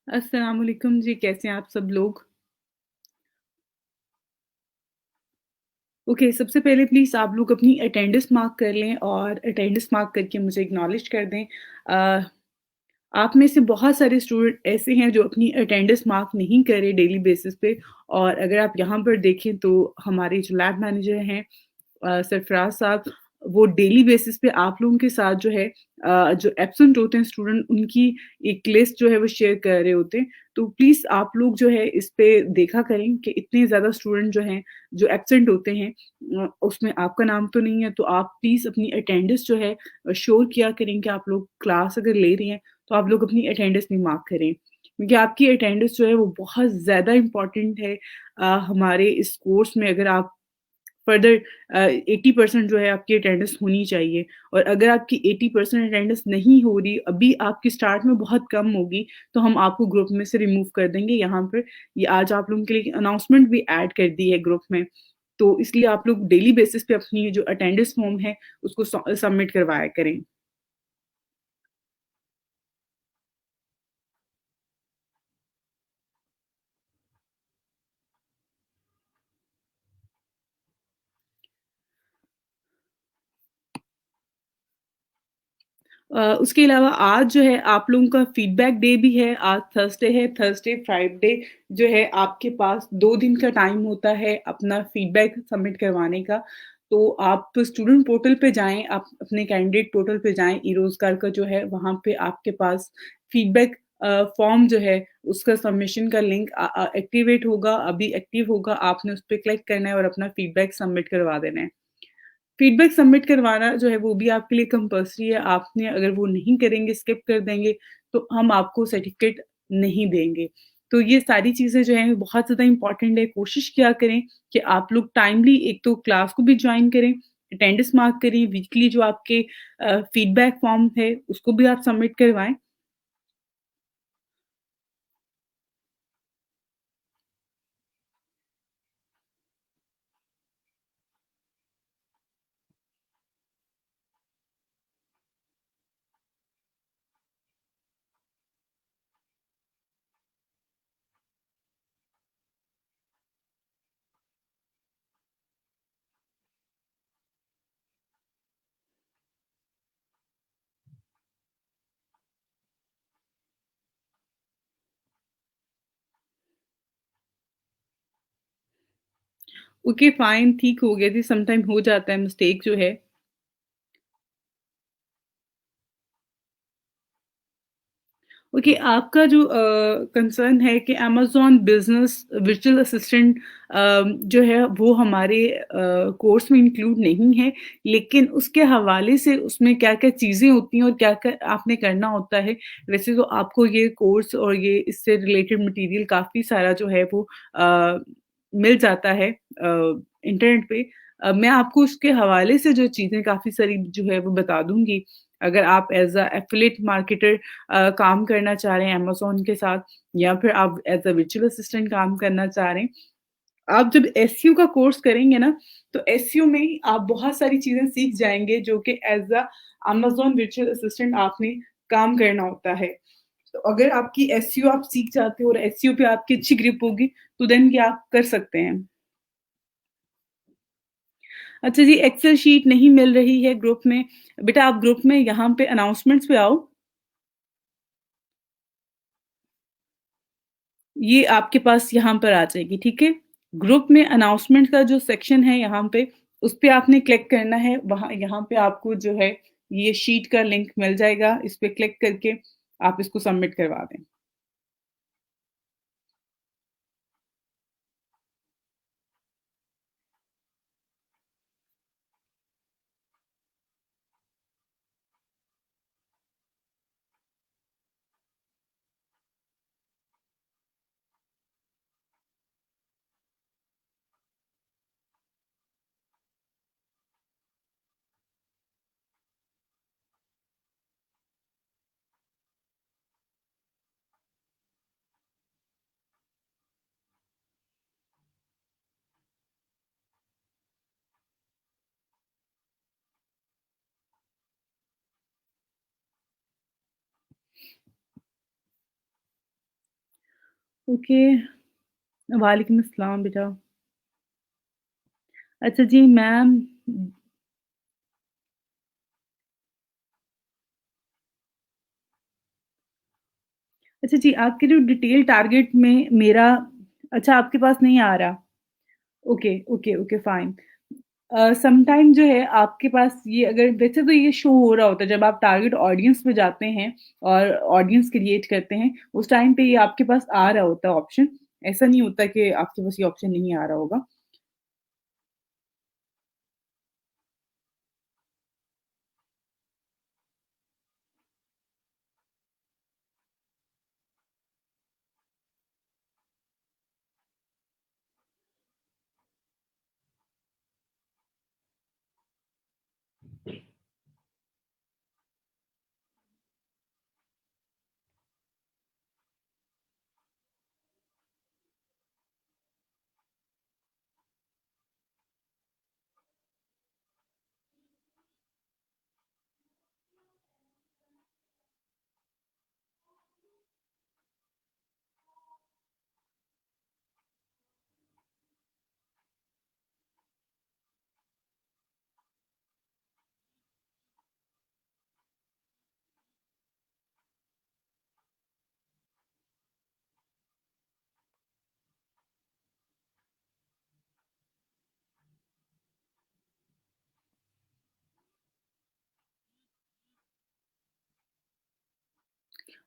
अस्सलाम वालेकुम जी, कैसे हैं आप सब लोग? ओके, सबसे पहले प्लीज़ आप लोग अपनी अटेंडेंस मार्क कर लें और अटेंडेंस मार्क करके मुझे एक्नॉलेज कर दें। अ, आप में से बहुत सारे स्टूडेंट ऐसे हैं जो अपनी अटेंडेंस मार्क नहीं कर रहे डेली बेसिस पे और अगर आप यहाँ पर देखें तो हमारे जो लैब मैनेजर हैं सरफराज साहब वो डेली बेसिस पे आप लोगों के साथ जो है जो एब्सेंट होते हैं स्टूडेंट उनकी एक लिस्ट जो है वो शेयर कर रहे होते हैं। तो प्लीज़ आप लोग जो है इस पे देखा करें कि इतने ज़्यादा स्टूडेंट जो हैं, जो एब्सेंट होते हैं उसमें आपका नाम तो नहीं है तो आप प्लीज़ अपनी अटेंडेंस जो है श्योर किया करें कि आप लोग क्लास अगर ले रही हैं, तो आप लोग अपनी अटेंडेंस भी मार्क करें। क्योंकि आपकी अटेंडेंस जो है वो बहुत ज़्यादा इम्पोर्टेंट है हमारे इस कोर्स में अगर आप फर्दर 80% जो है आपकी अटेंडेंस होनी चाहिए और अगर आपकी 80% अटेंडेंस नहीं हो रही, अभी आपकी स्टार्ट में बहुत कम होगी, तो हम आपको ग्रुप में से रिमूव कर देंगे। यहाँ पर ये आज आप लोगों के लिए अनाउंसमेंट भी ऐड कर दी है ग्रुप में। तो इसलिए आप लोग डेली बेसिस पे अपनी जो अटेंडेंस फॉर्म है, उसको सबमिट करवाया करें। उसके अलावा आज जो है आप लोगों का फीडबैक डे भी है, आज थर्सडे है, थर्सडे, फ्राइडे जो है आपके पास 2 दिन का टाइम होता है अपना फीडबैक सबमिट करवाने का। तो आप स्टूडेंट पोर्टल पे जाएँ, आप अपने कैंडिडेट पोर्टल पे जाएँ, ई-रोज़गार का जो है वहाँ पे आपके पास फीडबैक फॉर्म जो है उसका सबमिशन का लिंक एक्टिवेट होगा, अभी एक्टिव होगा, आपने उस पे क्लिक करना है और अपना फीडबैक सबमिट करवा देना है। फीडबैक सबमिट करवाना जो है वो भी आपके लिए कंपल्सरी है। आपने अगर वो नहीं करेंगे, स्किप कर देंगे, तो हम आपको सर्टिफ़िकेट नहीं देंगे। तो ये सारी चीज़ें जो हैं बहुत ज़्यादा इम्पोर्टेंट है। कोशिश किया करें कि आप लोग टाइमली एक तो क्लास को भी जॉइन करें, अटेंडेंस मार्क करें, वीकली जो आपके फीडबैक फॉर्म है उसको भी आप सबमिट करवाएँ। ओके फाइन ठीक हो गया जी, समटाइम हो जाता है मिस्टेक जो है। ओके, आपका जो कंसर्न है कि अमेज़न बिज़नेस वर्चुअल असिस्टेंट जो है वो हमारे कोर्स में इंक्लूड नहीं है, लेकिन उसके हवाले से उसमें क्या-क्या चीज़ें होती हैं और क्या-क्या आपने करना होता है। वैसे तो आपको ये कोर्स और ये इससे रिलेटेड मटीरियल काफ़ी सारा जो है वो मिल जाता है इंटरनेट पे। मैं आपको उसके हवाले से जो चीज़ें काफ़ी सारी जो है वो बता दूँगी। अगर आप एज़ अ एफ़िलिएट मार्केटर काम करना चाह रहे हैं अमेज़न के साथ या फिर आप एज़ अ वर्चुअल असिस्टेंट काम करना चाह रहे हैं। आप जब एसईओ का कोर्स करेंगे ना, तो एसईओ में ही आप बहुत सारी चीज़ें सीख जाएँगे जो कि as a Amazon virtual assistant आपने काम करना होता है। तो अगर आपकी एसईओ आप सीख जाते हो और एसईओ पे आपकी अच्छी ग्रिप होगी, तो देन क्या आप कर सकते हैं। अच्छा जी, एक्सेल शीट नहीं मिल रही है ग्रुप में। बेटा आप ग्रुप में यहाँ पे अनाउंसमेंट्स पे आओ। ये आपके पास यहाँ पर आ जाएगी, ठीक है? ग्रुप में अनाउंसमेंट का जो सेक्शन है यहाँ पे, उस पे आपने क्लिक करना है, वहाँ यहाँ पे आपको जो है ये शीट का लिंक मिल जाएगा, इस पे क्लिक करके आप इसको सबमिट करवा दें। ओके, वालेकुम अस्सलाम बेटा। अच्छा जी मैम, अच्छा जी आपके जो डिटेल टारगेट में मेरा अच्छा आपके पास नहीं आ रहा। Okay, okay, okay fine. Sometime जो है आपके पास ये अगर वैसे तो ये शो हो रहा होता है जब आप टारगेट ऑडियंस पे जाते हैं और ऑडियंस क्रिएट करते हैं, उस टाइम पे ये आपके पास आ रहा होता है ऑप्शन। ऐसा नहीं होता कि आपके पास ये ऑप्शन नहीं आ रहा होगा।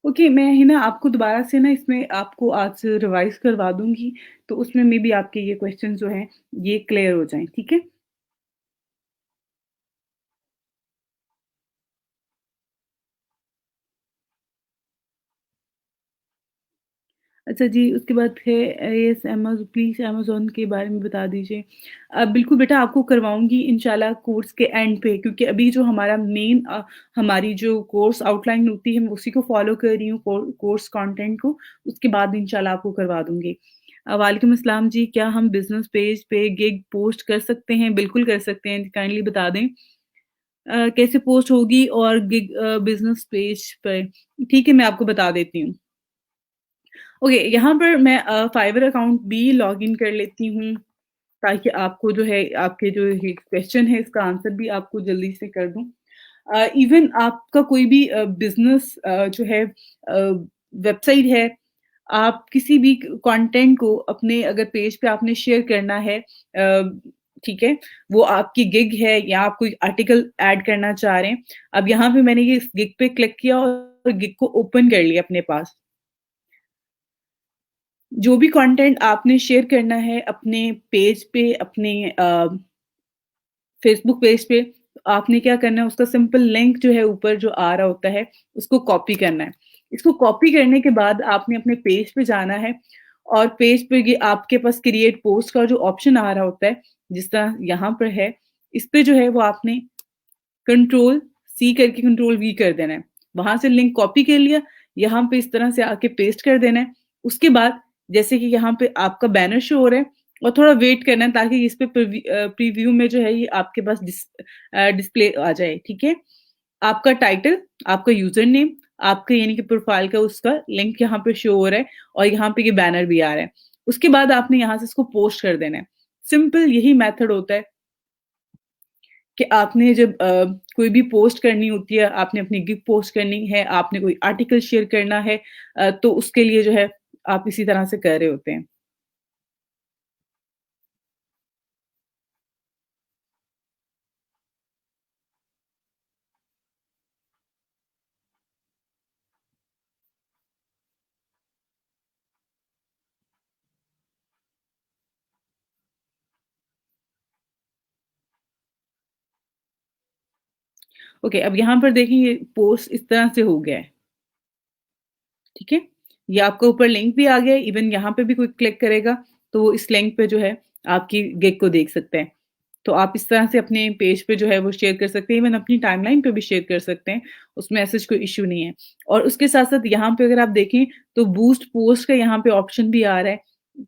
ओके, मैं है ना आपको दोबारा से ना इसमें आपको आज रिवाइज़ करवा दूँगी, तो उसमें मेबी आपके ये क्वेश्चन जो हैं, ये क्लियर हो जाएँ, ठीक है? अच्छा जी, उसके बाद है येस प्लीज़ अमेज़न के बारे में बता दीजिए। बिल्कुल बेटा आपको करवाऊँगी इंशाल्लाह कोर्स के एंड पे क्योंकि अभी जो हमारा मेन हमारी जो कोर्स आउटलाइन होती है, मैं उसी को फ़ॉलो कर रही हूँ कोर्स कंटेंट को, उसके बाद इंशाल्लाह आपको करवा दूँगी। वालेकुम अस्सलाम जी, क्या हम बिज़नेस पेज पे गिग पोस्ट कर सकते हैं? बिल्कुल कर सकते हैं, काइंडली बता दें। कैसे पोस्ट होगी और गिग बिज़नेस पेज पे? ठीक है, मैं आपको बता देती हूँ। ओके, यहाँ पर मैं फाइवर अकाउंट भी लॉगिन कर लेती हूँ, ताकि आपको जो है आपके जो ये क्वेश्चन है इसका आंसर भी आपको जल्दी से कर दूँ। इवन आपका कोई भी बिज़नेस जो है वेबसाइट है, आप किसी भी कंटेंट को अपने अगर पेज पे आपने शेयर करना है ठीक है, वो आपकी गिग है या आप कोई आर्टिकल ऐड करना चाह रहे हैं। अब यहाँ पे मैंने ये इस गिग पे क्लिक किया और गिग को ओपन कर लिया अपने पास। जो भी कंटेंट आपने शेयर करना है अपने पेज पे, अपने फेसबुक पेज पे, आपने क्या करना है उसका सिंपल लिंक जो है ऊपर जो आ रहा होता है, उसको कॉपी करना है। इसको कॉपी करने के बाद आपने अपने पेज पे जाना है और पेज पे ये आपके पास क्रिएट पोस्ट का जो ऑप्शन आ रहा होता है, जिस तरह यहाँ पर है, इस पे जो है वो आपने कंट्रोल सी करके कंट्रोल वी कर देना है। वहाँ से लिंक कॉपी कर लिया, यहाँ पे इस तरह से आके पेस्ट कर देना है। उसके बाद जैसे कि यहाँ पे आपका बैनर शो हो रहा है और थोड़ा वेट करना है ताकि इस पे प्रीव्यू में जो है ये आपके पास डिस्प्ले आ जाए, ठीक है? आपका टाइटल, आपका यूज़र नेम, आपका यानी कि प्रोफ़ाइल का उसका लिंक यहाँ पे शो हो रहा है और यहाँ पे ये बैनर भी आ रहा है। उसके बाद आपने यहाँ से इसको पोस्ट कर देना है। सिंपल यही मेथड होता है कि आपने जब कोई भी पोस्ट करनी होती है, आपने अपनी गिग पोस्ट करनी है, आपने कोई आर्टिकल शेयर करना है तो उसके लिए जो है आप इसी तरह से कर रहे होते हैं। ओके, अब यहाँ पर देखिए ये पोस्ट इस तरह से हो गया है, ठीक है? ये आपका ऊपर लिंक भी आ गया है, इवन यहाँ पे भी कोई क्लिक करेगा तो वो इस लिंक पे जो है आपकी गिग को देख सकता है। तो आप इस तरह से अपने पेज पे जो है वो शेयर कर सकते हैं, इवन अपनी टाइमलाइन पे भी शेयर कर सकते हैं, उसमें ऐसा कोई इश्यू नहीं है। और उसके साथ-साथ यहाँ पे अगर आप देखें तो बूस्ट पोस्ट का यहाँ पे ऑप्शन भी आ रहा है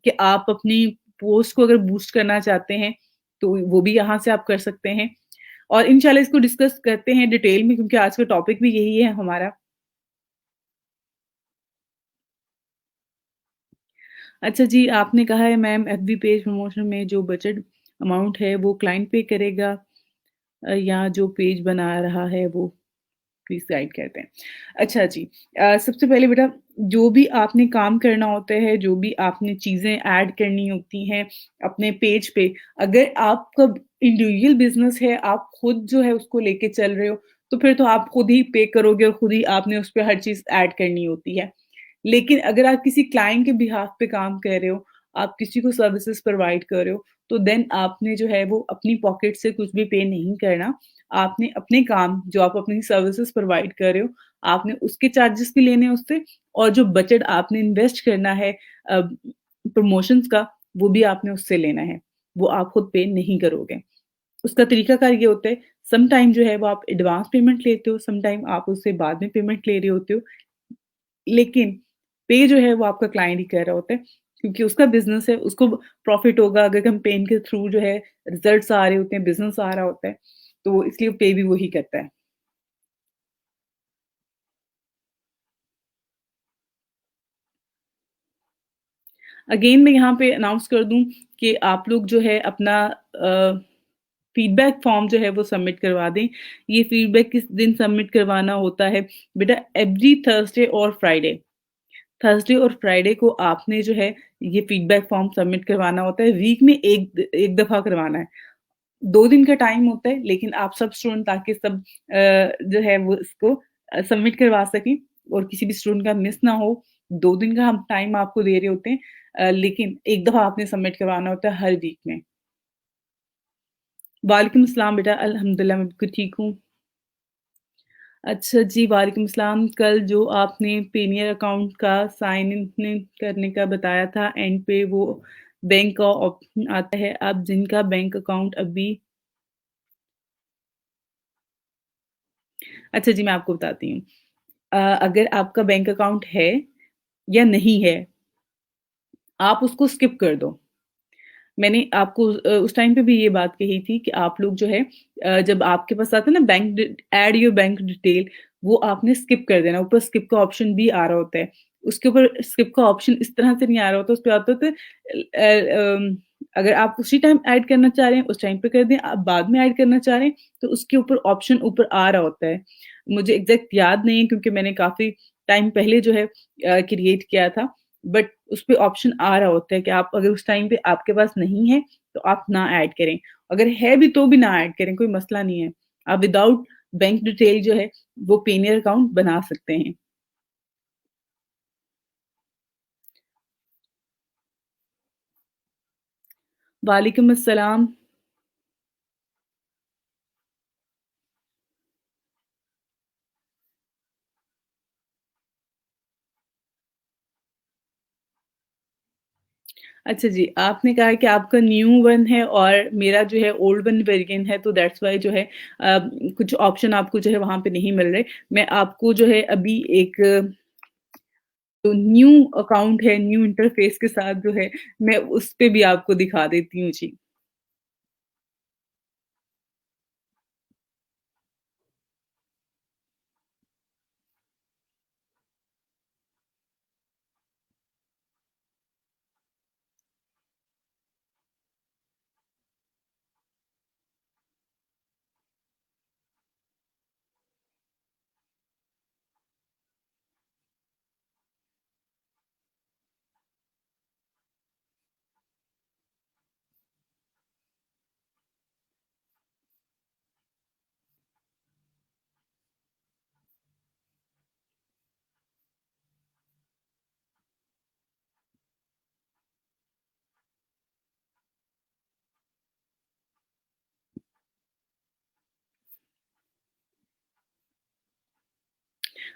कि आप अपनी पोस्ट को अगर बूस्ट करना चाहते हैं, तो वो भी यहाँ से आप कर सकते हैं। और इंशाल्लाह इसको डिस्कस करते हैं डिटेल में क्योंकि आज का टॉपिक भी यही है हमारा। अच्छा जी, आपने कहा है मैम एफबी पेज प्रमोशन में जो बजट अमाउंट है वो क्लाइंट पे करेगा या जो पेज बना रहा है वो प्लीज़ गाइड करते हैं। अच्छा जी सबसे पहले बेटा जो भी आपने काम करना होता है, जो भी आपने चीज़ें ऐड करनी होती हैं अपने पेज पे, अगर आपका इंडिविजुअल बिज़नेस है, आप खुद जो है उसको लेके चल रहे हो, तो फिर तो आप खुद ही पे करोगे और खुद ही आपने उस पे हर चीज़ ऐड करनी होती है। लेकिन अगर आप किसी क्लाइंट के बिहाफ़ पे काम कर रहे हो, आप किसी को सर्विसेज़ प्रोवाइड कर रहे हो, तो देन आपने जो है वो अपनी पॉकेट से कुछ भी पे नहीं करना। आपने अपने काम जो आप अपनी सर्विसेज़ प्रोवाइड कर रहे हो, आपने उसके चार्जेस भी लेने हैं उससे और जो बजट आपने इन्वेस्ट करना है प्रमोशंस का, वो भी आपने उससे लेना है। वो आप खुद पे नहीं करोगे। उसका तरीकाकार ये होता है, सम टाइम जो है वो आप एडवांस पेमेंट लेते हो, सम टाइम आप उससे बाद में पेमेंट ले रहे होते हो। लेकिन पे जो है वो आपका क्लाइंट ही कर रहा होता है, क्योंकि उसका बिज़नेस है, उसको प्रॉफ़िट होगा अगर कैम्पेन के थ्रू जो है रिज़ल्ट्स आ रहे होते हैं, बिज़नेस आ रहा होता है, तो इसलिए पे भी वही करता है। अगेन मैं यहाँ पे अनाउंस कर दूँ कि आप लोग जो है अपना फीडबैक फॉर्म जो है वो सबमिट करवा दें। ये फीडबैक किस दिन सबमिट करवाना होता है? बेटा एवरी थर्सडे और फ्राइडे। थर्सडे और फ्राइडे को आपने जो है ये फीडबैक फॉर्म सबमिट करवाना होता है। वीक में एक दफ़ा करवाना है। 2 दिन का टाइम होता है लेकिन आप सब स्टूडेंट ताकि सब जो है वो इसको सबमिट करवा सकें और किसी भी स्टूडेंट का मिस ना हो। 2 दिन का हम टाइम आपको दे रहे होते हैं लेकिन एक दफ़ा आपने सबमिट करवाना होता है हर वीक में। वालेकुम अस्सलाम बेटा अल्हम्दुलिल्लाह मैं बिल्कुल ठीक हूँ। अच्छा जी, वालेकुम सलाम। कल जो आपने पेनियर अकाउंट का साइन इन करने का बताया था एंड पे वो बैंक का ऑप्शन आता है, अब जिनका बैंक अकाउंट अभी अच्छा जी, मैं आपको बताती हूँ। अगर आपका बैंक अकाउंट है या नहीं है, आप उसको स्किप कर दो। मैंने आपको उस टाइम पे भी ये बात कही थी कि आप लोग जो है जब आपके पास आता है ना bank add your bank detail वो आपने स्किप कर देना ऊपर स्किप का ऑप्शन भी आ रहा होता है उसके ऊपर स्किप का ऑप्शन इस तरह से नहीं आ रहा होता उस पे आता होता है अगर आप उसी टाइम ऐड करना चाह रहे हैं उस टाइम पे कर दें आप बाद में ऐड करना चाह रहे हैं तो उसके ऊपर ऑप्शन ऊपर आ रहा होता है मुझे एग्जैक्ट याद नहीं है क्योंकि मैंने काफी टाइम पहले जो है क्रिएट किया था बट उसपे ऑप्शन आ रहा होता है कि आप अगर उस टाइम पे आपके पास नहीं है, तो आप ना ऐड करें। अगर है भी तो भी ना ऐड करें, कोई मसला नहीं है। आप विदाउट बैंक डिटेल जो है, वो पेनियर अकाउंट बना सकते हैं। वालेकुम अस्सलाम। अच्छा जी, आपने कहा है कि आपका न्यू वन है और मेरा जो है ओल्ड वन वेरिएंट है, तो दैट्स व्हाई जो है कुछ ऑप्शन आपको जो है वहाँ पे नहीं मिल रहे। मैं आपको जो है अभी एक जो न्यू अकाउंट है, न्यू इंटरफेस के साथ जो है, मैं उस पे भी आपको दिखा देती हूँ। जी।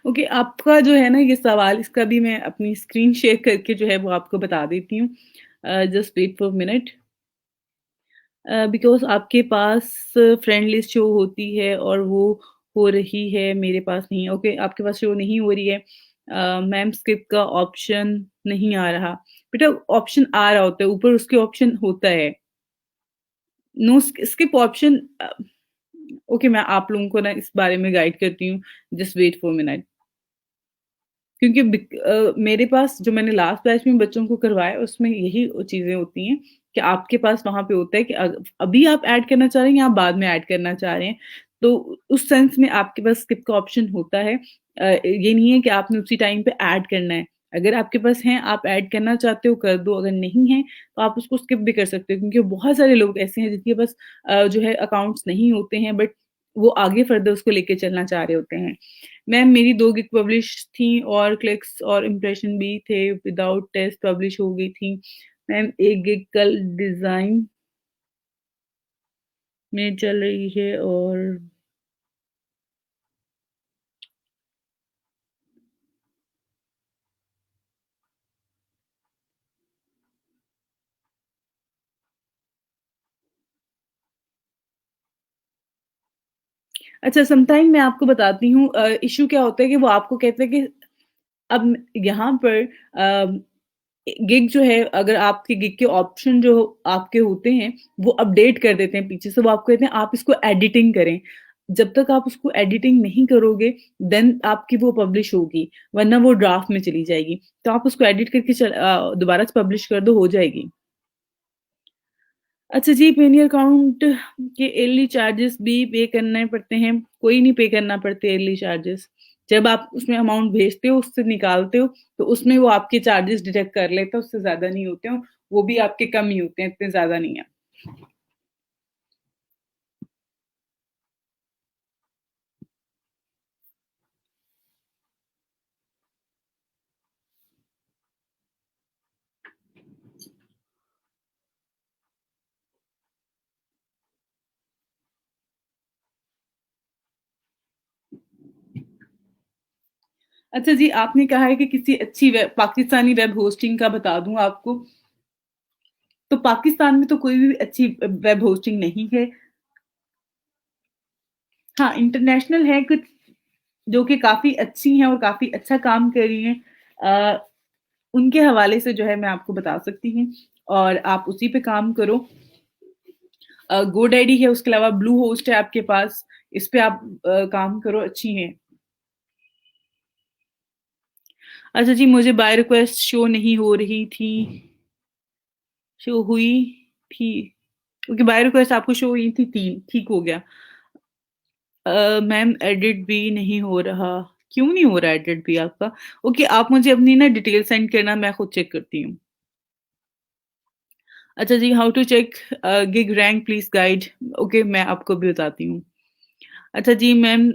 ओके, आपका जो है ना ये सवाल इसका भी मैं अपनी स्क्रीन शेयर करके जो है वो आपको बता देती हूँ। Just wait for a minute because आपके पास फ्रेंड लिस्ट शो होती है और वो हो रही है, मेरे पास नहीं है। ओके, आपके पास शो नहीं हो रही है। मैम स्किप का ऑप्शन नहीं आ रहा। बेटा ऑप्शन आ रहा होता है, ऊपर उसके ऑप्शन होता है। नो स्किप ऑप्शन ओके मैं आप लोगों को ना इस बारे में गाइड करती हूँ। Just wait for a minute. क्योंकि मेरे पास जो मैंने लास्ट बैच में बच्चों को करवाया उसमें यही चीज़ें होती हैं कि आपके पास वहाँ पे होता है कि अभी आप ऐड करना चाह रहे हैं या आप बाद में ऐड करना चाह रहे हैं। तो उस सेंस में आपके पास स्किप का ऑप्शन होता है। ये नहीं है कि आपने उसी टाइम पे ऐड करना है। अगर आपके पास है, आप ऐड करना चाहते हो कर दो, अगर नहीं है तो आप उसको स्किप भी कर सकते हो क्योंकि बहुत सारे लोग ऐसे हैं जिनके पास जो है अकाउंट्स नहीं होते हैं बट वो आगे फर्दर उसको लेके चलना चाह रहे होते हैं। मैम मेरी 2 गिग पब्लिश थी और क्लिक्स और इम्प्रेशन भी थे, विदाउट टेस्ट पब्लिश हो गई थी। मैम 1 गिग कल डिज़ाइन में चल रही है और अच्छा समटाइम मैं आपको बताती हूँ इश्यू क्या होता है कि वो आपको कहते हैं कि अब यहाँ पर गिग जो है अगर आपके गिग के ऑप्शन जो आपके होते हैं, वो अपडेट कर देते हैं पीछे से वो आपको कहते हैं आप इसको एडिटिंग करें। जब तक आप उसको एडिटिंग नहीं करोगे देन आपकी वो पब्लिश होगी, वरना वो ड्राफ्ट में चली जाएगी। तो आप उसको एडिट करके दोबारा से पब्लिश कर दो, हो जाएगी। अच्छा जी, पेनियर अकाउंट के ईयरली चार्जेस भी पे करने पड़ते हैं, कोई नहीं पे करना पड़ते ईयरली चार्जेस। जब आप उसमें अमाउंट भेजते हो, उससे निकालते हो, तो उसमें वो आपके चार्जेस डिडक्ट कर लेता है, उससे ज़्यादा नहीं होते हैं, वो भी आपके कम ही होते हैं, इतने ज़्यादा नहीं है। अच्छा जी, आपने कहा है कि किसी अच्छी पाकिस्तानी वेब होस्टिंग का बता दूँ आपको, तो पाकिस्तान में तो कोई भी अच्छी वेब होस्टिंग नहीं है। हाँ, इंटरनेशनल है कुछ जो कि काफ़ी अच्छी हैं और काफ़ी अच्छा काम कर रही हैं। उनके हवाले से जो है मैं आपको बता सकती हूँ और आप उसी पे काम करो। गोडैडी है, उसके अलावा ब्लू होस्ट है आपके पास, इस पे आप काम करो, अच्छी हैं। अच्छा जी, मुझे बाय रिक्वेस्ट शो नहीं हो रही थी, शो हुई थी। ओके, बाय रिक्वेस्ट आपको शो हुई थी 3, ठीक हो गया। मैम एडिट भी नहीं हो रहा, क्यों नहीं हो रहा एडिट भी आपका? ओके, आप मुझे अपनी ना डिटेल सेंड करना, मैं खुद चेक करती हूँ। अच्छा जी, how to check gig rank please guide. Okay, मैं आपको भी बताती हूँ। अच्छा जी मैम,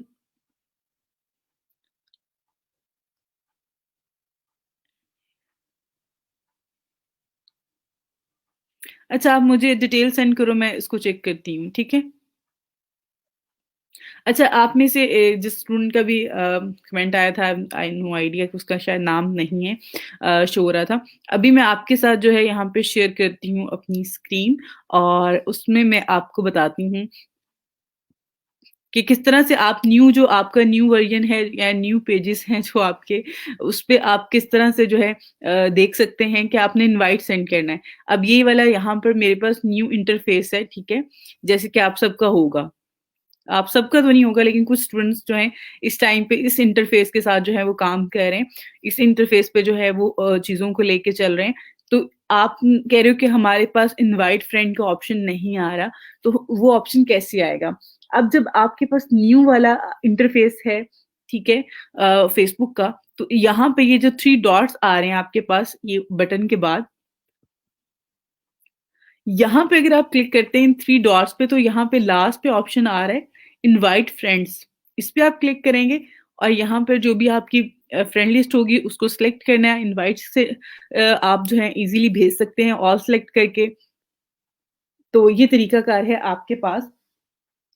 अच्छा आप मुझे डिटेल सेंड करो, मैं इसको चेक करती हूँ, ठीक है? अच्छा आप में से जिस स्टूडेंट का भी कमेंट आया था, आई नो आइडिया कि उसका शायद नाम नहीं है शो हो रहा था। अभी मैं आपके साथ जो है यहाँ पे शेयर करती हूँ अपनी स्क्रीन और उसमें मैं आपको बताती हूँ कि किस तरह से आप आपका न्यू वर्ज़न है या न्यू पेजेज़ हैं जो आपके, उसपे आप किस तरह से जो है देख सकते हैं कि आपने इनवाइट सेंड करना है। अब ये वाला यहाँ पर मेरे पास न्यू इंटरफ़ेस है, ठीक है? जैसे कि आप सबका होगा। आप सबका तो नहीं होगा लेकिन कुछ स्टूडेंट्स जो हैं इस टाइम पे इस इंटरफ़ेस के साथ जो है वो काम कर रहे हैं। इस इंटरफ़ेस पे जो है वो चीज़ों को लेके चल रहे हैं। तो आप कह रहे हो कि हमारे पास इनवाइट फ्रेंड का ऑप्शन नहीं आ रहा, तो वो ऑप्शन कैसे आएगा? अब जब आपके पास न्यू वाला इंटरफ़ेस है, ठीक है? फ़ेसबुक का, तो यहाँ पे ये जो 3 डॉट्स आ रहे हैं आपके पास ये बटन के बाद, यहाँ पे अगर आप क्लिक करते हैं इन 3 डॉट्स पे तो यहाँ पे लास्ट पे ऑप्शन आ रहा है इनवाइट फ्रेंड्स। इस पे आप क्लिक करेंगे और यहाँ पर जो भी आपकी फ्रेंड लिस्ट होगी उसको सिलेक्ट करना है। इनवाइट से आप जो है इज़िली भेज सकते हैं ऑल सेलेक्ट करके। तो ये तरीकाकार है आपके पास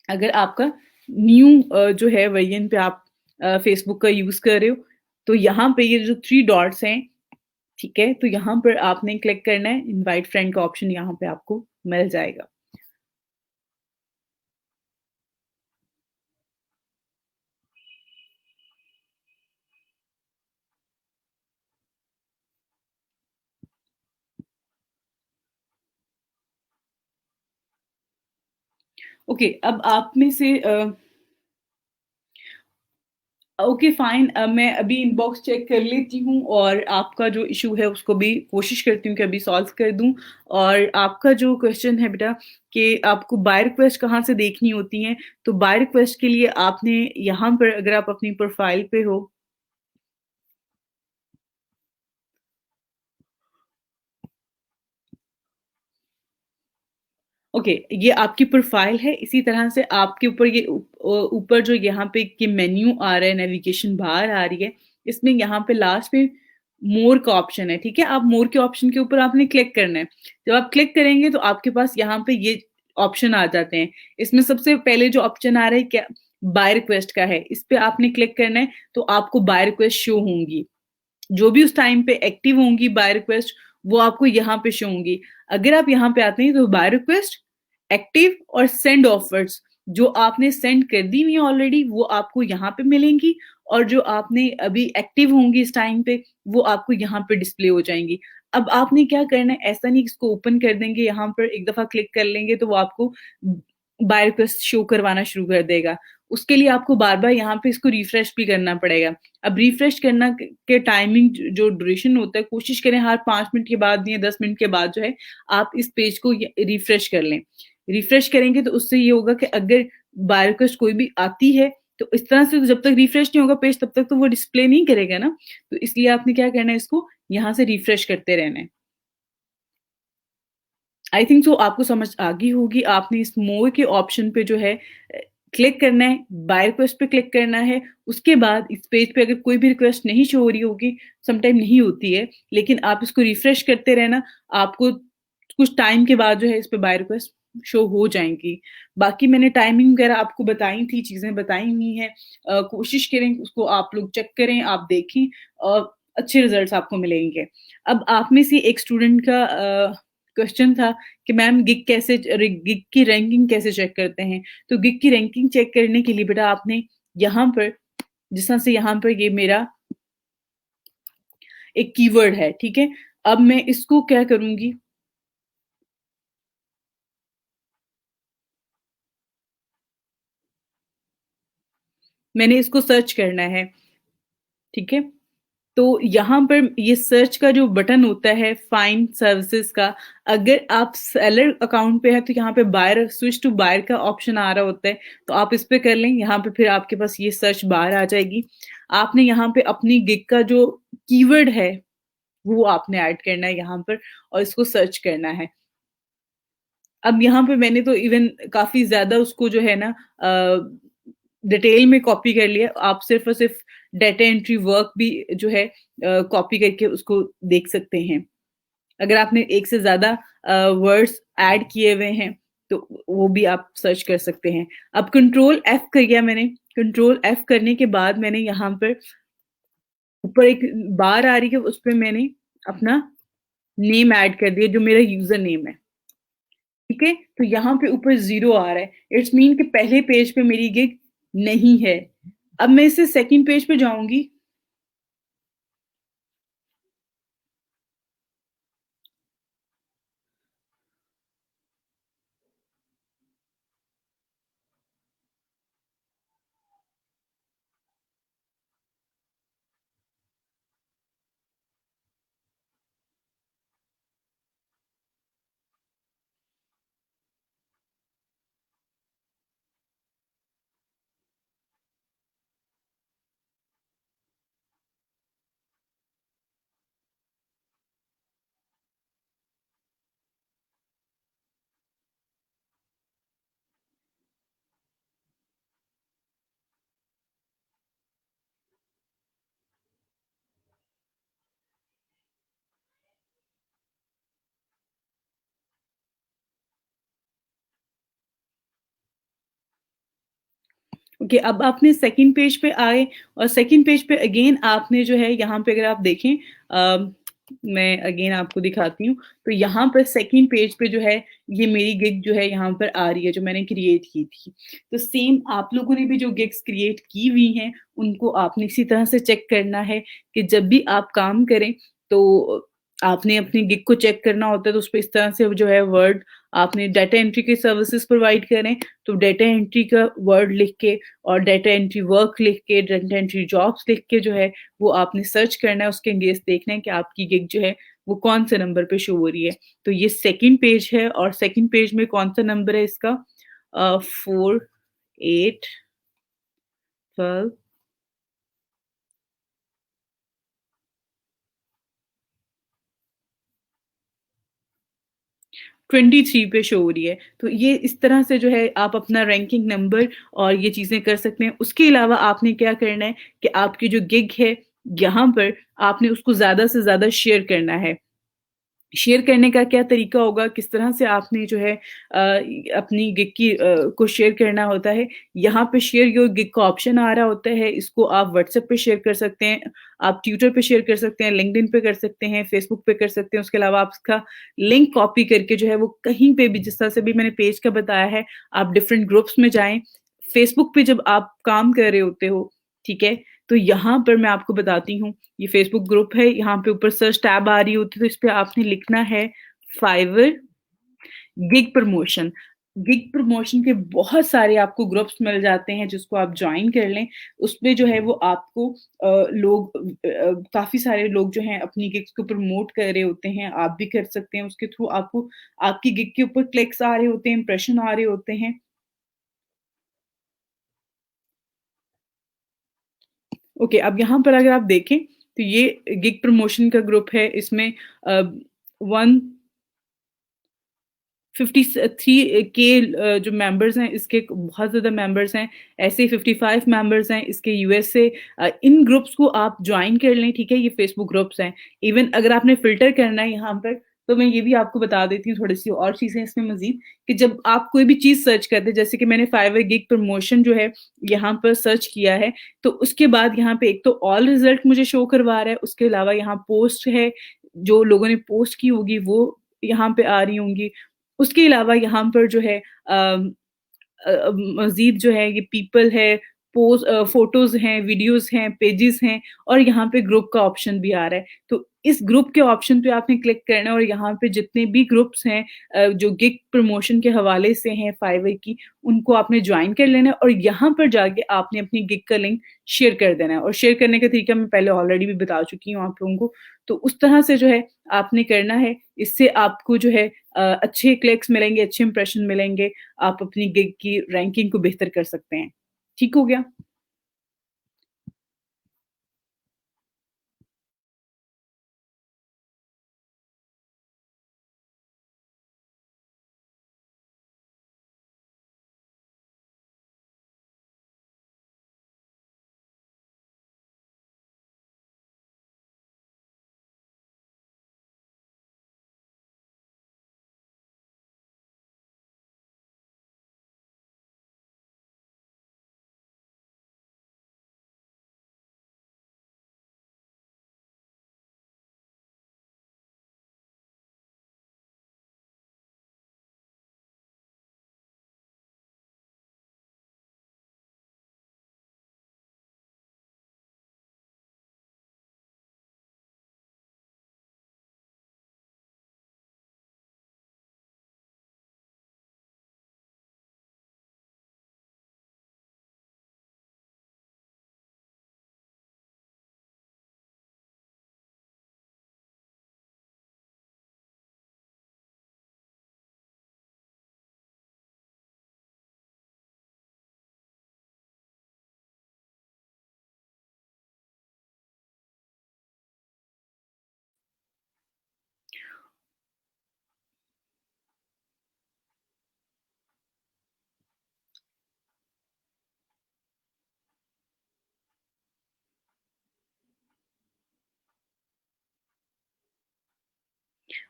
अगर आपका न्यू जो है वर्ज़न पे आप फ़ेसबुक का यूज़ कर रहे हो। तो यहाँ पे ये जो 3 डॉट्स हैं, ठीक है? तो यहाँ पर आपने क्लिक करना है, इनवाइट फ्रेंड का ऑप्शन यहाँ पे आपको मिल जाएगा। ओके, अब आप में से ओके फाइन, मैं अभी इनबॉक्स चेक कर लेती हूँ और आपका जो इशू है उसको भी कोशिश करती हूँ कि अभी सॉल्व कर दूँ। और आपका जो क्वेश्चन है बेटा कि आपको बाय रिक्वेस्ट कहाँ से देखनी होती हैं, तो बाय रिक्वेस्ट के लिए आपने यहाँ पर अगर आप अपनी प्रोफाइल पे हो। ओके, ये आपकी प्रोफाइल है, इसी तरह से आपके ऊपर ये ऊपर जो यहाँ पे ये मेन्यू आ रहा है, नेविगेशन बार आ रही है, इसमें यहाँ पे लास्ट में मोर का ऑप्शन है, ठीक है? आप मोर के ऑप्शन के ऊपर आपने क्लिक करना है। जब आप क्लिक करेंगे तो आपके पास यहाँ पे ये ऑप्शन आ जाते हैं। इसमें सबसे पहले जो ऑप्शन आ रहा है क्या, बाय रिक्वेस्ट का है, इस पे आपने क्लिक करना है तो आपको बाय रिक्वेस्ट शो होंगी। जो भी उस टाइम पे एक्टिव होंगी बाय रिक्वेस्ट, वो आपको यहाँ पे शो होंगी। अगर आप यहाँ पे आते हैं तो बाय रिक्वेस्ट, एक्टिव और सेंड ऑफर्स, जो आपने सेंड कर दी हुई है ऑलरेडी वो आपको यहाँ पे मिलेंगी, और जो आपने अभी एक्टिव होंगी इस टाइम पे वो आपको यहाँ पे डिस्प्ले हो जाएंगी। अब आपने क्या करना है, ऐसा नहीं इसको ओपन कर देंगे, यहाँ पर एक दफा क्लिक कर लेंगे तो वो आपको बाय रिक्वेस्ट शो करवाना शुरू कर देगा। उसके लिए आपको बार बार यहाँ पे इसको रिफ्रेश भी करना पड़ेगा। अब रिफ्रेश करना के टाइमिंग जो ड्यूरेशन होता है, कोशिश करें हर 5 मिनट के बाद या 10 मिनट के बाद जो है आप इस पेज को रिफ्रेश कर लें। रिफ्रेश करेंगे तो उससे ये होगा कि अगर बाय रिक्वेस्ट कोई भी आती है तो इस तरह से जब तक रिफ्रेश नहीं होगा पेज तब तक तो वो डिस्प्ले नहीं करेगा ना। तो इसलिए आपने क्या करना है, इसको यहाँ से रिफ्रेश करते रहना है। आई थिंक सो आपको समझ आ गई होगी। आपने इस मोर के ऑप्शन पे जो है क्लिक करना है, बाय रिक्वेस्ट पे क्लिक करना है। उसके बाद इस पेज पे अगर कोई भी रिक्वेस्ट नहीं शो हो रही होगी, समटाइम नहीं होती है, लेकिन आप इसको रिफ्रेश करते रहना, आपको कुछ टाइम के बाद जो है इस पे बाय रिक्वेस्ट शो हो जाएँगी। बाकी मैंने टाइमिंग वगैरह आपको बताई थी, चीज़ें बताई हुई हैं। कोशिश करें उसको आप लोग चेक करें, आप देखें और अच्छे रिज़ल्ट्स आपको मिलेंगे। अब आप में से एक स्टूडेंट का क्वेश्चन था कि मैम गिग की रैंकिंग कैसे चेक करते हैं? तो गिग की रैंकिंग चेक करने के लिए बेटा आपने यहाँ पर, जिस तरह से यहाँ पर ये मेरा एक कीवर्ड है, ठीक है? अब मैं इसको क्या करूँगी, मैंने इसको सर्च करना है, ठीक है? तो यहाँ पर ये सर्च का जो बटन होता है फाइंड सर्विसेज का, अगर आप सेलर अकाउंट पे है तो यहाँ पे बायर स्विच टू बायर का ऑप्शन आ रहा होता है, तो आप इस पे कर लें। यहाँ पे फिर आपके पास ये सर्च बार आ जाएगी। आपने यहाँ पे अपनी गिग का जो कीवर्ड है वो आपने ऐड करना है यहाँ पर और इसको सर्च करना है। अब यहाँ पे मैंने तो इवन काफ़ी ज़्यादा उसको जो है ना डिटेल में कॉपी कर लिया। आप सिर्फ़ और सिर्फ़ डाटा एंट्री वर्क भी जो है कॉपी करके उसको देख सकते हैं। अगर आपने एक से ज़्यादा वर्ड्स ऐड किए हुए हैं, तो वो भी आप सर्च कर सकते हैं। अब कंट्रोल एफ किया मैंने, कंट्रोल एफ करने के बाद मैंने यहाँ पर ऊपर एक बार आ रही है, उस पे मैंने अपना नेम ऐड कर दिया, जो मेरा यूज़र नेम है। ठीक है? तो यहाँ पे ऊपर 0 आ रहा है। इट्स मीन कि पहले पेज पे मेरी गिग नहीं है। अब मैं इससे सेकंड पेज पे जाऊँगी। ओके, अब आपने सेकंड पेज पे आए और सेकंड पेज पे अगेन आपने जो है यहाँ पे अगर आप देखें, मैं अगेन आपको दिखाती हूँ। तो यहाँ पर सेकंड पेज पे जो है ये मेरी गिग जो है यहाँ पर आ रही है, जो मैंने क्रिएट की थी। तो सेम आप लोगों ने भी जो गिग्स क्रिएट की हुई हैं उनको आपने इसी तरह से चेक करना है कि जब भी आप काम करें तो आपने अपनी गिग को चेक करना होता है तो उसपे इस तरह से जो है वर्ड आपने डाटा एंट्री के सर्विसेज़ प्रोवाइड करें, तो डाटा एंट्री का वर्ड लिख के और डाटा एंट्री वर्क लिख के, डाटा एंट्री जॉब्स लिख के जो है वो आपने सर्च करना है, उसके अगेंस्ट देखना है कि आपकी गिग जो है वो कौन-से नंबर पे शो हो रही है। तो ये सेकंड पेज है और सेकंड पेज में कौन-सा नंबर है इसका 4, 8, 12 23 पे शो हो रही है। तो ये इस तरह से जो है आप अपना रैंकिंग नंबर और ये चीज़ें कर सकते हैं। उसके अलावा आपने क्या करना है कि आपकी जो गिग है, यहाँ पर आपने उसको ज़्यादा से ज़्यादा शेयर करना है। शेयर करने का क्या तरीका होगा, किस तरह से आपने जो है अपनी गिग को शेयर करना होता है। यहाँ पे शेयर योर गिग का ऑप्शन आ रहा होता है, इसको आप व्हाट्सएप पे शेयर कर सकते हैं, आप ट्विटर पे शेयर कर सकते हैं, लिंक्डइन पे कर सकते हैं, फेसबुक पे कर सकते हैं। उसके अलावा आप इसका लिंक कॉपी करके जो है वो कहीं पे भी जिस तरह से अभी मैंने पेज का बताया है, आप डिफरेंट ग्रुप्स में जाएँ। फेसबुक पे जब आप काम कर रहे होते हो, ठीक है? तो यहाँ पर मैं आपको बताती हूँ ये फेसबुक ग्रुप है, यहाँ पे ऊपर सर्च टैब आ रही होती है, तो इस पे आपने लिखना है Fiverr gig promotion. Gig promotion के बहुत सारे आपको ग्रुप्स मिल जाते हैं जिसको आप जॉइन कर लें। उसपे जो है वो आपको काफ़ी सारे लोग जो हैं अपनी गिग्स को प्रमोट कर रहे होते हैं, आप भी कर सकते हैं उसके थ्रू आपको आपकी गिग के ऊपर क्लिक्स आ रहे होते हैं, इंप्रेशन आ रहे होते हैं। ओके, अब यहाँ पर अगर आप देखें तो ये गिग प्रमोशन का ग्रुप है इसमें 153 के जो मेंबर्स हैं इसके बहुत ज़्यादा मेंबर्स हैं, ऐसे ही 55 मेंबर्स हैं इसके यूएस से। इन ग्रुप्स को आप जॉइन कर लें, ठीक है? ये फेसबुक ग्रुप्स हैं। इवन अगर आपने फ़िल्टर करना है यहाँ पर, तो मैं ये भी आपको बता देती हूँ थोड़ी-सी और चीज़ें इसमें मज़ीद कि जब आप कोई भी चीज़ सर्च करते हैं, जैसे कि मैंने फाइवर गिग प्रमोशन जो है यहाँ पर सर्च किया है, तो उसके बाद यहाँ पे एक तो ऑल रिज़ल्ट मुझे शो करवा रहा है, उसके अलावा यहाँ पोस्ट है, जो लोगों ने पोस्ट की होगी वो यहाँ पे आ रही होंगी। उसके अलावा यहाँ पर जो है मज़ीद जो है ये पीपल है, फ़ोटोज़ हैं, वीडियोज़ हैं, पेजेज़ हैं और यहाँ पे ग्रुप का ऑप्शन भी आ रहा है। तो इस ग्रुप के ऑप्शन पे आपने क्लिक करना है और यहाँ पे जितने भी ग्रुप्स हैं जो गिग प्रमोशन के हवाले से हैं फाइवर की, उनको आपने जॉइन कर लेना है और यहाँ पर जाके आपने अपनी गिग का लिंक शेयर कर देना है और शेयर करने का तरीका मैं पहले ऑलरेडी भी बता चुकी हूँ आप लोगों को। तो उस तरह से जो है आपने करना है, इससे आपको जो है अच्छे क्लिक्स मिलेंगे, अच्छे इंप्रेशन मिलेंगे, आप अपनी गिग की रैंकिंग को बेहतर कर सकते हैं। ठीक हो गया?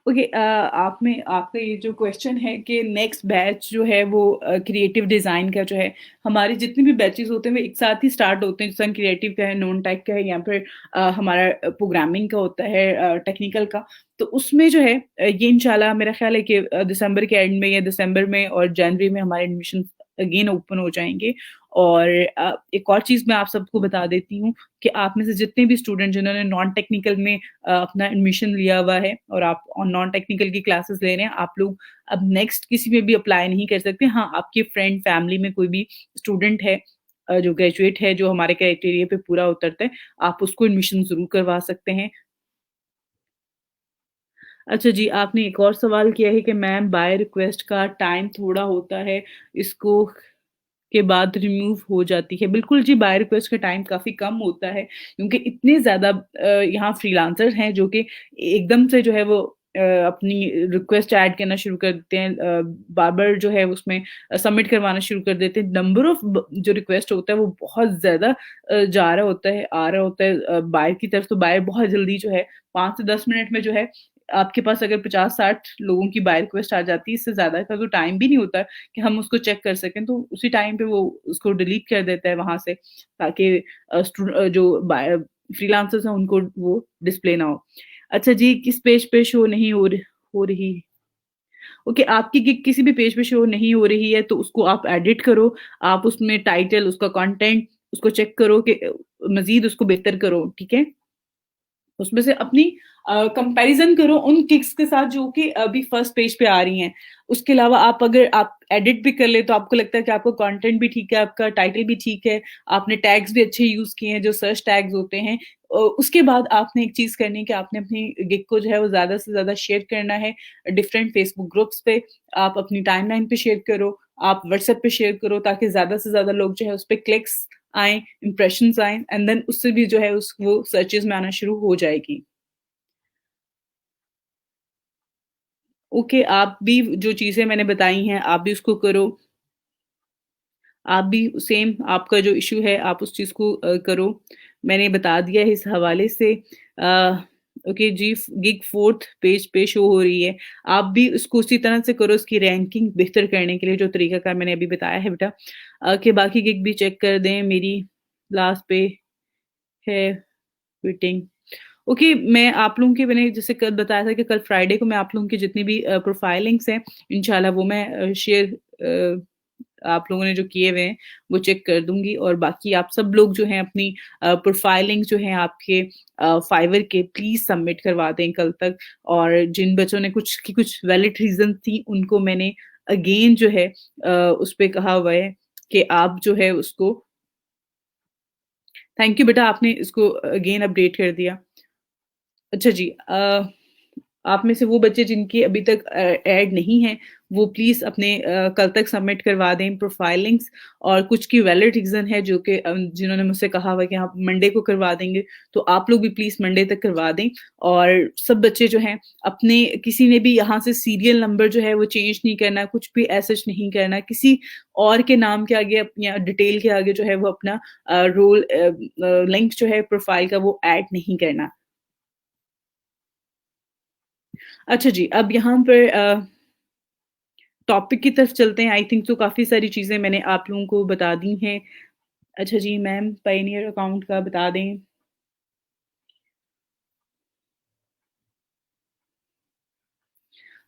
ओके आप में आपका ये जो क्वेश्चन है कि नेक्स्ट बैच जो है वो क्रिएटिव डिज़ाइन का जो है, हमारे जितने भी बैचेज़ होते हैं वो एक साथ ही स्टार्ट होते हैं, जैसे क्रिएटिव का है, नॉन टेक का है या फिर हमारा प्रोग्रामिंग का होता है टेक्निकल का। तो उसमें जो है ये इंशाल्लाह मेरा ख़्याल है कि दिसंबर के एंड में या दिसंबर में और जनवरी में हमारे एडमिशन अगेन ओपन हो जाएँगे और एक और चीज़ मैं आप सबको बता देती हूँ कि आप में से जितने भी स्टूडेंट जिन्होंने नॉन टेक्निकल में अपना एडमिशन लिया हुआ है और आप नॉन टेक्निकल की क्लासेस ले रहे हैं, आप लोग अब नेक्स्ट किसी में भी अप्लाई नहीं कर सकते। हाँ, आपके फ्रेंड, फैमिली में कोई भी स्टूडेंट है जो ग्रेजुएट है, जो हमारे क्राइटेरिया पे पूरा उतरता है, आप उसको एडमिशन ज़रूर करवा सकते हैं। अच्छा जी, आपने एक और सवाल किया है कि मैम बाय रिक्वेस्ट का टाइम थोड़ा होता है, इसको के बाद रिमूव हो जाती है। बिल्कुल जी, बाय रिक्वेस्ट का टाइम काफ़ी कम होता है क्योंकि इतने ज़्यादा यहाँ फ्रीलांसर्स हैं जो कि एकदम से जो है वो अपनी रिक्वेस्ट ऐड करना शुरू कर देते हैं। बार-बार जो है उसमें सबमिट करवाना शुरू कर देते हैं। नंबर ऑफ ब जो रिक्वेस्ट होता है वो बहुत ज़्यादा जा रहा होता है, आ रहा होता है। बायर की तरफ तो बायर बहुत जल्दी जो है 5 से 10 मिनट में जो है आपके पास अगर 50-60 लोगों की बाय रिक्वेस्ट आ जाती है, इससे ज़्यादा का तो टाइम भी नहीं होता कि हम उसको चेक कर सकें, तो उसी टाइम पे वो उसको डिलीट कर देता है वहाँ से ताकि जो फ्रीलांसर्स हैं उनको वो डिस्प्ले ना हो। अच्छा जी, किस पेज पे शो नहीं हो रही? ओके, आपकी गिग किसी भी पेज पे शो नहीं हो रही है तो उसको आप एडिट करो, आप उसमें टाइटल, उसका कंटेंट उसको चेक करो कि मज़ीद उसको बेहतर करो, ठीक है? उसमें से अपनी कंपैरिज़न करो उन किक्स के साथ जो कि अभी फर्स्ट पेज पे आ रही हैं। उसके अलावा आप अगर आप एडिट भी कर ले तो आपको लगता है कि आपका कंटेंट भी ठीक है, आपका टाइटल भी ठीक है, आपने टैग्स भी अच्छे यूज़ किए हैं जो सर्च टैग्स होते हैं। उसके बाद आपने एक चीज़ करनी है कि आपने अपनी गिग को जो है वो ज़्यादा से ज़्यादा शेयर करना है डिफरेंट फेसबुक ग्रुप्स पे, आप अपनी टाइमलाइन पे शेयर करो, आप व्हाट्सएप पे शेयर करो ताकि ज़्यादा से ज़्यादा लोग जो है उस पे क्लिक्स आएँ, इम्प्रेशंस आएँ एंड देन उससे भी जो है उस वो सर्चेज़ में आना शुरू हो जाएगी। ओके, आप भी जो चीज़ें मैंने बताई हैं, आप भी उसको करो। आप भी सेम आपका जो इश्यू है, आप उस चीज़ को करो। मैंने बता दिया है इस हवाले से। ओके जी, गिग 4th पेज पे शो हो रही है। आप भी उसको उसी तरह से करो, उसकी रैंकिंग बेहतर करने के लिए जो तरीकाकार मैंने अभी बताया है बेटा, कि बाकी गिग भी चेक कर दें। मेरी लास्ट पे है वेटिंग। ओके, मैं आप लोगों के मैंने जैसे कल बताया था कि कल फ्राइडे को मैं आप लोगों की जितनी भी प्रोफाइल लिंक्स हैं, इंशाल्लाह वो मैं शेयर आप लोगों ने जो किए हुए हैं, वो चेक कर दूँगी और बाकी आप सब लोग जो हैं अपनी प्रोफाइल लिंक जो हैं आपके फाइवर के प्लीज़ सबमिट करवा दें कल तक और जिन बच्चों ने कुछ वैलिड रीज़न थी, उनको मैंने अगेन जो है उस पे कहा हुआ है कि आप जो है उसको थैंक यू बेटा आपने इसको अगेन अपडेट कर दिया। अच्छा जी आप में से वो बच्चे जिनकी अभी तक ऐड नहीं हैं, वो प्लीज़ अपने कल तक सबमिट करवा दें प्रोफाइल लिंक्स और कुछ की वैलिड रीज़न है जो कि जिन्होंने मुझसे कहा हुआ है कि हाँ, मंडे को करवा देंगे, तो आप लोग भी प्लीज़ मंडे तक करवा दें और सब बच्चे जो हैं अपने किसी ने भी यहाँ से सीरियल नंबर जो है वो चेंज नहीं करना, कुछ भी ऐसा नहीं करना, किसी और के नाम के आगे या डिटेल के आगे जो है वो अपना लिंक जो है प्रोफाइल का वो ऐड नहीं करना। अच्छा जी, अब यहाँ पर टॉपिक की तरफ चलते हैं। आई थिंक तो काफ़ी सारी चीज़ें मैंने आप लोगों को बता दी हैं। अच्छा जी, मैम पायनियर अकाउंट का बता दें।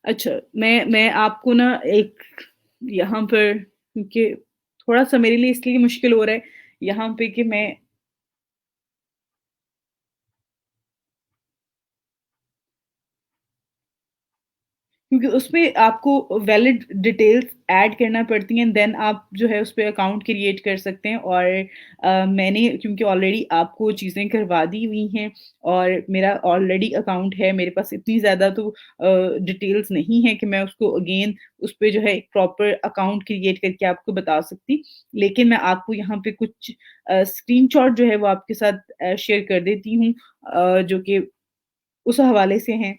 अच्छा, मैं आपको ना एक यहाँ पर क्योंकि थोड़ा-सा मेरे लिए इसलिए मुश्किल हो रहा है यहाँ पे कि मैं क्योंकि उसमें आपको वैलिड डिटेल्स ऐड करना पड़ती हैं देन आप जो है उसपे अकाउंट क्रिएट कर सकते हैं और मैंने क्योंकि ऑलरेडी आपको चीज़ें करवा दी हुई हैं और मेरा ऑलरेडी अकाउंट है, मेरे पास इतनी ज़्यादा तो डिटेल्स नहीं है कि मैं उसको अगेन उसपे जो है एक प्रॉपर अकाउंट क्रिएट करके आपको बता सकती। लेकिन मैं आपको यहाँ पे कुछ स्क्रीनशॉट जो है वो आपके साथ शेयर कर देती हूँ जो कि उस हवाले से हैं।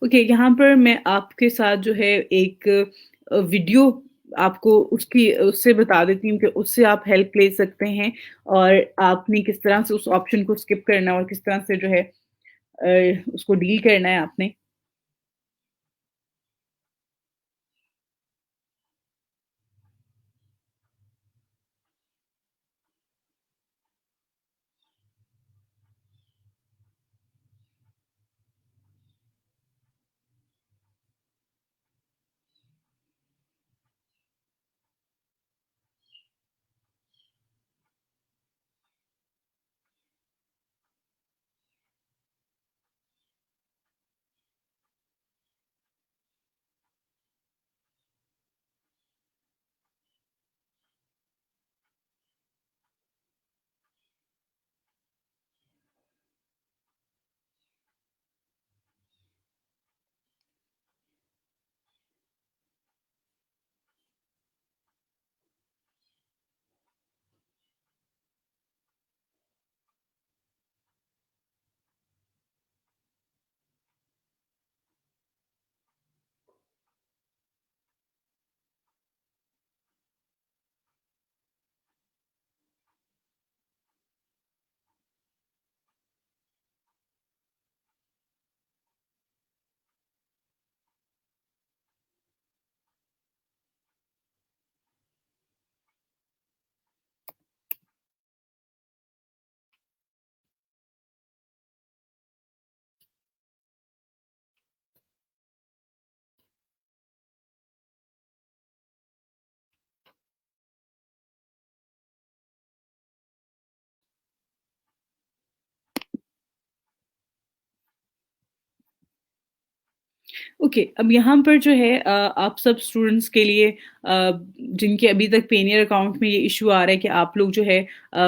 ओके, यहाँ पर मैं आपके साथ जो है एक वीडियो आपको उसकी उससे बता देती हूँ कि उससे आप हेल्प ले सकते हैं और आपने किस तरह से उस ऑप्शन को स्किप करना है और किस तरह से जो है उसको डील करना है आपने। ओके, अब यहाँ पर जो है आप सब स्टूडेंट्स के लिए जिनके अभी तक पेनियर अकाउंट में ये इश्यू आ रहा है कि आप लोग जो है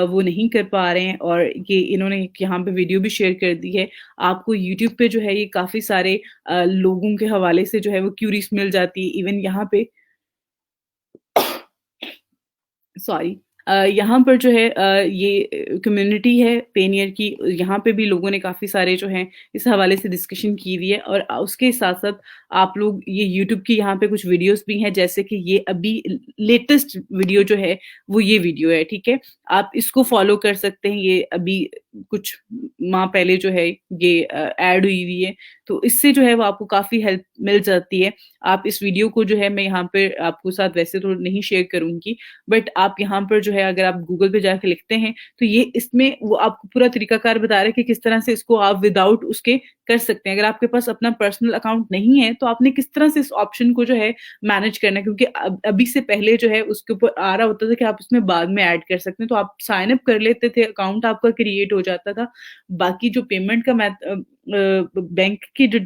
वो नहीं कर पा रहे हैं और ये इन्होंने एक यहाँ पे वीडियो भी शेयर कर दी है। आपको यूट्यूब पे जो है ये काफ़ी सारे लोगों के हवाले से जो है वो क्यूरीज़ मिल जाती है। इवन यहाँ पे सॉरी यहाँ पर जो है ये कम्युनिटी है पेनियर की, यहाँ पे भी लोगों ने काफ़ी सारे जो हैं इस हवाले से डिस्कशन की हुई है और उसके साथ-साथ आप लोग ये यूट्यूब की यहाँ पे कुछ वीडियोज़ भी हैं जैसे कि ये अभी लेटेस्ट वीडियो जो है वो ये वीडियो है, ठीक है? आप इसको फ़ॉलो कर सकते हैं, ये अभी कुछ माह पहले जो है ये ऐड हुई हुई है, तो इससे जो है वो आपको काफ़ी हेल्प मिल जाती है। आप इस वीडियो को जो है मैं यहाँ पे आपको साथ वैसे तो नहीं शेयर करूँगी बट आप यहाँ पर जो है अगर आप गूगल पे जाके लिखते हैं, तो ये इसमें वो आपको पूरा तरीकाकार बता रहा है कि किस तरह से इसको आप विदाउट उसके कर सकते हैं। अगर आपके पास अपना पर्सनल अकाउंट नहीं है, तो आपने किस तरह से इस ऑप्शन को जो है मैनेज करना है क्योंकि अभी से पहले जो है उसके ऊपर आ रहा होता था कि आप इसमें बाद में ऐड कर सकते हैं। तो आप साइन अप कर लेते थे, अकाउंट आपका क्रिएट हो जाता था। बाकी जो पेमेंट का बैंक की जो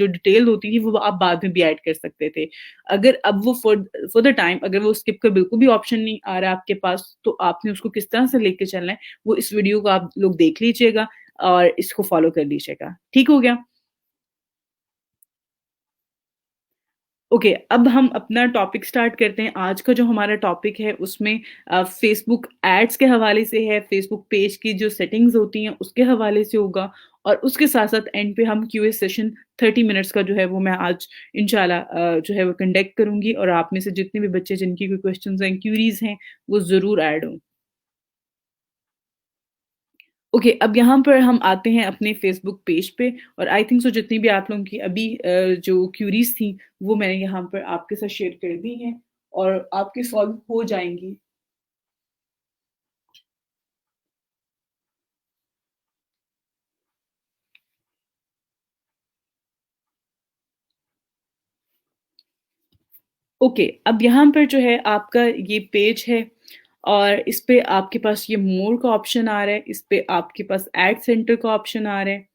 डिटेल होती थी, वो आप बाद में भी ऐड कर सकते थे। अगर अब वो फॉर द टाइम अगर वो स्किप का बिल्कुल भी ऑप्शन नहीं आ रहा है आपके पास, तो आपने उसको किस तरह से लेके चलना है, वो इस वीडियो को आप लोग देख लीजिएगा और इसको फ़ॉलो कर लीजिएगा। ठीक हो गया? ओके, अब हम अपना टॉपिक स्टार्ट करते हैं। आज का जो हमारा टॉपिक है उसमें फ़ेसबुक एड्स के हवाले से है, फ़ेसबुक पेज की जो सेटिंग्स होती हैं उसके हवाले से होगा और उसके साथ-साथ एंड पे हम क्यूए सेशन 30 मिनट्स का जो है वो मैं आज इंशाल्लाह जो है वो कंडक्ट करूँगी और आप में से जितने भी बच्चे जिनकी कोई क्वेश्चन्स हैं, क्यूरीज़ हैं, वो ज़रूर ऐड हों। ओके, अब यहाँ पर हम आते हैं अपने फ़ेसबुक पेज पे और आई थिंक सो जितनी भी आप लोगों की अभी जो क्यूरीज़ थी, वो मैंने यहाँ पर आपके साथ शेयर कर दी हैं और आपकी सॉल्व हो जाएँगी। ओके, अब यहाँ पर जो है आपका ये पेज है और इस पे आपके पास ये मोर का ऑप्शन आ रहा है, इस पे आपके पास एड सेंटर का ऑप्शन आ रहा है।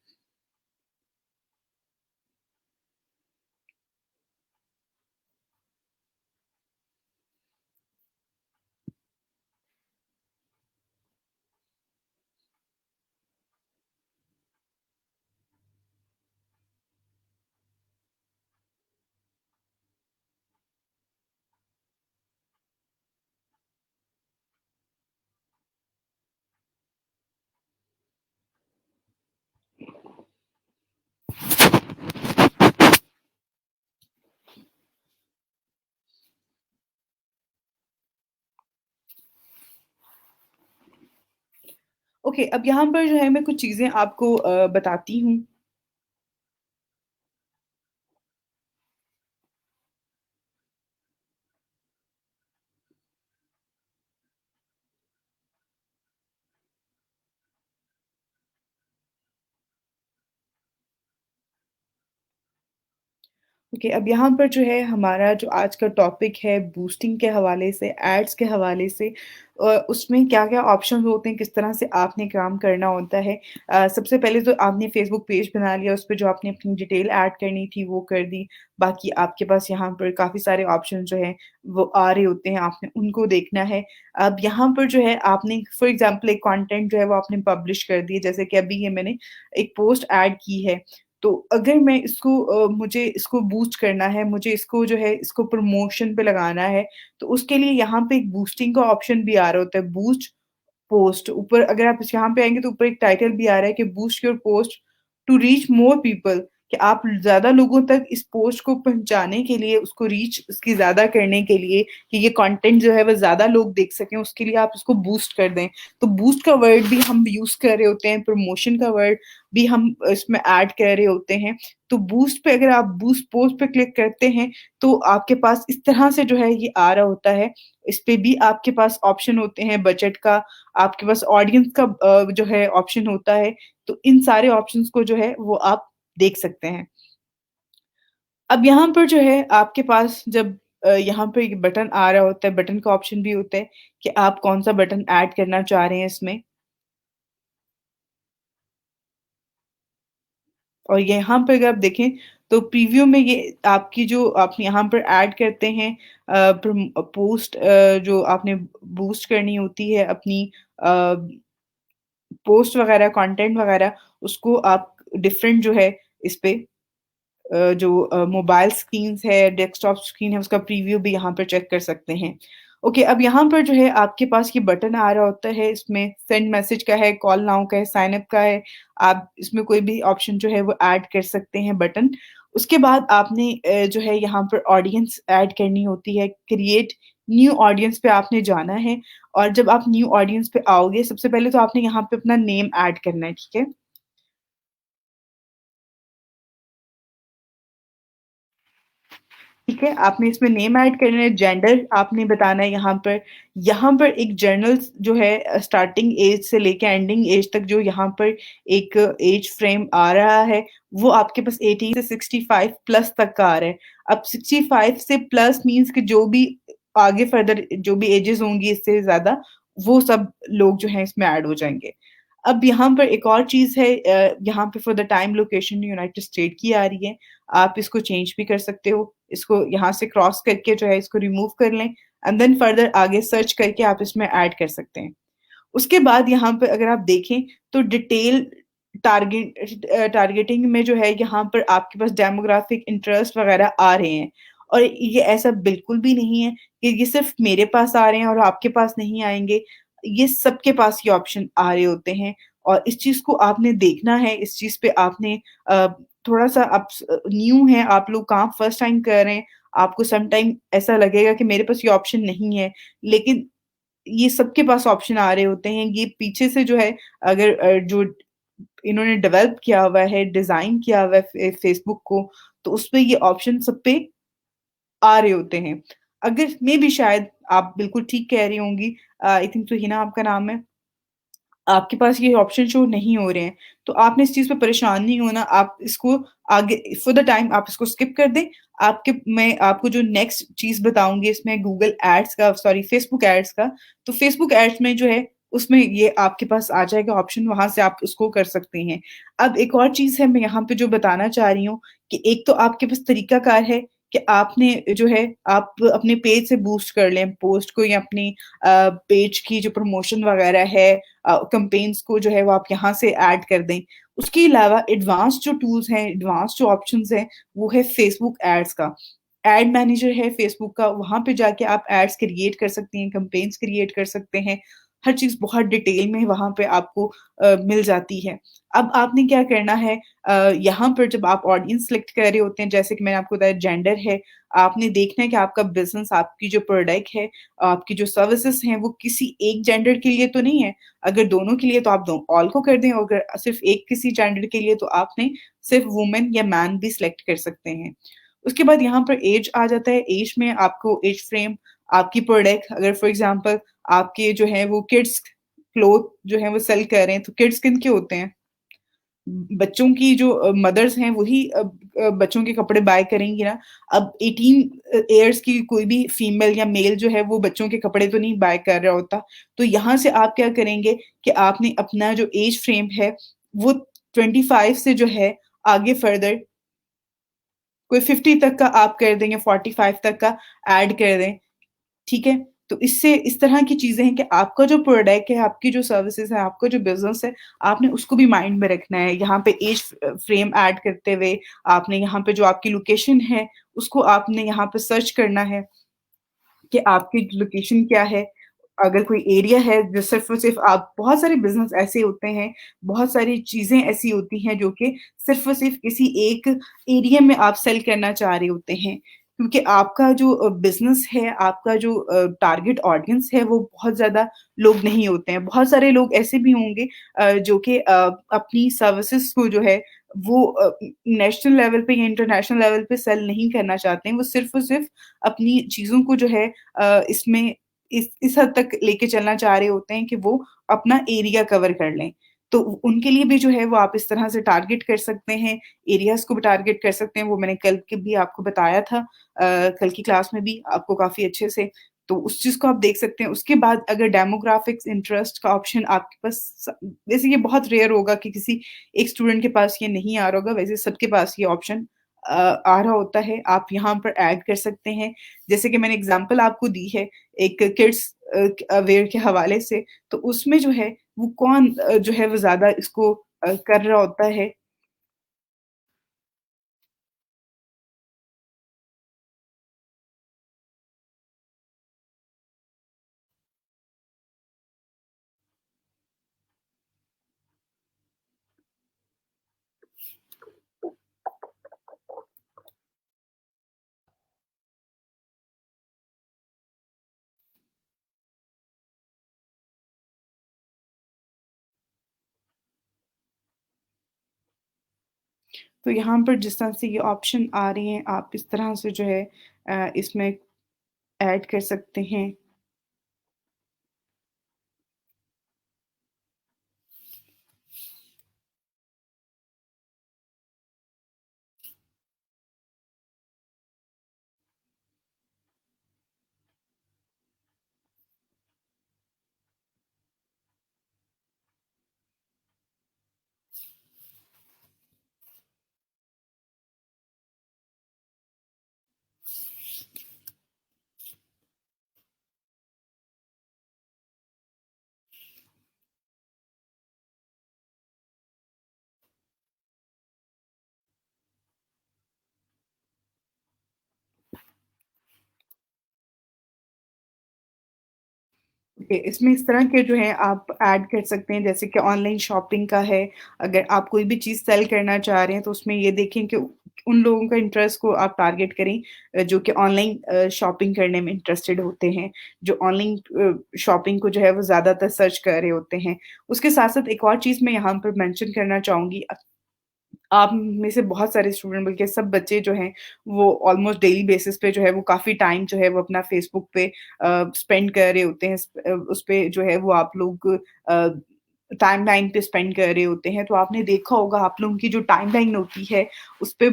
ओके, अब यहाँ पर जो है मैं कुछ चीज़ें आपको बताती हूँ। ओके, अब यहाँ पर जो है हमारा जो आज का टॉपिक है बूस्टिंग के हवाले से, एड्स के हवाले से उसमें क्या-क्या ऑप्शंस होते हैं, किस तरह से आपने काम करना होता है। सबसे पहले तो आपने फेसबुक पेज बना लिया, उस पे जो आपने अपनी डिटेल ऐड करनी थी वो कर दी। बाकी आपके पास यहाँ पर काफ़ी सारे ऑप्शन जो हैं वो आ रहे होते हैं, आपने उनको देखना है। अब यहाँ पर जो है आपने फॉर एग्ज़ाम्पल एक कंटेंट जो है वो आपने पब्लिश कर दिया, जैसे कि अभी ये मैंने एक पोस्ट ऐड की है। तो अगर मैं इसको मुझे इसको बूस्ट करना है, मुझे इसको जो है इसको प्रमोशन पे लगाना है, तो उसके लिए यहाँ पे एक बूस्टिंग का ऑप्शन भी आ रहा होता है, बूस्ट पोस्ट ऊपर अगर आप इस यहाँ पे आएँगे तो ऊपर एक टाइटल भी आ रहा है कि boost your post to reach more people कि आप ज़्यादा लोगों तक इस पोस्ट को पहुँचाने के लिए, उसको रीच उसकी ज़्यादा करने के लिए कि ये कंटेंट जो है वो ज़्यादा लोग देख सकें, उसके लिए आप इसको बूस्ट कर दें। तो बूस्ट का वर्ड भी हम यूज़ कर रहे होते हैं, प्रमोशन का वर्ड भी हम इसमें ऐड कर रहे होते हैं। तो बूस्ट पे अगर आप बूस्ट पोस्ट पे क्लिक करते हैं, तो आपके पास इस तरह से जो है ये आ रहा होता है। इस पे भी आपके पास ऑप्शन होते हैं बजट का, आपके पास ऑडियंस का जो है ऑप्शन होता है, तो इन सारे ऑप्शंस को जो है वो आप देख सकते हैं। अब यहाँ पर जो है आपके पास जब यहाँ पे एक बटन आ रहा होता है, बटन का ऑप्शन भी होता है कि आप कौन-सा बटन ऐड करना चाह रहे हैं इसमें और यहाँ पे अगर आप देखें तो प्रीव्यू में ये आपकी जो आप यहाँ पर ऐड करते हैं पोस्ट जो आपने बूस्ट करनी होती है अपनी अ पोस्ट वगैरह, कंटेंट वगैरह, उसको आप डिफरेंट जो है इस पे जो मोबाइल स्क्रीन्स है, डेस्कटॉप स्क्रीन है, उसका प्रीव्यू भी यहाँ पर चेक कर सकते हैं। ओके, अब यहाँ पर जो है आपके पास ये बटन आ रहा होता है, इसमें सेंड मैसेज का है, कॉल नाउ का है, साइन अप का है। आप इसमें कोई भी ऑप्शन जो है वो ऐड कर सकते हैं बटन। उसके बाद आपने जो है यहाँ पर ऑडियंस ऐड करनी होती है, क्रिएट न्यू ऑडियंस पे आपने जाना है और जब आप न्यू ऑडियंस पे आओगे, सबसे पहले तो आपने यहाँ पे अपना नेम ऐड करना है, ठीक है? ठीक है, आपने इसमें नेम ऐड करना है, जेंडर आपने बताना है यहाँ पर। यहाँ पर एक जर्नल जो है स्टार्टिंग एज से लेके एंडिंग एज तक जो यहाँ पर एक एज फ्रेम आ रहा है, वो आपके पास 18 से 65 प्लस तक का आ रहा है। अब 65 से प्लस मीन्स कि जो भी आगे फर्दर जो भी एजेस होंगी इससे ज़्यादा, वो सब लोग जो हैं इसमें ऐड हो जाएँगे। अब यहाँ पर एक और चीज़ है यहाँ पे for the time location United state की आ रही है। आप इसको चेंज भी कर सकते हो। इसको यहाँ से क्रॉस करके जो है इसको रिमूव कर लें एंड देन फर्दर आगे सर्च करके आप इसमें ऐड कर सकते हैं। उसके बाद यहाँ पे अगर आप देखें तो डिटेल टारगेटिंग में जो है यहाँ पर आपके पास डेमोग्राफिक इंटरेस्ट वगैरह आ रहे हैं और ये ऐसा बिल्कुल भी नहीं है कि ये सिर्फ मेरे पास आ रहे हैं और आपके पास नहीं आएँगे। ये सबके पास ये ऑप्शन आ रहे होते हैं और इस चीज़ को आपने देखना है, इस चीज़ पे आपने अ, थोड़ा-सा आप न्यू हैं, आप लोग काम फर्स्ट टाइम कर रहे हैं, आपको सम टाइम ऐसा लगेगा कि मेरे पास ये ऑप्शन नहीं है, लेकिन ये सबके पास ऑप्शन आ रहे होते हैं। ये पीछे से जो है अगर जो इन्होंने डेवलप किया हुआ है, डिज़ाइन किया हुआ है फेसबुक को, तो उसपे ये ऑप्शन सब पे आ रहे होते हैं। अगर मेबी शायद आप बिल्कुल ठीक कह रही होंगी आई थिंक तो हिना आपका नाम है। आपके पास ये ऑप्शन शो नहीं हो रहे हैं, तो आपने इस चीज़ पे परेशान नहीं होना, आप इसको आगे फॉर द टाइम आप इसको स्किप कर दें। आपके मैं आपको जो नेक्स्ट चीज़ बताऊँगी इसमें गूगल एड्स का सॉरी फेसबुक एड्स का, तो फेसबुक एड्स में जो है उसमें ये आपके पास आ जाएगा ऑप्शन, वहाँ से आप उसको कर सकते हैं। अब एक और चीज़ है मैं यहाँ पे जो बताना चाह रही हूँ कि एक तो आपके पास तरीकाकार है कि आपने जो है आप अपने पेज से बूस्ट कर लें पोस्ट को या अपनी पेज की जो प्रमोशन वगैरह है कैम्पेन्स को जो है वो आप यहाँ से ऐड कर दें। उसके अलावा एडवांस जो टूल्स हैं, एडवांस जो ऑप्शंस हैं, वो है फेसबुक एड्स का। एड मैनेजर है फेसबुक का, वहाँ पे जाके आप एड्स क्रिएट कर सकती हैं, कैम्पेन्स क्रिएट कर सकते हैं। हर चीज़ बहुत डिटेल में वहाँ पे आपको मिल जाती है। अब आपने क्या करना है यहाँ पर जब आप ऑडियंस सेलेक्ट कर रहे होते हैं, जैसे कि मैंने आपको बताया जेंडर है, आपने देखना है कि आपका बिज़नेस, आपकी जो प्रोडक्ट है, आपकी जो सर्विसेज़ हैं, वो किसी एक जेंडर के लिए तो नहीं है। अगर दोनों के लिए तो आप दो ऑल को कर दें, अगर सिर्फ़ एक किसी जेंडर के लिए तो आपने सिर्फ़ वुमेन या मैन भी सिलेक्ट कर सकते हैं। उसके बाद यहाँ पर ऐज आ जाता है, ऐज में आपको ऐज फ्रेम, आपकी प्रोडक्ट अगर फॉर एग्ज़ाम्पल आपके जो है वो किड्स क्लॉथ जो है वो सेल कर रहे हैं, तो किड्स किनके होते हैं? बच्चों की जो मदर्स हैं वही बच्चों के कपड़े बाय करेंगी ना। अब 18 इयर्स की कोई भी फीमेल या मेल जो है वो बच्चों के कपड़े तो नहीं बाय कर रहा होता। तो यहाँ से आप क्या करेंगे कि आपने अपना जो एज फ्रेम है वो 25 से जो है आगे फर्दर कोई 50 तक का आप कर दें या 45 तक का ऐड कर दें। ठीक है? तो इससे इस तरह की चीज़ें हैं कि आपका जो प्रोडक्ट है, आपकी जो सर्विसेज़ है, आपका जो बिज़नेस है, आपने उसको भी माइंड में रखना है। यहाँ पे एज फ्रेम ऐड करते हुए, आपने यहाँ पे जो आपकी लोकेशन है, उसको आपने यहाँ पे सर्च करना है कि आपकी लोकेशन क्या है। अगर कोई एरिया है जो सिर्फ़ और सिर्फ़ आप बहुत सारे बिज़नेस ऐसे होते हैं, बहुत सारी चीज़ें ऐसी होती हैं जो कि सिर्फ़ और सिर्फ़ किसी एक एरिया में आप सेल करना चाह रहे होते हैं। क्योंकि आपका जो बिज़नेस है, आपका जो टारगेट ऑडियंस है वो बहुत ज़्यादा लोग नहीं होते हैं। बहुत सारे लोग ऐसे भी होंगे जो कि अपनी सर्विसेज़ को जो है वो नेशनल लेवल पे या इंटरनेशनल लेवल पे सेल नहीं करना चाहते हैं। वो सिर्फ़ और सिर्फ़ अपनी चीज़ों को जो है इसमें इस हद तक लेके चलना चाह रहे होते हैं कि वो अपना एरिया कवर कर लें। तो उनके लिए भी जो है वो आप इस तरह से टारगेट कर सकते हैं, एरियाज़ को भी टारगेट कर सकते हैं, वो मैंने कल के भी आपको बताया था कल की क्लास में भी आपको काफ़ी अच्छे से, तो उस चीज़ को आप देख सकते हैं। उसके बाद अगर डेमोग्राफिक्स, इंटरेस्ट का ऑप्शन आपके पास वैसे ये बहुत रेयर होगा कि किसी एक स्टूडेंट के पास ये नहीं आ रहा होगा, वैसे सबके पास ये ऑप्शन आ रहा होता है, आप यहाँ पर ऐड कर सकते हैं। जैसे कि मैंने एग्ज़ाम्पल आपको दी है एक किड्स वेयर के हवाले से, तो उसमें जो है वो कौन जो है वो ज़्यादा इसको कर रहा होता है। तो यहाँ पर जिस तरह से ये ऑप्शन आ रही हैं, आप इस तरह से जो है इसमें ऐड कर सकते हैं। ओके, इसमें इस तरह के जो हैं आप ऐड कर सकते हैं जैसे कि ऑनलाइन शॉपिंग का है, अगर आप कोई भी चीज़ सेल करना चाह रहे हैं तो उसमें ये देखें कि उन लोगों का इंटरेस्ट को आप टारगेट करें जो कि ऑनलाइन शॉपिंग करने में इंटरेस्टेड होते हैं, जो ऑनलाइन शॉपिंग को जो है वो ज़्यादातर सर्च कर रहे होते हैं। उसके साथ-साथ एक और चीज़ मैं यहाँ पर मेंशन करना चाहूँगी आप में से बहुत सारे स्टूडेंट बल्कि सब बच्चे जो हैं, वो ऑलमोस्ट डेली बेसिस पे जो है वो काफ़ी टाइम जो है वो अपना फ़ेसबुक पे स्पेंड कर रहे होते हैं। उसपे जो है वो आप लोग अ, टाइमलाइन पे स्पेंड कर रहे होते हैं। तो आपने देखा होगा आप लोगों की जो टाइमलाइन होती है, उसपे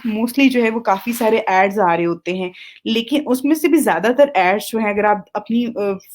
मोस्टली जो है वो काफ़ी सारे एड्स आ रहे होते हैं। लेकिन उसमें से भी ज़्यादातर एड्स जो हैं अगर आप अपनी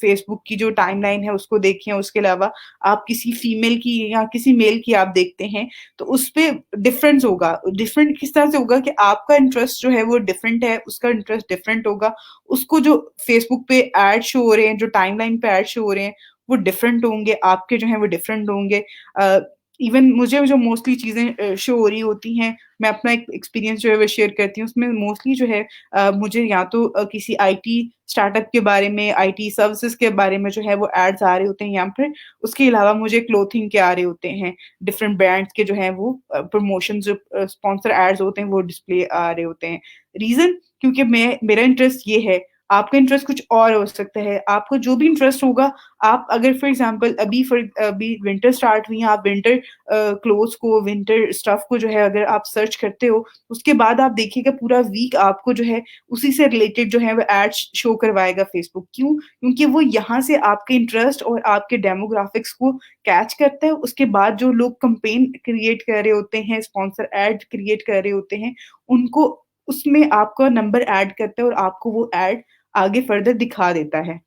फ़ेसबुक की जो टाइमलाइन है उसको देखें, उसके अलावा आप किसी फीमेल की या किसी मेल की आप देखते हैं, तो उसपे डिफरेंस होगा। डिफरेंट किस तरह से होगा कि आपका इंटरेस्ट जो है वो डिफरेंट है, उसका इंटरेस्ट डिफरेंट होगा। उसको जो फ़ेसबुक पे ऐड शो हो रहे हैं, जो टाइमलाइन पे ऐड शो हो रहे हैं, वो डिफरेंट होंगे, आपके जो हैं वो डिफरेंट होंगे। अ, इवन मुझे जो मोस्टली चीज़ें शो हो रही होती हैं, मैं अपना एक एक्सपीरियंस जो है वो शेयर करती हूँ। उसमें मोस्टली जो है मुझे या तो किसी आईटी स्टार्टअप के बारे में, आईटी सर्विसेज़ के बारे में जो है वो एड्स आ रहे होते हैं, या फिर उसके अलावा मुझे क्लॉथिंग के आ रहे होते हैं। डिफरेंट ब्रांड्स के जो हैं वो प्रमोशंस जो स्पॉन्सर एड्स होते हैं वो डिस्प्ले आ रहे होते हैं। रीज़न क्योंकि मैं मेरा इंटरेस्ट ये है, आपका इंटरेस्ट कुछ और हो सकता है। आपको जो भी इंटरेस्ट होगा, आप अगर फॉर एग्ज़ाम्पल अभी विंटर स्टार्ट हुई है, आप विंटर क्लोथ्स को, विंटर स्टफ को जो है अगर आप सर्च करते हो, उसके बाद आप देखिएगा पूरा वीक आपको जो है उसी से रिलेटेड जो है वो एड्स शो करवाएगा फेसबुक। क्यों? क्योंकि वो यहाँ से आपके इंटरेस्ट और आपके डेमोग्राफिक्स को कैच करता है। उसके बाद जो लोग कैम्पेन क्रिएट कर रहे होते हैं, स्पॉन्सर एड क्रिएट कर रहे होते हैं, उनको उसमें आपका नंबर ऐड करता है और आपको वो एड आगे फर्दर दिखा देता है।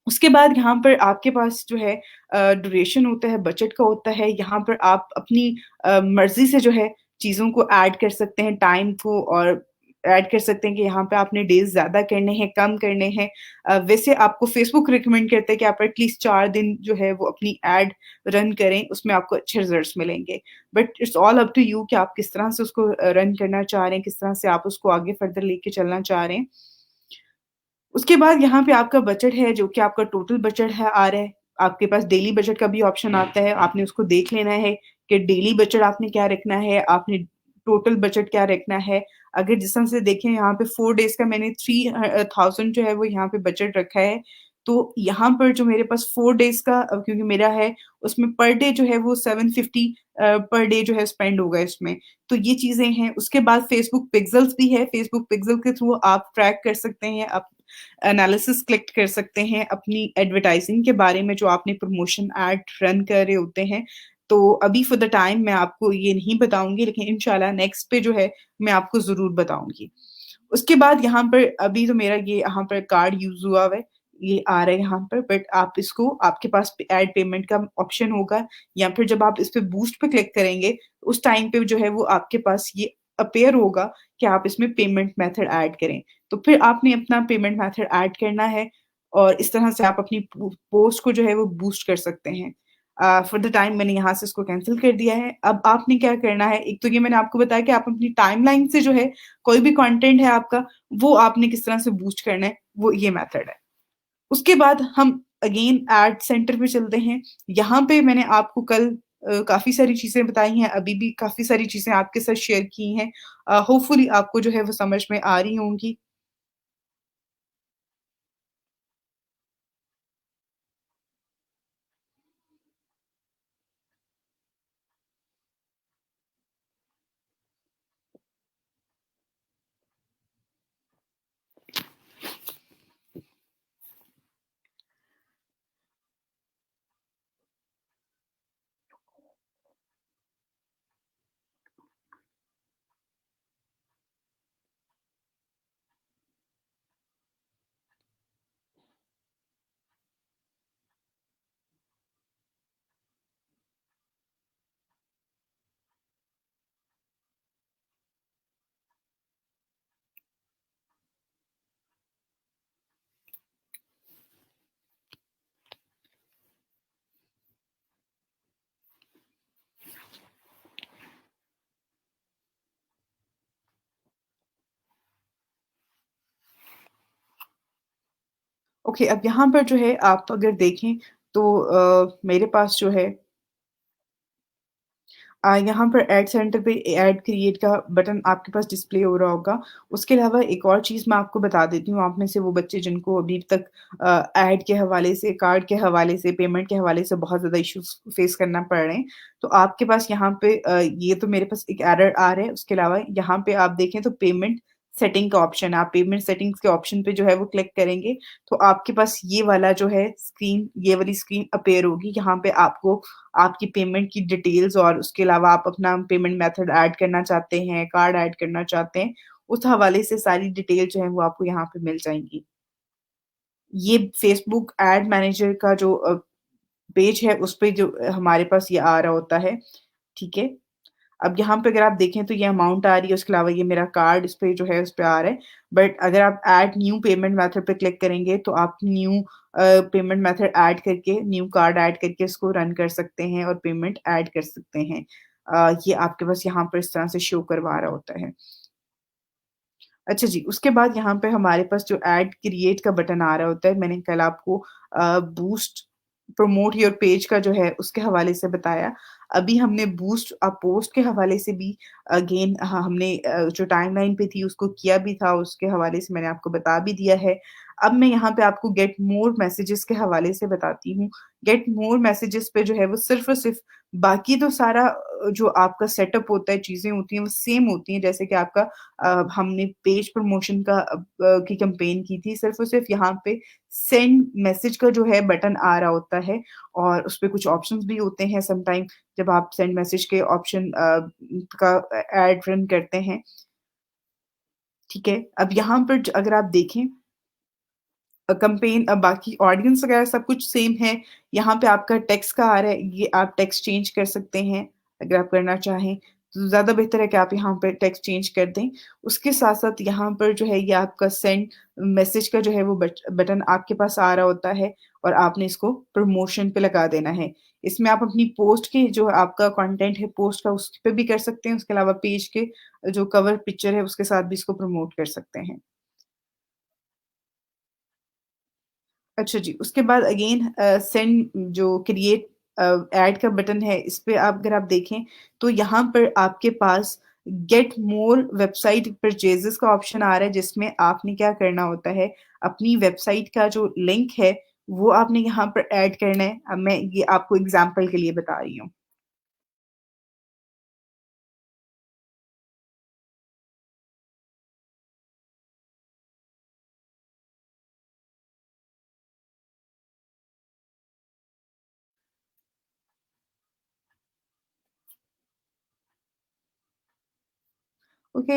उसके बाद यहाँ पर आपके पास जो है ड्यूरेशन होता है, बजट का होता है, यहाँ पर आप अपनी मर्ज़ी से जो है चीज़ों को ऐड कर सकते हैं, टाइम को, और ऐड कर सकते हैं कि यहाँ पे आपने डेज़ ज़्यादा करने हैं, कम करने हैं। वैसे आपको फ़ेसबुक रिकमेंड करता है कि आप एटलीस्ट 4 दिन जो है वो अपनी ऐड रन करें, उसमें आपको अच्छे रिज़ल्ट्स मिलेंगे। But it's all up to you कि आप किस तरह से उसको रन करना चाह रहे हैं, किस तरह से आप उसको आगे फर्दर लेके चलना चाह रहे हैं। उसके बाद यहाँ पे आपका बजट है, जो कि आपका टोटल बजट है आ रहा है। आपके पास डेली बजट का भी ऑप्शन आता है, आपने उसको देख लेना है कि डेली बजट आपने क्या रखना है, आपने टोटल बजट क्या रखना है। अगर जिस तरह से देखें यहाँ पे 4 डेज़ का मैंने 3000 जो है वो यहाँ पे बजट रखा है। तो यहाँ पर जो मेरे पास 4 डेज़ का क्योंकि मेरा है, उसमें पर डे जो है वो 750 पर डे जो है स्पेंड होगा इसमें। तो ये चीज़ें हैं। उसके बाद फेसबुक पिक्सेल्स भी है, फेसबुक पिक्सेल के थ्रू आप ट्रैक कर सकते हैं, आप एनालिसिस कलेक्ट कर सकते हैं अपनी एडवर्टाइज़िंग के बारे में, जो आपने प्रमोशन एड रन कर रहे होते हैं। तो अभी फॉर द टाइम मैं आपको ये नहीं बताऊँगी, लेकिन इंशाल्लाह नेक्स्ट पे जो है मैं आपको ज़रूर बताऊँगी। उसके बाद यहाँ पर अभी तो मेरा ये यहाँ पर कार्ड यूज़ हुआ हुआ है, ये आ रहा है यहाँ पर, बट आप इसको, आपके पास ऐड पेमेंट का ऑप्शन होगा, या फिर जब आप इस पे बूस्ट पे क्लिक करेंगे, उस टाइम पे जो है वो आपके पास ये अपीयर होगा कि आप इसमें पेमेंट मेथड ऐड करें। तो फिर आपने अपना पेमेंट मेथड ऐड करना है, और इस तरह से आप अपनी पोस्ट को जो है वो बूस्ट कर सकते हैं। फॉर द टाइम मैंने यहाँ से इसको कैंसल कर दिया है। अब आपने क्या करना है, एक तो ये मैंने आपको बताया कि आप अपनी टाइमलाइन से जो है कोई भी कंटेंट है आपका, वो आपने किस तरह से बूस्ट करना है, वो ये मेथड है। उसके बाद हम अगेन एड सेंटर पे चलते हैं। यहाँ पे मैंने आपको कल काफ़ी सारी चीज़ें बताई हैं, अभी भी काफ़ी सारी चीज़ें आपके साथ शेयर की हैं। होपफुली आपको जो है वो समझ में आ रही होंगी। ओके, अब यहाँ पर जो है आप अगर देखें तो मेरे पास जो है यहाँ पर ऐड सेंटर पे ऐड क्रिएट का बटन आपके पास डिस्प्ले हो रहा होगा। उसके अलावा एक और चीज़ मैं आपको बता देती हूँ, आप में से वो बच्चे जिनको अभी तक ऐड के हवाले से, कार्ड के हवाले से, पेमेंट के हवाले से बहुत ज़्यादा इश्यूज़ फेस करना पड़ रहे हैं। तो आपके पास यहाँ पे ये तो मेरे पास एक एरर आ रहा है, उसके अलावा यहाँ पे आप देखें तो पेमेंट सेटिंग का ऑप्शन है। आप पेमेंट सेटिंग्स के ऑप्शन पे जो है वो क्लिक करेंगे, तो आपके पास ये वाला जो है स्क्रीन, ये वाली स्क्रीन अपीयर होगी। यहाँ पे आपको आपकी पेमेंट की डिटेल्स, और उसके अलावा आप अपना पेमेंट मेथड ऐड करना चाहते हैं, कार्ड ऐड करना चाहते हैं, उस हवाले से सारी डिटेल जो है वो आपको यहाँ पे मिल जाएँगी। ये फेसबुक एड मैनेजर का जो पेज है, उस पे जो हमारे पास ये आ रहा होता है, ठीक है? अब यहाँ पे अगर आप देखें तो ये अमाउंट आ रही है, उसके अलावा ये मेरा कार्ड इस पे जो है उस पे आ रहा है। बट अगर आप ऐड न्यू पेमेंट मेथड पे क्लिक करेंगे तो आप न्यू पेमेंट मेथड ऐड करके, न्यू कार्ड ऐड करके इसको रन कर सकते हैं और पेमेंट ऐड कर सकते हैं। ये आपके पास यहाँ पर इस तरह से शो करवा रहा होता है। अच्छा जी, उसके बाद यहाँ पे हमारे पास जो ऐड क्रिएट का बटन आ रहा होता है, मैंने कल आपको बूस्ट प्रमोट योर पेज का जो है उसके हवाले से बताया। अभी हमने बूस्ट पोस्ट के हवाले से भी अगेन हमने जो टाइमलाइन पे थी उसको किया भी था, उसके हवाले से मैंने आपको बता भी दिया है। अब मैं यहाँ पे आपको गेट मोर मैसेजेस के हवाले से बताती हूँ। गेट मोर मैसेजेस पे जो है वो सिर्फ़ और सिर्फ़ बाकी तो सारा जो आपका सेटअप होता है, चीज़ें होती हैं वो सेम होती हैं जैसे कि आपका हमने पेज प्रमोशन का की कैंपेन की थी, सिर्फ़ और सिर्फ़ यहाँ पे सेंड मैसेज का जो है बटन आ रहा होता है और उसपे कुछ ऑप्शंस भी होते हैं सम टाइम जब आप सेंड मैसेज के ऑप्शन का ऐड रन करते हैं, ठीक है? अब यहाँ पर अगर आप देखें कैंपेन बाकी ऑडियंस वगैरह सब कुछ सेम है। यहाँ पे आपका टेक्स्ट का आ रहा है, ये आप टेक्स्ट चेंज कर सकते हैं, अगर आप करना चाहें, तो ज़्यादा बेहतर है कि आप यहाँ पे टेक्स्ट चेंज कर दें। उसके साथ-साथ यहाँ पर जो है ये आपका सेंड मैसेज का जो है वो बटन आपके पास आ रहा होता है और आपने इसको प्रमोशन पे लगा देना है। इसमें आप अपनी पोस्ट के जो आपका कंटेंट है पोस्ट का उस पे भी कर सकते हैं, उसके अलावा पेज के जो कवर पिक्चर है उसके साथ भी इसको प्रमोट कर सकते हैं। अच्छा जी, उसके बाद अगेन सेंड जो क्रिएट ऐड का बटन है, इस पे आप अगर आप देखें, तो यहाँ पर आपके पास गेट मोर वेबसाइट परचेज़ेज़ का ऑप्शन आ रहा है, जिसमें आपने क्या करना होता है, अपनी वेबसाइट का जो लिंक है, वो आपने यहाँ पर ऐड करना है। अब मैं ये आपको एग्ज़ाम्पल के लिए बता रही हूँ। ओके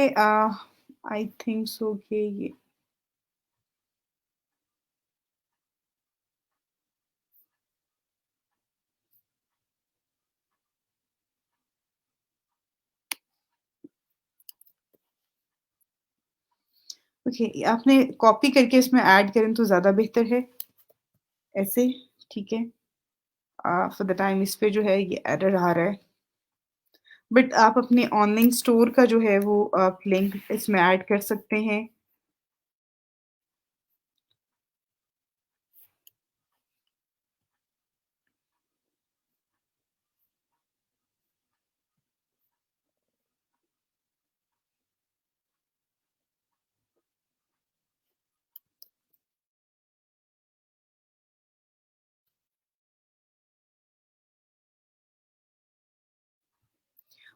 आई थिंक सो कि ये ओके, आपने कॉपी करके इसमें ऐड करें तो ज़्यादा बेहतर है, ऐसे, ठीक है? फॉर द टाइम इस पे जो है ये एरर आ रहा है। बट आप अपने ऑनलाइन स्टोर का जो है वो आप लिंक इसमें ऐड कर सकते हैं।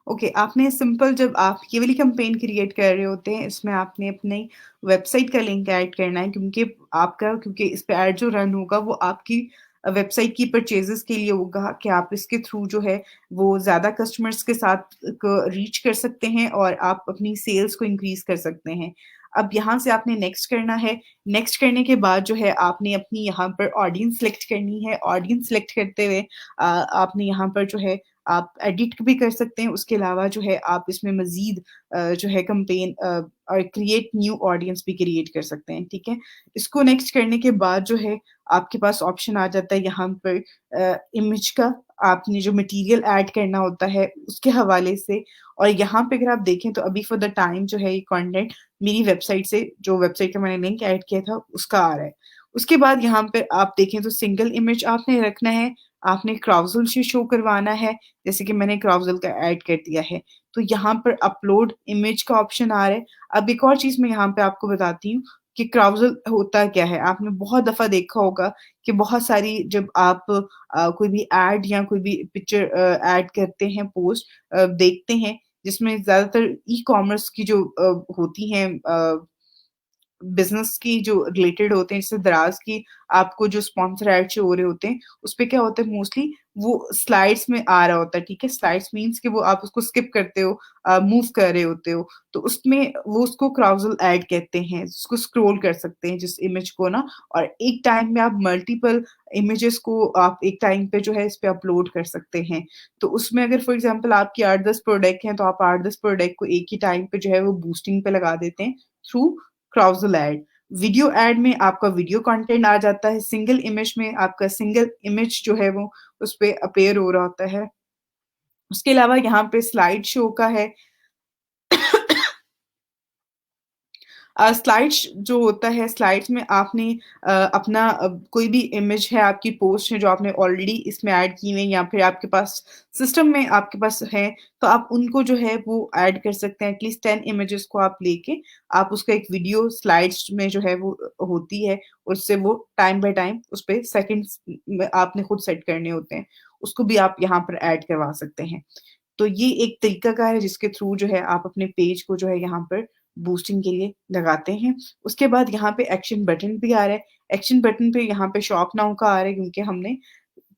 ओके, आपने सिंपल जब आप ये वाली कैंपेन क्रिएट कर रहे होते हैं, इसमें आपने अपनी वेबसाइट का लिंक ऐड करना है क्योंकि इस पे ऐड जो रन होगा वो आपकी वेबसाइट की परचेज़ेज़ के लिए होगा कि आप इसके थ्रू जो है वो ज़्यादा कस्टमर्स के साथ क रीच कर सकते हैं और आप अपनी सेल्स को इंक्रीज़ कर सकते हैं। अब यहाँ से आपने नेक्स्ट करना है, नेक्स्ट करने के बाद जो है आपने अपनी यहाँ पर ऑडियंस सेलेक्ट करनी है, ऑडियंस सेलेक्ट करते हुए आपने यहाँ पर जो है आप एडिट भी कर सकते हैं, उसके अलावा जो है आप इसमें मज़ीद जो है कैंपेन और क्रिएट न्यू ऑडियंस भी क्रिएट कर सकते हैं, ठीक है? इसको नेक्स्ट करने के बाद जो है आपके पास ऑप्शन आ जाता है यहाँ पर इमेज का, आपने जो मटीरियल ऐड करना होता है उसके हवाले से और यहाँ पे अगर आप देखें तो अभी फॉर द टाइम जो है ये कंटेंट मेरी वेबसाइट से जो वेबसाइट का मैंने लिंक ऐड किया था उसका आ रहा है। उसके बाद यहाँ पे आप देखें तो सिंगल इमेज आपने रखना है, आपने क्राउज़ल से शो करवाना है, जैसे कि मैंने क्राउज़ल का ऐड कर दिया है। तो यहाँ पर अपलोड इमेज का ऑप्शन आ रहा है। अब एक और चीज़ मैं यहाँ पे आपको बताती हूँ कि क्राउज़ल होता क्या है? आपने बहुत दफ़ा देखा होगा कि बहुत सारी जब आप कोई भी ऐड या कोई भी पिक्चर ऐड करते हैं, पोस्ट देखते हैं, जिसमें ज़्यादातर ई-कॉमर्स की जो होती हैं बिज़नेस की जो रिलेटेड होते हैं, जैसे दराज़ की आपको जो स्पॉन्सर एड शो हो रहे होते हैं, उसपे क्या होता है मोस्टली वो स्लाइड्स में आ रहा होता है, ठीक है? स्लाइड्स मीन्स कि वो आप उसको स्किप करते हो मूव कर रहे होते हो, तो उसमें वो उसको क्राउज़ल एड कहते हैं, उसको स्क्रॉल कर सकते हैं जिस इमेज को ना और एक टाइम में आप मल्टीपल इमेजेस को आप एक टाइम पे जो है इस पे अपलोड कर सकते हैं। तो उसमें अगर फॉर एग्ज़ाम्पल आपकी 8-10 प्रोडक्ट हैं, तो आप 8-10 प्रोडक्ट को एक ही टाइम पे जो है वो बूस्टिंग पे लगा देते हैं थ्रू क्राउज़ल एड। वीडियो एड में आपका वीडियो कंटेंट आ जाता है, सिंगल इमेज में आपका सिंगल इमेज जो है वो उसपे अपीयर हो रहा होता है। उसके अलावा यहाँ पे स्लाइड शो का है स्लाइड्स जो होता है, स्लाइड्स में आपने अपना कोई भी इमेज है, आपकी पोस्ट है जो आपने ऑलरेडी इसमें ऐड की हुई है या फिर आपके पास सिस्टम में आपके पास है, तो आप उनको जो है वो ऐड कर सकते हैं। एटलीस्ट 10 इमेजेस को आप लेके आप उसका एक वीडियो स्लाइड्स में जो है वो होती है, उससे वो टाइम बाय टाइम उसपे सेकंड्स में आपने खुद सेट करने होते हैं। उसको भी आप यहाँ पर ऐड करवा सकते हैं। तो ये एक तरीकाकार है जिसके थ्रू जो है आप अपने पेज को जो है यहाँ पर बूस्टिंग के लिए लगाते हैं। उसके बाद यहाँ पे एक्शन बटन भी आ रहा है। एक्शन बटन पे यहाँ पे शॉप नाउ का आ रहा है क्योंकि हमने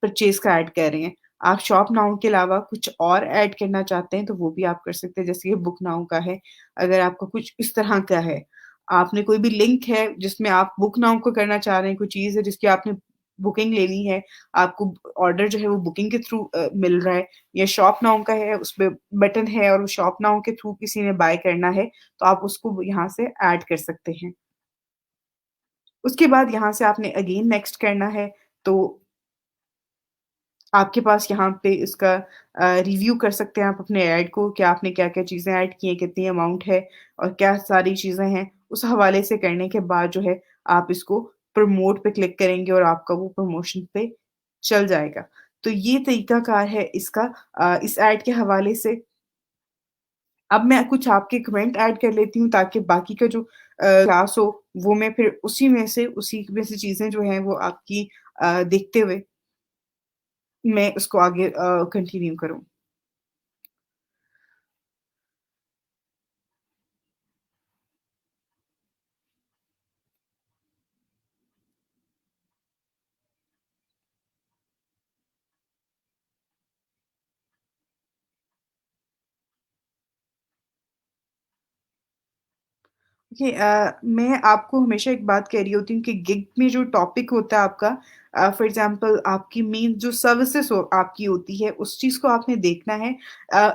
परचेज़ का ऐड कर रहे हैं। आप शॉप नाउ के अलावा कुछ और ऐड करना चाहते हैं तो वो भी आप कर सकते हैं जैसे ये बुक नाउ का है। अगर आपका कुछ इस तरह का है, आपने कोई भी लिंक है जिसमें आप बुक नाउ को करना चाह रहे हैं, कोई चीज़ है जिसकी आपने बुकिंग लेनी है, आपको ऑर्डर जो है वो बुकिंग के थ्रू मिल रहा है या शॉप नाउ का है, उसपे बटन है और शॉप नाउ के थ्रू किसी ने बाय करना है, तो आप उसको यहाँ से ऐड कर सकते हैं। उसके बाद यहाँ से आपने अगेन नेक्स्ट करना है, तो आपके पास यहाँ पे इसका रिव्यू कर सकते हैं आप अपने ऐड को, कि आपने क्या-क्या चीज़ें ऐड की हैं, कितनी अमाउंट है और क्या सारी चीज़ें हैं। उस हवाले से करने के बाद जो है, आप इसको प्रमोट पे क्लिक करेंगे और आपका वो प्रमोशन पे चल जाएगा। तो ये तरीकाकार है इसका इस ऐड के हवाले से। अब मैं कुछ आपके कमेंट ऐड कर लेती हूँ ताकि बाकी का जो क्लास हो, वो मैं फिर उसी में से चीज़ें जो हैं वो आपकी देखते हुए मैं उसको आगे कंटिन्यू करूँ। देखिए मैं आपको हमेशा एक बात कह रही होती हूँ कि गिग में जो टॉपिक होता है आपका फॉर एग्ज़ाम्पल आपकी मेन जो सर्विसेज़ हो आपकी होती है, उस चीज़ को आपने देखना है।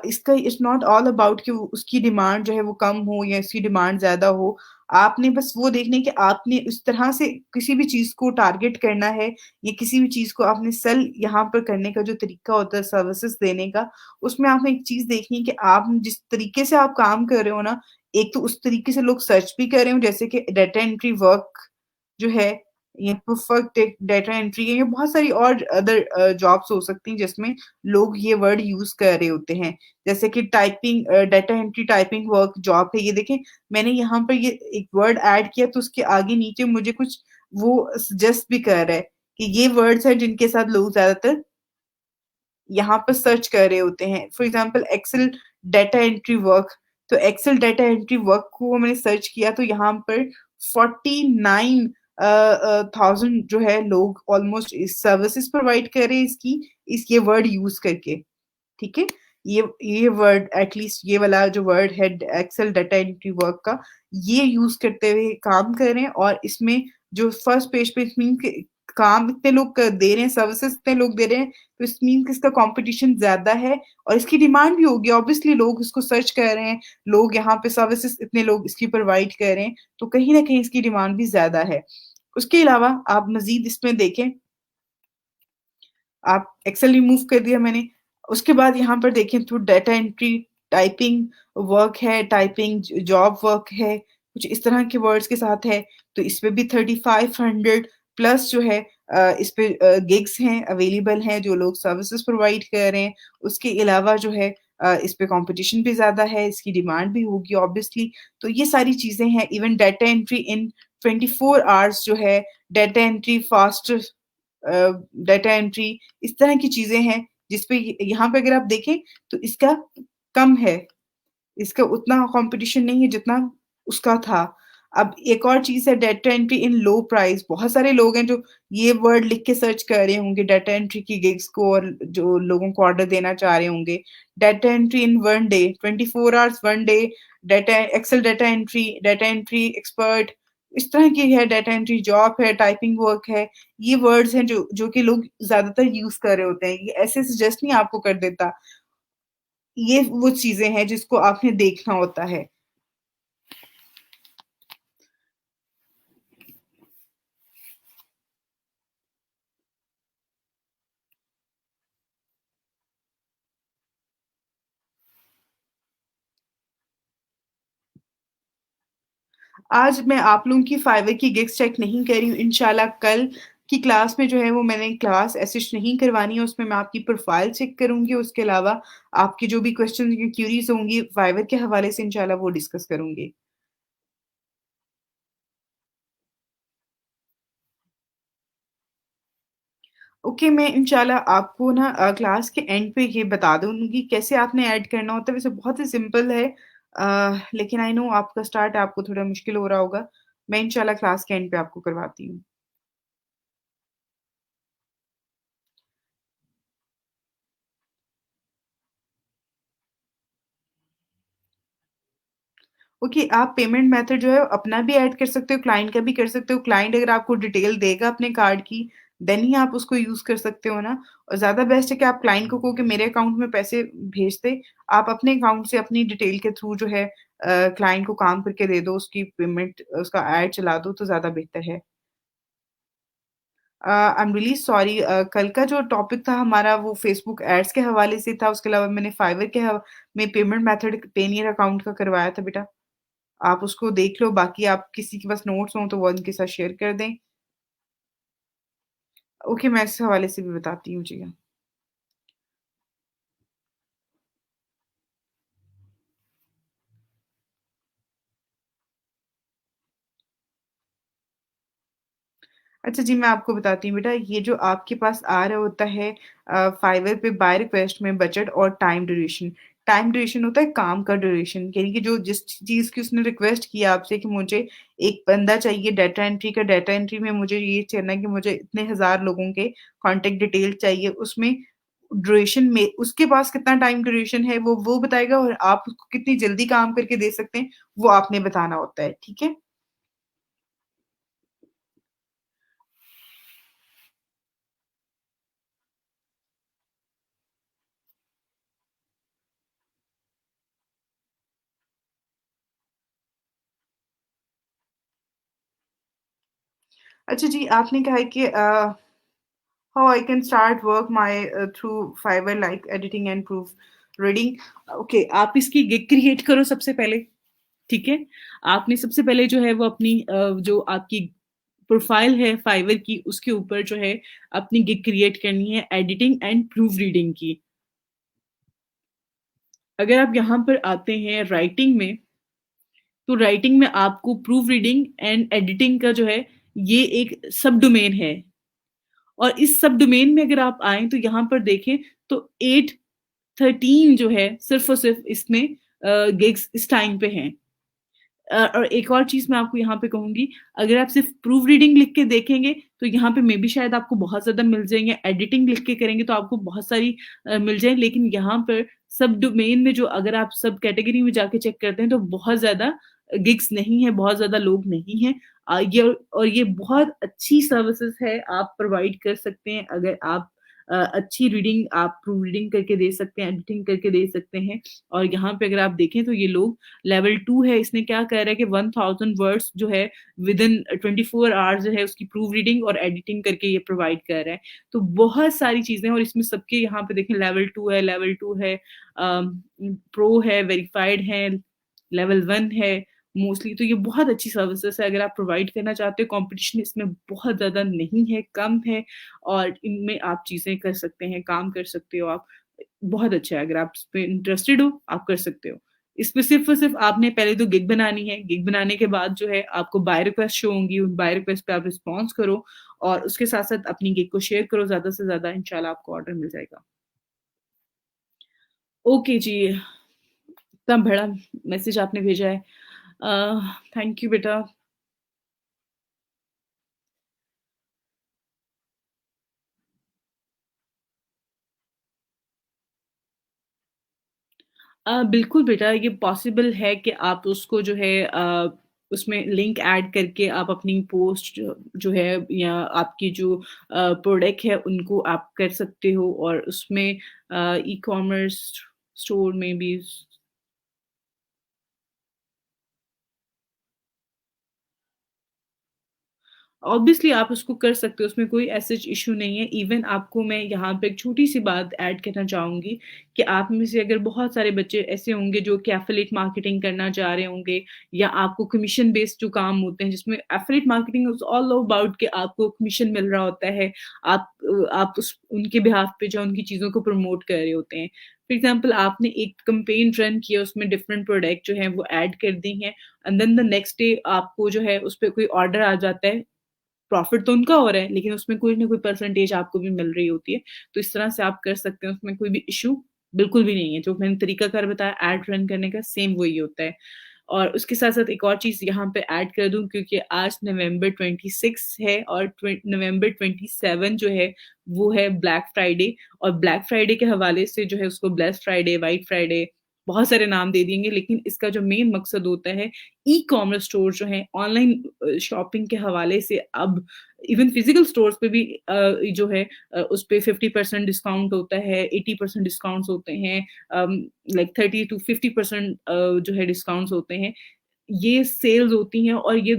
इसका इट्स नॉट ऑल अबाउट कि वो उसकी डिमांड जो है वो कम हो या इसकी डिमांड ज़्यादा हो। आपने बस वो देखना है कि आपने इस तरह से किसी भी चीज़ को टारगेट करना है या किसी भी चीज़ को आपने सेल यहाँ पर करने का जो तरीका होता है सर्विसेज़ देने का, उसमें आपने एक चीज़ देखनी है कि आप जिस तरीके से आप काम कर रहे हो ना, एक तो उस तरीके से लोग सर्च भी कर रहे हों जैसे कि डाटा एंट्री वर्क जो है, ये परफेक्ट एक डाटा एंट्री है, ये बहुत सारी और अदर जॉब्स हो सकती हैं जिसमें लोग ये वर्ड यूज़ कर रहे होते हैं। जैसे कि typing data entry typing work job है, ये देखें मैंने यहाँ पर ये एक वर्ड ऐड किया तो उसके आगे नीचे मुझे कुछ वो सजेस्ट भी कर रहा है कि ये वर्ड्स हैं जिनके साथ लोग ज़्यादातर यहाँ पर सर्च कर रहे होते हैं। For example Excel data entry work, तो एक्सेल डाटा एंट्री वर्क को मैंने सर्च किया तो यहाँ पर 49 थाउज़ेंड जो है लोग ऑलमोस्ट इस सर्विसेज़ प्रोवाइड कर रहे हैं इस ये वर्ड यूज़ करके। ठीक है? ये वर्ड एटलीस्ट ये वाला जो वर्ड है एक्सेल डाटा एंट्री वर्क का, ये यूज़ करते हुए काम कर रहे हैं और इसमें जो फर्स्ट पेज पे इट मीन के काम इतने लोग दे रहे हैं, सर्विसेज़ इतने लोग दे रहे हैं, तो इट मीन्स कि इसका कॉम्पिटिशन ज़्यादा है और इसकी डिमांड भी होगी। ऑब्वियसली लोग इसको सर्च कर रहे हैं, लोग यहाँ पे सर्विसेज़ इतने लोग इसकी प्रोवाइड कर रहे हैं, तो कहीं न कहीं इसकी डिमांड भी ज़्यादा है। उसके अलावा आप मज़ीद इसमें देखें आप एक्सेल रिमूव कर दिया मैंने। उसके बाद यहाँ पर देखें तो डाटा एंट्री, टाइपिंग वर्क है, टाइपिंग ज जॉब वर्क है, कुछ इस तरह के वर्ड्स के साथ है, तो इसपे भी 3500 प्लस जो है इस पे गिग्स हैं, अवेलेबल हैं, जो लोग सर्विसेज़ प्रोवाइड कर रहे हैं। उसके अलावा जो है इस पे कॉम्पिटिशन भी ज़्यादा है, इसकी डिमांड भी होगी ऑब्वियसली। तो ये सारी चीज़ें हैं, इवन डाटा एंट्री इन 24 आवर्स जो है, data entry fast data entry इस तरह की चीज़ें हैं, जिस पे य यहाँ पे अगर आप देखें तो इसका कम है, इसका उतना कॉम्पिटिशन नहीं है जितना उसका था। अब एक और चीज़ है डाटा एंट्री इन लो प्राइस। बहुत सारे लोग हैं जो ये वर्ड लिख के सर्च कर रहे होंगे डाटा एंट्री की गिग्स को और जो लोगों को ऑर्डर देना चाह रहे होंगे। Data entry in 1 day, 24 hours 1 day, data Excel data entry expert, इस तरह की है डाटा एंट्री जॉब है, टाइपिंग वर्क है। ये वर्ड्स हैं जो कि लोग ज़्यादातर यूज़ कर रहे होते हैं। ये ऐसे सजेस्ट नहीं आपको कर देता। ये वो चीज़ें हैं जिसको आपने देखना होता है। आज मैं आप लोगों की फाइवर की गिग्स चेक नहीं कर रही हूँ, इंशाल्लाह कल की क्लास में जो है वो मैंने क्लास असिस्ट नहीं करवानी है, उसमें मैं आपकी प्रोफाइल चेक करूँगी, उसके अलावा आपकी जो भी क्वेश्चन या क्यूरीज़ होंगी फाइवर के हवाले से इंशाल्लाह वो डिस्कस करूँगी। ओके, मैं इंशाल्लाह आपको ना क्लास के एंड पे ये बता दूँगी कैसे आपने ऐड करना होता है, वैसे बहुत ही सिंपल है लेकिन आई नो आपका स्टार्ट आपको थोड़ा मुश्किल हो रहा होगा। मैं इंशाल्लाह क्लास के एंड पे आपको करवाती हूँ। ओके, आप पेमेंट मेथड जो है अपना भी ऐड कर सकते हो, क्लाइंट का भी कर सकते हो। क्लाइंट अगर आपको डिटेल देगा अपने कार्ड की, देन ही आप उसको यूज़ कर सकते हो ना। और ज़्यादा बेस्ट है कि आप क्लाइंट को कहो कि मेरे अकाउंट में पैसे भेज दे। आप अपने अकाउंट से अपनी डिटेल के थ्रू जो है क्लाइंट को काम करके दे दो, उसकी पेमेंट उसका ऐड चला दो तो ज़्यादा बेहतर है। आई एम रियली सॉरी कल का जो टॉपिक था हमारा वो फेसबुक एड्स के हवाले से था, उसके अलावा मैंने फाइवर के में पेमेंट मेथड 10 ईयर अकाउंट का करवाया था बेटा। आप उसको देख लो, बाकी आप किसी के पास नोट्स हों तो वो उनके साथ शेयर कर दें। ओके, मैं इस हवाले से भी बताती हूँ जी। अच्छा जी, मैं आपको बताती हूँ बेटा, ये जो आपके पास आ रहा होता है फाइवर पे बाय रिक्वेस्ट में बजट और टाइम ड्यूरेशन। टाइम ड्यूरेशन होता है काम का ड्यूरेशन, यानी कि जो जिस चीज़ की उसने रिक्वेस्ट किया आपसे कि मुझे एक बंदा चाहिए डाटा एंट्री का, डाटा एंट्री में मुझे ये चाहिए ना कि मुझे इतने हज़ार लोगों के कॉन्टैक्ट डिटेल चाहिए, उसमें ड्यूरेशन में उसके पास कितना टाइम ड्यूरेशन है वो बताएगा और आप उसको कितनी जल्दी काम करके दे सकते हैं, वो आपने बताना होता है, ठीक है? अच्छा जी, आपने कहा है कि how I can start work my through fibre like editing and proof reading. Okay, आप इसकी गिग क्रिएट करो सबसे पहले, ठीक है? आपने सबसे पहले जो है वो अपनी जो आपकी प्रोफाइल है फाइवर की उसके ऊपर जो है अपनी गिग क्रिएट करनी है एडिटिंग एंड प्रूफ रीडिंग की। अगर आप यहाँ पर आते हैं राइटिंग में, तो राइटिंग में आपको प्रूफ रीडिंग एंड एडिटिंग का जो है ये एक सब डोमेन है। और इस सब डोमेन में अगर आप आएँ तो यहाँ पर देखें तो 813 जो है सिर्फ़ और सिर्फ़ इसमें गिग्स इस टाइम पे हैं। और एक और चीज़ मैं आपको यहाँ पे कहूँगी, अगर आप सिर्फ़ प्रूफ रीडिंग लिख के देखेंगे, तो यहाँ पे मेबी शायद आपको बहुत ज़्यादा मिल जाएँगे, एडिटिंग लिख के करेंगे तो आपको बहुत सारी मिल जाएँ, लेकिन यहाँ पर सब डोमेन में जो अगर आप सब कैटेगरी में जाके चेक करते हैं, तो बहुत ज़्यादा गिग्स नहीं है, बहुत ज़्यादा लोग नहीं हैं। ये और ये बहुत अच्छी सर्विसेज़ है, आप प्रोवाइड कर सकते हैं अगर आप अच्छी रीडिंग आप प्रूफ रीडिंग करके दे सकते हैं, एडिटिंग करके दे सकते हैं और यहाँ पे अगर आप देखें तो ये लोग लेवल 2 है, इसने क्या कह रहा है कि 1000 वर्ड्स जो है विदिन 24 आवर्स जो है उसकी प्रूफ रीडिंग और एडिटिंग करके ये प्रोवाइड कर रहा है। तो बहुत सारी चीज़ें हैं और इसमें सबके यहाँ पे देखें लेवल 2 है प्रो है, वेरिफाइड है, लेवल 1 है मोस्टली तो ये बहुत अच्छी सर्विसेज़ है अगर आप प्रोवाइड करना चाहते हो, कॉम्पिटिशन इसमें बहुत ज़्यादा नहीं है, कम है और इनमें आप चीज़ें कर सकते हैं, काम कर सकते हो आप। बहुत अच्छा है, अगर आप इस पे इंटरेस्टेड हो, आप कर सकते हो। इसमें सिर्फ़ और सिर्फ़ आपने पहले तो गिग बनानी है, गिग बनाने के बाद जो है आपको बाय रिक्वेस्ट शो होंगी, उन बाय रिक्वेस्ट पे आप रिस्पॉन्स करो और उसके साथ-साथ अपनी गिग को शेयर करो ज़्यादा से ज़्यादा, इंशाल्लाह आपको ऑर्डर मिल जाएगा। ओके जी, इतना बड़ा मैसेज आपने भेजा है। थैंक यू बेटा। बिल्कुल बेटा, ये पॉसिबल है कि आप उसको जो है उसमें लिंक ऐड करके आप अपनी पोस्ट जो जो है या आपकी जो प्रोडक्ट है उनको आप कर सकते हो और उसमें ई-कॉमर्स स्टोर में भी ऑब्वियसली आप उसको कर सकते हो, उसमें कोई ऐसा इश्यू नहीं है। इवन आपको मैं यहाँ पे एक छोटी-सी बात ऐड करना चाहूँगी कि आप में से अगर बहुत सारे बच्चे ऐसे होंगे जो कि एफिलिएट मार्केटिंग करना चाह रहे होंगे या आपको कमीशन बेस्ड जो काम होते हैं जिसमें affiliate marketing is all about कि आपको कमीशन मिल रहा होता है। आप उस उनके बिहाफ़ पे जो उनकी चीज़ों को प्रमोट कर रहे होते हैं। फॉर एग्ज़ाम्पल आपने एक कैम्पेन रन किया, उसमें डिफरेंट प्रोडक्ट जो हैं वो ऐड कर दी हैं and then the next day आपको जो है उस पे कोई ऑर्डर आ जाता है। प्रॉफ़िट तो उनका हो रहा है, लेकिन उसमें कोई ना कोई परसेंटेज आपको भी मिल रही होती है। तो इस तरह से आप कर सकते हैं, उसमें कोई भी इश्यू बिल्कुल भी नहीं है। जो मैंने तरीकाकार बताया ऐड रन करने का सेम वही होता है। और उसके साथ-साथ एक और चीज़ यहाँ पे ऐड कर दूँ क्योंकि आज नवंबर 26 है और नवंबर 27 जो है वो है ब्लैक फ्राइडे और ब्लैक फ्राइडे के हवाले से जो है उसको ब्लेस्ड फ्राइडे, व्हाइट फ्राइडे बहुत सारे नाम दे दिएँगे लेकिन इसका जो मेन मकसद होता है ई-कॉमर्स स्टोर जो हैं ऑनलाइन शॉपिंग के हवाले से अब इवन फिजिकल स्टोर्स पे भी जो है उस पे 50% डिस्काउंट होता है, 80% डिस्काउंट्स होते हैं, लाइक 30 टू 50% जो है डिस्काउंट्स होते हैं। ये सेल्स होती हैं और ये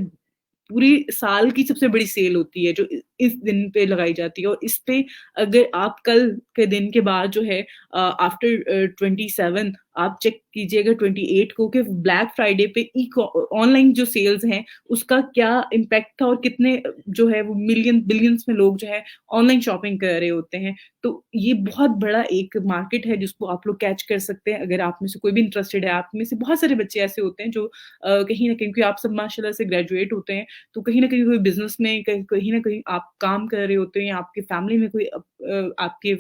पूरी साल की सबसे बड़ी सेल होती है जो इस दिन पे लगाई जाती है और इस पे अगर आप कल के दिन के बाद जो है आफ्टर 27 आप चेक कीजिएगा 28 को कि ब्लैक फ्राइडे पे ई ऑनलाइन जो सेल्स हैं उसका क्या इम्पैक्ट था और कितने जो है वो मिलियन बिलियंस में लोग जो है ऑनलाइन शॉपिंग कर रहे होते हैं। तो ये बहुत बड़ा एक मार्केट है जिसको आप लोग कैच कर सकते हैं अगर आप में से कोई भी इंटरेस्टेड है। आप में से बहुत सारे बच्चे ऐसे होते हैं जो कहीं न कहीं क्योंकि आप सब माशाल्लाह से ग्रेजुएट होते हैं तो कहीं न कहीं कोई बिज़नेस में कहीं कहीं न कहीं आप काम कर रहे होते हैं या आपकी फैमिली में कोई आपके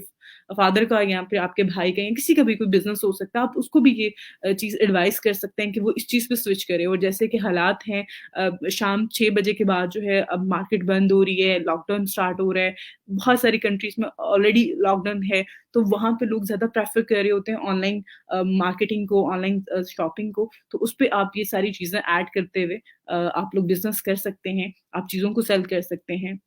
फादर का या फिर आपके भाई का या किसी का भी कोई बिज़नेस हो सकता है, आप उसको भी ये चीज़ एडवाइस कर सकते हैं कि वो इस चीज़ पे स्विच करे और जैसे कि हालात हैं शाम 6 बजे के बाद जो है अब मार्केट बंद हो रही है, लॉकडाउन स्टार्ट हो रहा है, बहुत सारी कंट्रीज़ में ऑलरेडी लॉकडाउन है, तो वहाँ पे लोग ज़्यादा प्रेफ़र कर रहे होते हैं ऑनलाइन मार्केटिंग को, ऑनलाइन शॉपिंग को, तो उसपे आप ये सारी चीज़ें ऐड करते हुए आप लोग बिज़नेस कर सकते हैं, आप चीज़ों को सेल कर सकते हैं।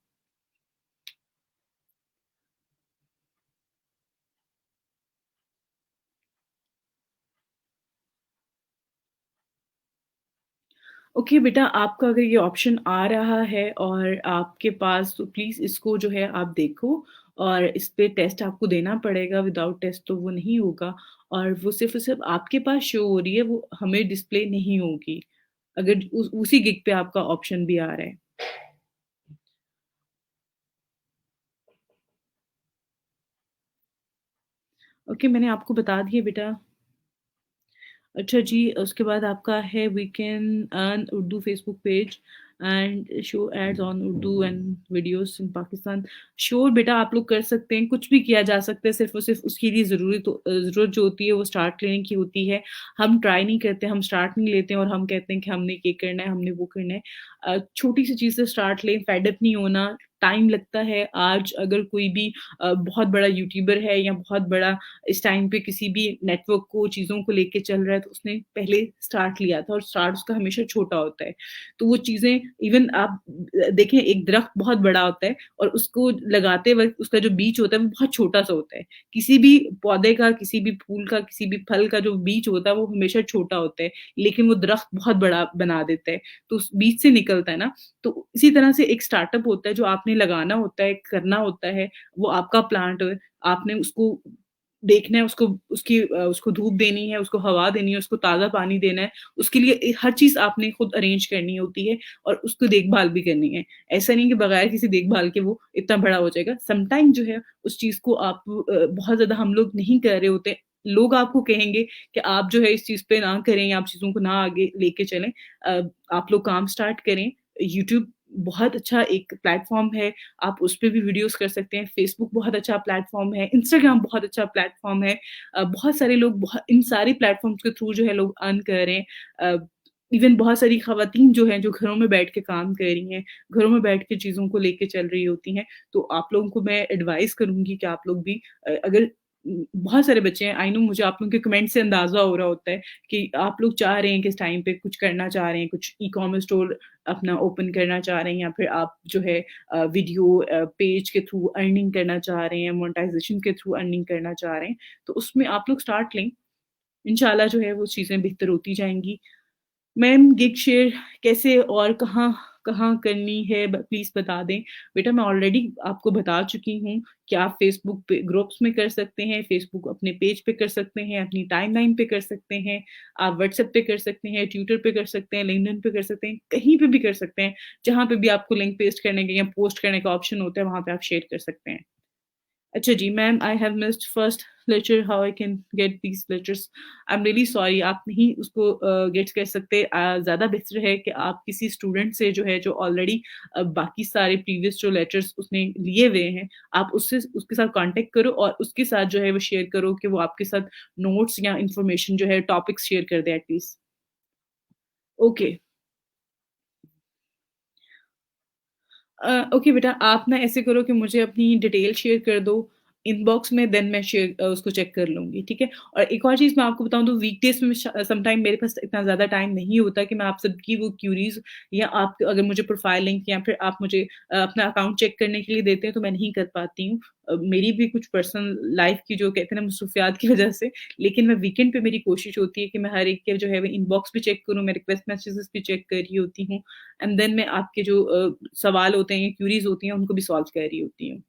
ओके बेटा, आपका अगर ये ऑप्शन आ रहा है और आपके पास तो प्लीज़ इसको जो है आप देखो और इस पे टेस्ट आपको देना पड़ेगा, विदाउट टेस्ट तो वो नहीं होगा और वो सिर्फ़ और सिर्फ़ आपके पास शो हो रही है, वो हमें डिस्प्ले नहीं होगी। अगर उसी गिग पे आपका ऑप्शन भी आ रहा है। ओके, मैंने आपको बता दिया बेटा। अच्छा जी, उसके बाद आपका है we can earn Urdu Facebook page and show ads on Urdu and videos in Pakistan. Sure बेटा आप लोग कर सकते हैं, कुछ भी किया जा सकता है, सिर्फ़ और सिर्फ़ उसके लिए ज़रूरत जो होती है वो स्टार्ट लेने की होती है। हम ट्राई नहीं करते, हम स्टार्ट नहीं लेते और हम कहते हैं कि हमने ये करना है, हमने वो करना है। छोटी-सी चीज़ से स्टार्ट लें, फेड अप नहीं होना, टाइम लगता है। आज अगर कोई भी बहुत बड़ा यूट्यूबर है या बहुत बड़ा इस टाइम पे किसी भी नेटवर्क को, चीज़ों को लेके चल रहा है, तो उसने पहले स्टार्ट लिया था और स्टार्ट उसका हमेशा छोटा होता है। तो वो चीज़ें इवन आप देखें एक दरख्त बहुत बड़ा होता है और उसको लगाते वक़्त उसका जो बीज होता है वो बहुत छोटा-सा होता है। किसी भी पौधे का, किसी भी फूल का, किसी भी फल का जो बीज होता है वो हमेशा छोटा होता है, लेकिन वो दरख्त बहुत बड़ा बना देता है। तो उस बीज से निकलता है ना, तो इसी तरह से एक स्टार्टअप होता है जो आपने लगाना होता है, करना होता है, वो आपका प्लांट है, आपने उसको देखना है, उसको धूप देनी है, उसको हवा देनी है, उसको ताज़ा पानी देना है, उसके लिए हर चीज़ आपने खुद अरेंज करनी होती है और उसको देखभाल भी करनी है। ऐसा नहीं कि बगैर किसी देखभाल के वो इतना बड़ा हो जाएगा। समटाइम जो है उस चीज़ को आप बहुत ज़्यादा हम लोग नहीं कर रहे होते। लोग आपको कहेंगे कि आप जो है इस चीज़ पे ना करें, आप चीज़ों को ना आगे लेके चलें। आप लोग काम स्टार्ट करें। यूट्यूब बहुत अच्छा एक प्लेटफ़ॉर्म है, आप उस पे भी वीडियोज़ कर सकते हैं। फ़ेसबुक बहुत अच्छा प्लेटफ़ॉर्म है, इंस्टाग्राम बहुत अच्छा प्लेटफ़ॉर्म है। बहुत सारे लोग इन सारे प्लेटफ़ॉर्म्स के थ्रू जो है लोग अर्न कर रहे हैं। इवन बहुत सारी ख़वातीन जो हैं, जो घरों में बैठ के काम कर रही हैं, घरों में बैठ के चीज़ों को लेके चल रही होती हैं। तो आप लोगों को मैं एडवाइस करूँगी कि आप लोग भी अगर बहुत सारे बच्चे हैं, आई नो मुझे आप लोगों के कमेंट से अंदाज़ा हो रहा होता है कि आप लोग चाह रहे हैं कि इस टाइम पे कुछ करना चाह रहे हैं, कुछ ई-कॉमर्स स्टोर अपना ओपन करना चाह रहे हैं या फिर आप जो है वीडियो पेज के थ्रू अर्निंग करना चाह रहे हैं, मोनेटाइज़ेशन के थ्रू अर्निंग करना चाह रहे हैं, तो उसमें आप लोग स्टार्ट लें। इंशाल्लाह जो है वो चीज़ें बेहतर होती जाएँगी। मैम गिग शेयर कैसे और कहाँ कहाँ करनी है प्लीज़ बता दें। बेटा मैं ऑलरेडी आपको बता चुकी हूँ कि आप फ़ेसबुक पे ग्रुप्स में कर सकते हैं, फ़ेसबुक अपने पेज पे कर सकते हैं, अपनी टाइमलाइन पे कर सकते हैं, आप व्हाट्सएप पे कर सकते हैं, ट्विटर पे कर सकते हैं, लिंक्डइन पे कर सकते हैं, कहीं पे भी कर सकते हैं। जहाँ पे भी आपको लिंक पेस्ट करने का या पोस्ट करने का ऑप्शन होता है, वहाँ पे आप शेयर कर सकते हैं। अच्छा जी, ma'am I have missed first lecture how I can get these lectures? I am really sorry आप नहीं उसको गेट कर सकते। ज़्यादा बेहतर है कि आप किसी स्टूडेंट से जो है जो ऑलरेडी बाकी सारे प्रीवियस जो लेक्चर्स उसने लिए हुए हैं, आप उससे उसके साथ कॉन्टैक्ट करो और उसके साथ जो है वो शेयर करो कि वो आपके साथ नोट्स या इन्फॉर्मेशन जो है टॉपिक्स शेयर कर दे एटलीस्ट। ओके। ओके बेटा आप ना ऐसे करो कि मुझे अपनी डिटेल शेयर कर दो इनबॉक्स में देन मैं उसको चेक कर लूँगी, ठीक है? और एक और चीज़ मैं आपको बताऊँ तो वीकडेज़ में समटाइम मेरे पास इतना ज़्यादा टाइम नहीं होता कि मैं आप सबकी वो क्यूरीज़ या आप अगर मुझे प्रोफाइल लिंक या फिर आप मुझे अपना अकाउंट चेक करने के लिए देते हैं तो मैं नहीं कर पाती हूँ। मेरी भी कुछ पर्सनल लाइफ़ की जो कहते हैं ना मसरूफियात की वज़ह से, लेकिन मैं वीकेंड पे मेरी कोशिश होती है कि मैं हर एक के जो है वो इनबॉक्स भी चेक करूँ, मैं रिक्वेस्ट मैसेजेस भी चेक कर रही होती हूँ। एंड देन मैं आपके जो सवाल होते हैं, क्यूरीज़ होती हैं, उनको भी सॉल्व कर रही होती हूँ।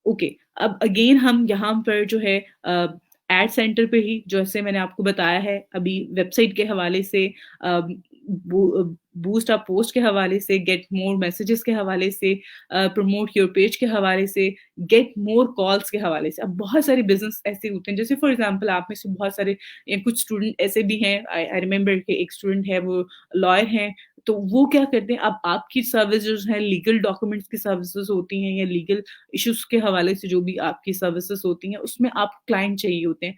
ओके, अब अगेन हम यहाँ पर जो है एड सेंटर पे ही जैसे मैंने आपको बताया है अभी वेबसाइट के हवाले से अ, बूस्ट अप पोस्ट के हवाले से, गेट मोर मैसेजेस के हवाले से, प्रमोट योर पेज के हवाले से, गेट मोर कॉल्स के हवाले से। अब बहुत सारे बिज़नेस ऐसे होते हैं जैसे फॉर एग्ज़ाम्पल आप में से बहुत सारे कुछ स्टूडेंट ऐसे भी हैं आई आई रिमेंबर कि एक स्टूडेंट है वो लॉयर हैं, तो वो क्या करते हैं अब आपकी सर्विसेज़ हैं लीगल डॉक्यूमेंट्स की सर्विसेज़ होती हैं या लीगल इश्यूज़ के हवाले से जो भी आपकी सर्विसेज़ होती हैं, उसमें आपको क्लाइंट चाहिए होते हैं।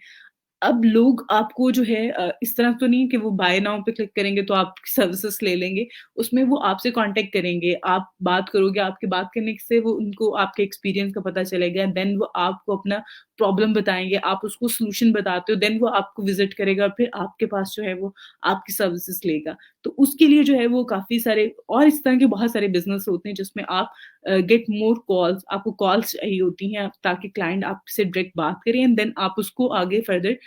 अब लोग आपको जो है इस तरह तो नहीं कि वो बाय नाउ पे क्लिक करेंगे तो आप सर्विसेज़ ले लेंगे। उसमें वो आपसे कॉन्टैक्ट करेंगे, आप बात करोगे, आपके बात करने से वो उनको आपके एक्सपीरियंस का पता चलेगा, देन वो आपको अपना प्रॉब्लम बताएँगे, आप उसको सॉल्यूशन बताते हो, देन वो आपको विज़िट करेगा, फिर आपके पास जो है वो आपकी सर्विसेज़ लेगा। तो उसके लिए जो है वो काफ़ी सारे और इस तरह के बहुत सारे बिज़नेस होते हैं जिसमें आप गेट मोर कॉल्स आपको कॉल्स चाहिए होती हैं ताकि क्लाइंट आपसे डायरेक्ट बात करें एंड देन आप उसको आगे फर्दर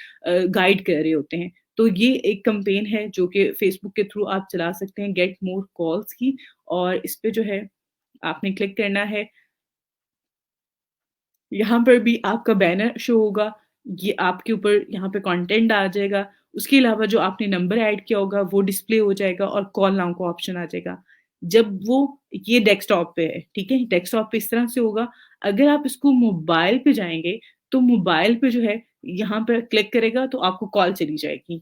गाइड कर रहे होते हैं। तो ये एक कैम्पेन है जो कि फेसबुक के थ्रू आप चला सकते हैं गेट मोर कॉल्स की और इस पे जो है आपने क्लिक करना है। यहाँ पर भी आपका बैनर शो होगा, ये आपके ऊपर यहाँ पे कंटेंट आ जाएगा, उसके अलावा जो आपने नंबर ऐड किया होगा वो डिस्प्ले हो जाएगा और कॉल नाउ का ऑप्शन आ जाएगा। जब वो ये डेस्कटॉप पे है, ठीक है? डेस्कटॉप पे इस तरह से होगा, अगर आप इसको मोबाइल पे जाएँगे, तो मोबाइल पे जो है यहाँ पे क्लिक करेगा तो आपको कॉल चली जाएगी।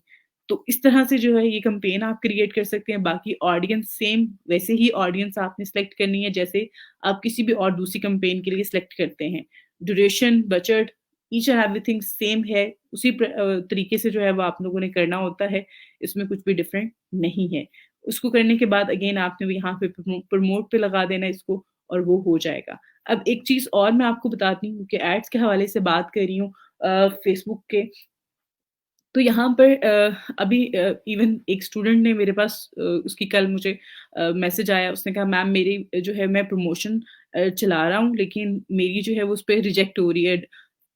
तो इस तरह से जो है ये कैम्पेन आप क्रिएट कर सकते हैं, बाकी ऑडियंस सेम वैसे ही ऑडियंस आपने सेलेक्ट करनी है जैसे आप किसी भी और दूसरी कैम्पेन के लिए सेलेक्ट करते हैं। Duration, budget, each and everything same है। उसी तरीके से जो है वो आप लोगों ने करना होता है। इसमें कुछ भी डिफरेंट नहीं है। उसको करने के बाद अगेन आपने यहाँ पे प्रमोट पे लगा देना इसको और वो हो जाएगा। अब एक चीज़ और मैं आपको बताती हूँ कि एड्स के हवाले से बात कर रही हूँ फेसबुक के तो यहाँ पर अभी इवन एक स्टूडेंट ने मेरे पास उसकी कल मुझे मैसेज आया उसने कहा मैम मेरी जो है मैं प्रमोशन चला रहा हूँ लेकिन मेरी जो है वो उस पे रिजेक्ट हो रही है।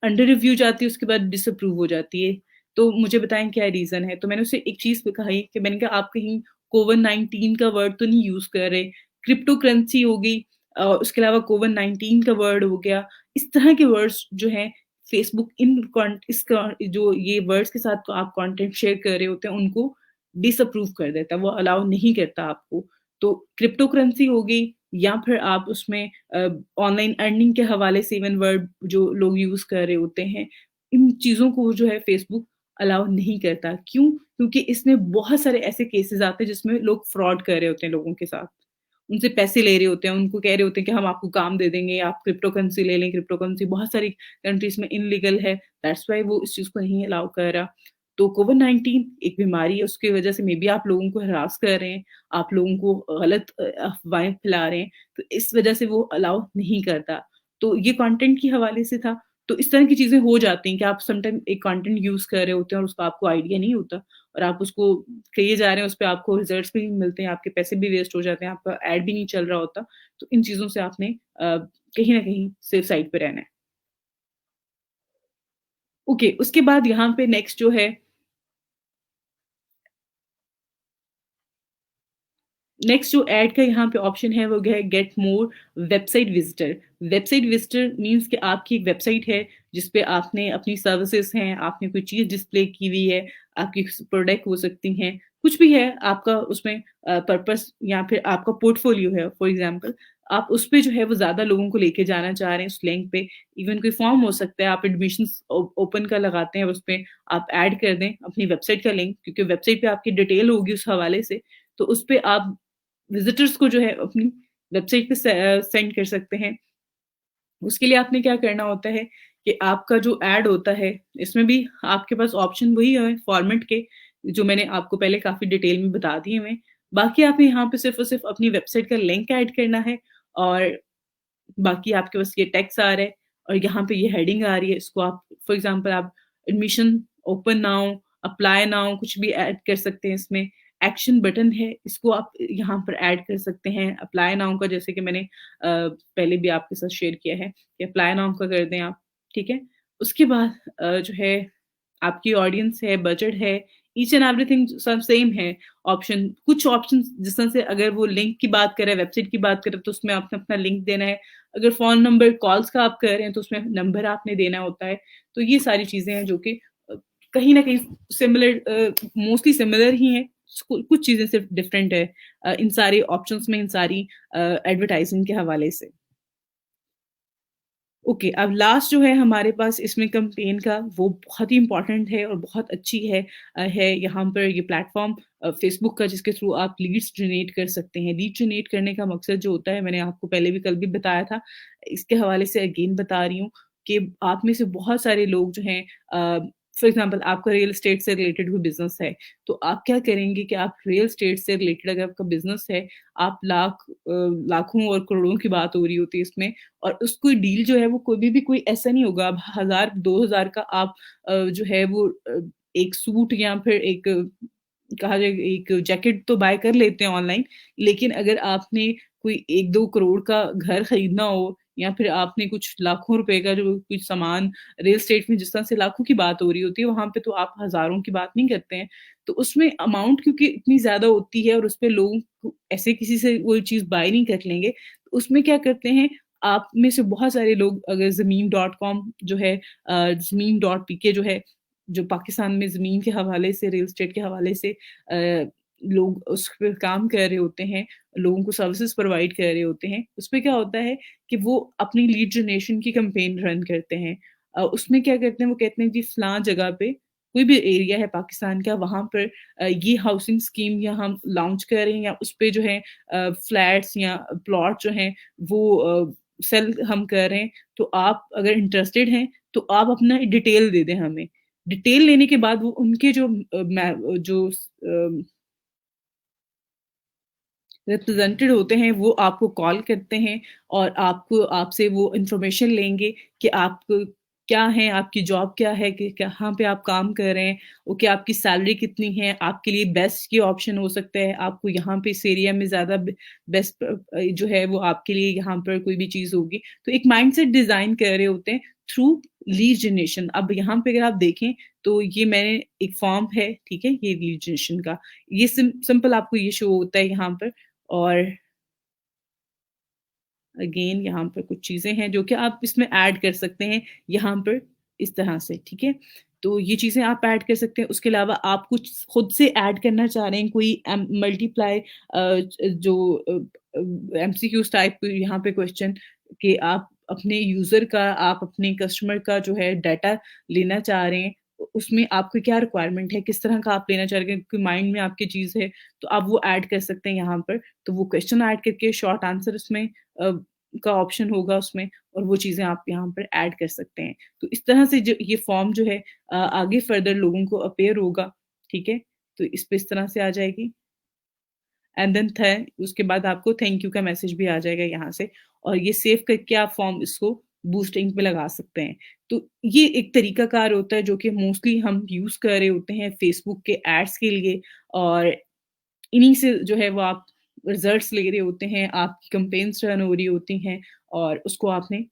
अंडर रिव्यू जाती है उसके बाद डिसअप्रूव हो जाती है। तो मुझे बताएँ क्या रीज़न है? तो मैंने उससे एक चीज़ कही कि मैंने कहा आप कहीं कोविड-19 का वर्ड तो नहीं यूज़ कर रहे? क्रिप्टो करेंसी हो गई उसके अलावा कोविड-19 का वर्ड हो गया। इस तरह के वर्ड्स जो हैं फेसबुक इन कॉन इसका जो ये वर्ड्स के साथ आप कंटेंट शेयर कर रहे होते हैं, उनको डिसअप्रूव कर देता है, वो अलाउ नहीं करता आपको। तो क्रिप्टो करेंसी हो गई या फिर आप उसमें ऑनलाइन अर्निंग के हवाले से इवन वर्ड जो लोग यूज़ कर रहे होते हैं, इन चीज़ों को जो है फेसबुक अलाउ नहीं करता। क्यों? क्योंकि इसमें बहुत सारे ऐसे केसेज़ आते हैं जिसमें लोग फ्रॉड कर रहे होते हैं लोगों के साथ। उनसे पैसे ले रहे होते हैं, उनको कह रहे होते हैं कि हम आपको काम दे देंगे, आप क्रिप्टो करेंसी ले लें, क्रिप्टो करेंसी बहुत सारी कंट्रीज़ में इल्लीगल है, दैट्स व्हाई वो इस चीज़ को नहीं अलाउ कर रहा। तो कोविड-19 एक बीमारी है, उसकी वजह से मेबी आप लोगों को हरास कर रहे हैं, आप लोगों को गलत अफ़वाहें फैला रहे हैं, तो इस वजह से वो अलाउ नहीं करता। तो ये कंटेंट के हवाले से था। तो इस तरह की चीज़ें हो जाती हैं कि आप समटाइम एक कंटेंट यूज़ कर रहे होते हैं और उसका आपको आइडिया नहीं होता और आप उसको किए जा रहे हैं, उसपे आपको रिज़ल्ट्स भी नहीं मिलते हैं, आपके पैसे भी वेस्ट हो जाते हैं, आपका ऐड भी नहीं चल रहा होता। तो इन चीज़ों से आपने कहीं न कहीं सेफ साइड पे रहना है। ओके, उसके बाद यहाँ पे नेक्स्ट जो है नेक्स्ट जो ऐड का यहाँ पे ऑप्शन है वो है get more website visitor. Website visitor means कि आपकी एक वेबसाइट है जिस पे आपने अपनी सर्विसेज़ हैं, आपने कोई चीज़ डिस्प्ले की हुई है, आपकी प्रोडक्ट हो सकती हैं, कुछ भी है आपका उसमें पर्पस या फिर आपका पोर्टफोलियो है फॉर एग्ज़ाम्पल, आप उस पे जो है वो ज़्यादा लोगों को लेके जाना चाह रहे हैं उस लिंक पे। इवन कोई फॉर्म हो सकता है, आप एडमिशन्स ओपन का लगाते हैं, उसपे आप ऐड कर दें अपनी वेबसाइट का लिंक क्योंकि वेबसाइट पे आपकी डिटेल होगी उस हवाले से, तो उस पे आप विज़िटर्स को जो है अपनी वेबसाइट पे सेंड कर सकते हैं। उसके लिए आपने क्या करना होता है कि आपका जो ऐड होता है, इसमें भी आपके पास ऑप्शन वही है फॉर्मेट के, जो मैंने आपको पहले काफ़ी डिटेल में बता दिए हुए हैं। बाकी आपने यहाँ पे सिर्फ़ और सिर्फ़ अपनी वेबसाइट का लिंक ऐड करना है और बाकी आपके पास ये टेक्स्ट आ रहा है और यहाँ पे ये हेडिंग आ रही है, इसको आप फॉर एग्ज़ाम्पल आप admission open now, apply now कुछ भी ऐड कर सकते हैं इसमें। एक्शन बटन है, इसको आप यहाँ पर ऐड कर सकते हैं। अप्लाई नाउ का जैसे कि मैंने पहले भी आपके साथ शेयर किया है कि अप्लाई नाउ का कर दें आप, ठीक है? उसके बाद जो है आपकी ऑडियंस है, बजट है, ईच एंड एवरीथिंग सब सेम है ऑप्शन। कुछ ऑप्शंस जिस तरह से अगर वो लिंक की बात करें, वेबसाइट की बात करें तो उसमें आपने अपना लिंक देना है। अगर फ़ोन नंबर कॉल्स का आप कर रहे हैं तो उसमें नंबर आपने देना होता है। तो ये सारी चीज़ें हैं जो कि कहीं न कहीं सिमिलर मोस्टली सिमिलर ही हैं। कुछ चीज़ें सिर्फ़ डिफरेंट है इन सारे ऑप्शंस में, इन सारी एडवर्टाइज़िंग के हवाले से। ओके, अब लास्ट जो है हमारे पास इसमें कैम्पेन का वो बहुत ही इम्पोर्टेंट है और बहुत अच्छी है यहाँ पर ये प्लेटफ़ॉर्म फ़ेसबुक का जिसके थ्रू आप लीड्स जनरेट कर सकते हैं। लीड जनरेट करने का मकसद जो होता है मैंने आपको पहले भी कल भी बताया था, इसके हवाले से अगेन बता रही हूँ कि आप में से बहुत सारे लोग जो हैं फ़ॉर एग्ज़ाम्पल आपका रियल एस्टेट से रिलेटेड कोई बिज़नेस है, तो आप क्या करेंगे कि आप रियल एस्टेट से रिलेटेड अगर आपका बिज़नेस है, आप लाखों और करोड़ों की बात हो रही होती है इसमें और उस कोई डील जो है वो कभी भी कोई ऐसा नहीं होगा अब 1000 2000 का आप जो है वो एक सूट या फिर एक कहा जाए एक जैकेट तो बाय कर लेते हैं ऑनलाइन, लेकिन अगर आपने कोई 1-2 करोड़ का घर खरीदना हो या फिर आपने कुछ लाखों रुपए का जो कुछ सामान रियल एस्टेट में जिस तरह से लाखों की बात हो रही होती है, वहाँ पे तो आप हज़ारों की बात नहीं करते हैं। तो उसमें अमाउंट क्योंकि इतनी ज़्यादा होती है और उसपे लोग ऐसे किसी से वो चीज़ बाय नहीं कर लेंगे, तो उसमें क्या करते हैं आप में से बहुत सारे लोग अगर ज़मीन डॉट कॉम जो है ज़मीन डॉट पीके जो है, जो पाकिस्तान में ज़मीन के हवाले से, रियल एस्टेट के हवाले से लोग उस पे काम कर रहे होते हैं, लोगों को सर्विसेज़ प्रोवाइड कर रहे होते हैं। उसपे क्या होता है कि वो अपनी लीड जनरेशन की कैंपेन रन करते हैं। उसमें क्या करते हैं, वो कहते हैं जी फलाँ जगह पे कोई भी एरिया है पाकिस्तान का, वहाँ पर ये हाउसिंग स्कीम या हम लॉन्च कर रहे हैं या उसपे जो है फ्लैट्स या प्लॉट जो हैं वो सेल हम कर रहे हैं, तो आप अगर इंटरेस्टेड हैं, तो आप अपना डिटेल दे दें हमें। डिटेल लेने के बाद वो उनके जो जो रिप्रेजेंटेड होते हैं, वो आपको कॉल करते हैं और आपको आपसे वो इन्फॉर्मेशन लेंगे कि आप क्या हैं, आपकी जॉब क्या है, कि कहाँ पे आप काम कर रहे हैं, ओके आपकी सैलरी कितनी है, आपके लिए बेस्ट ये ऑप्शन हो सकता है, आपको यहाँ पे इस एरिया में ज़्यादा बेस्ट जो है वो आपके लिए यहाँ पर कोई भी चीज़ होगी। तो एक माइंडसेट डिज़ाइन कर रहे होते हैं थ्रू लीड जनरेशन। अब यहाँ पे अगर आप देखें, तो ये मैंने एक फॉर्म है, ठीक है? ये लीड जनरेशन का। ये सिंपल आपको ये शो होता है यहाँ पर और अगेन यहाँ पर कुछ चीज़ें हैं जो कि आप इसमें ऐड कर सकते हैं यहाँ पर इस तरह से, ठीक है? तो ये चीज़ें आप ऐड कर सकते हैं, उसके अलावा आप कुछ खुद से ऐड करना चाह रहे हैं कोई मल्टीप्लाई जो एमसीक्यूज़ टाइप यहाँ पे क्वेश्चन कि आप अपने यूज़र का, आप अपने कस्टमर का जो है डाटा लेना चाह रहे हैं, उसमें आपकी क्या रिक्वायरमेंट है, किस तरह का आप लेना चाह रहे हैं, क्योंकि माइंड में आपकी चीज़ है, तो आप वो ऐड कर सकते हैं यहाँ पर। तो वो क्वेश्चन ऐड करके शॉर्ट आंसर उसमें अ, का ऑप्शन होगा उसमें और वो चीज़ें आप यहाँ पर ऐड कर सकते हैं। तो इस तरह से जो ये फॉर्म जो है आगे फर्दर लोगों को अपीयर होगा, ठीक है? तो इस पे इस तरह से आ जाएगी एंड देन थ उसके बाद आपको थैंक यू का मैसेज भी आ जाएगा यहाँ से और ये सेव करके आप फॉर्म इसको बूस्टिंग पे लगा सकते हैं। तो ये एक तरीकाकार होता है जो कि मोस्टली हम यूज़ कर रहे होते हैं फ़ेसबुक के एड्स के लिए और इन्हीं से जो है वो आप रिज़ल्ट्स ले रहे होते हैं, आपकी कैम्पेन्स रन हो रही होती हैं और उसको आपने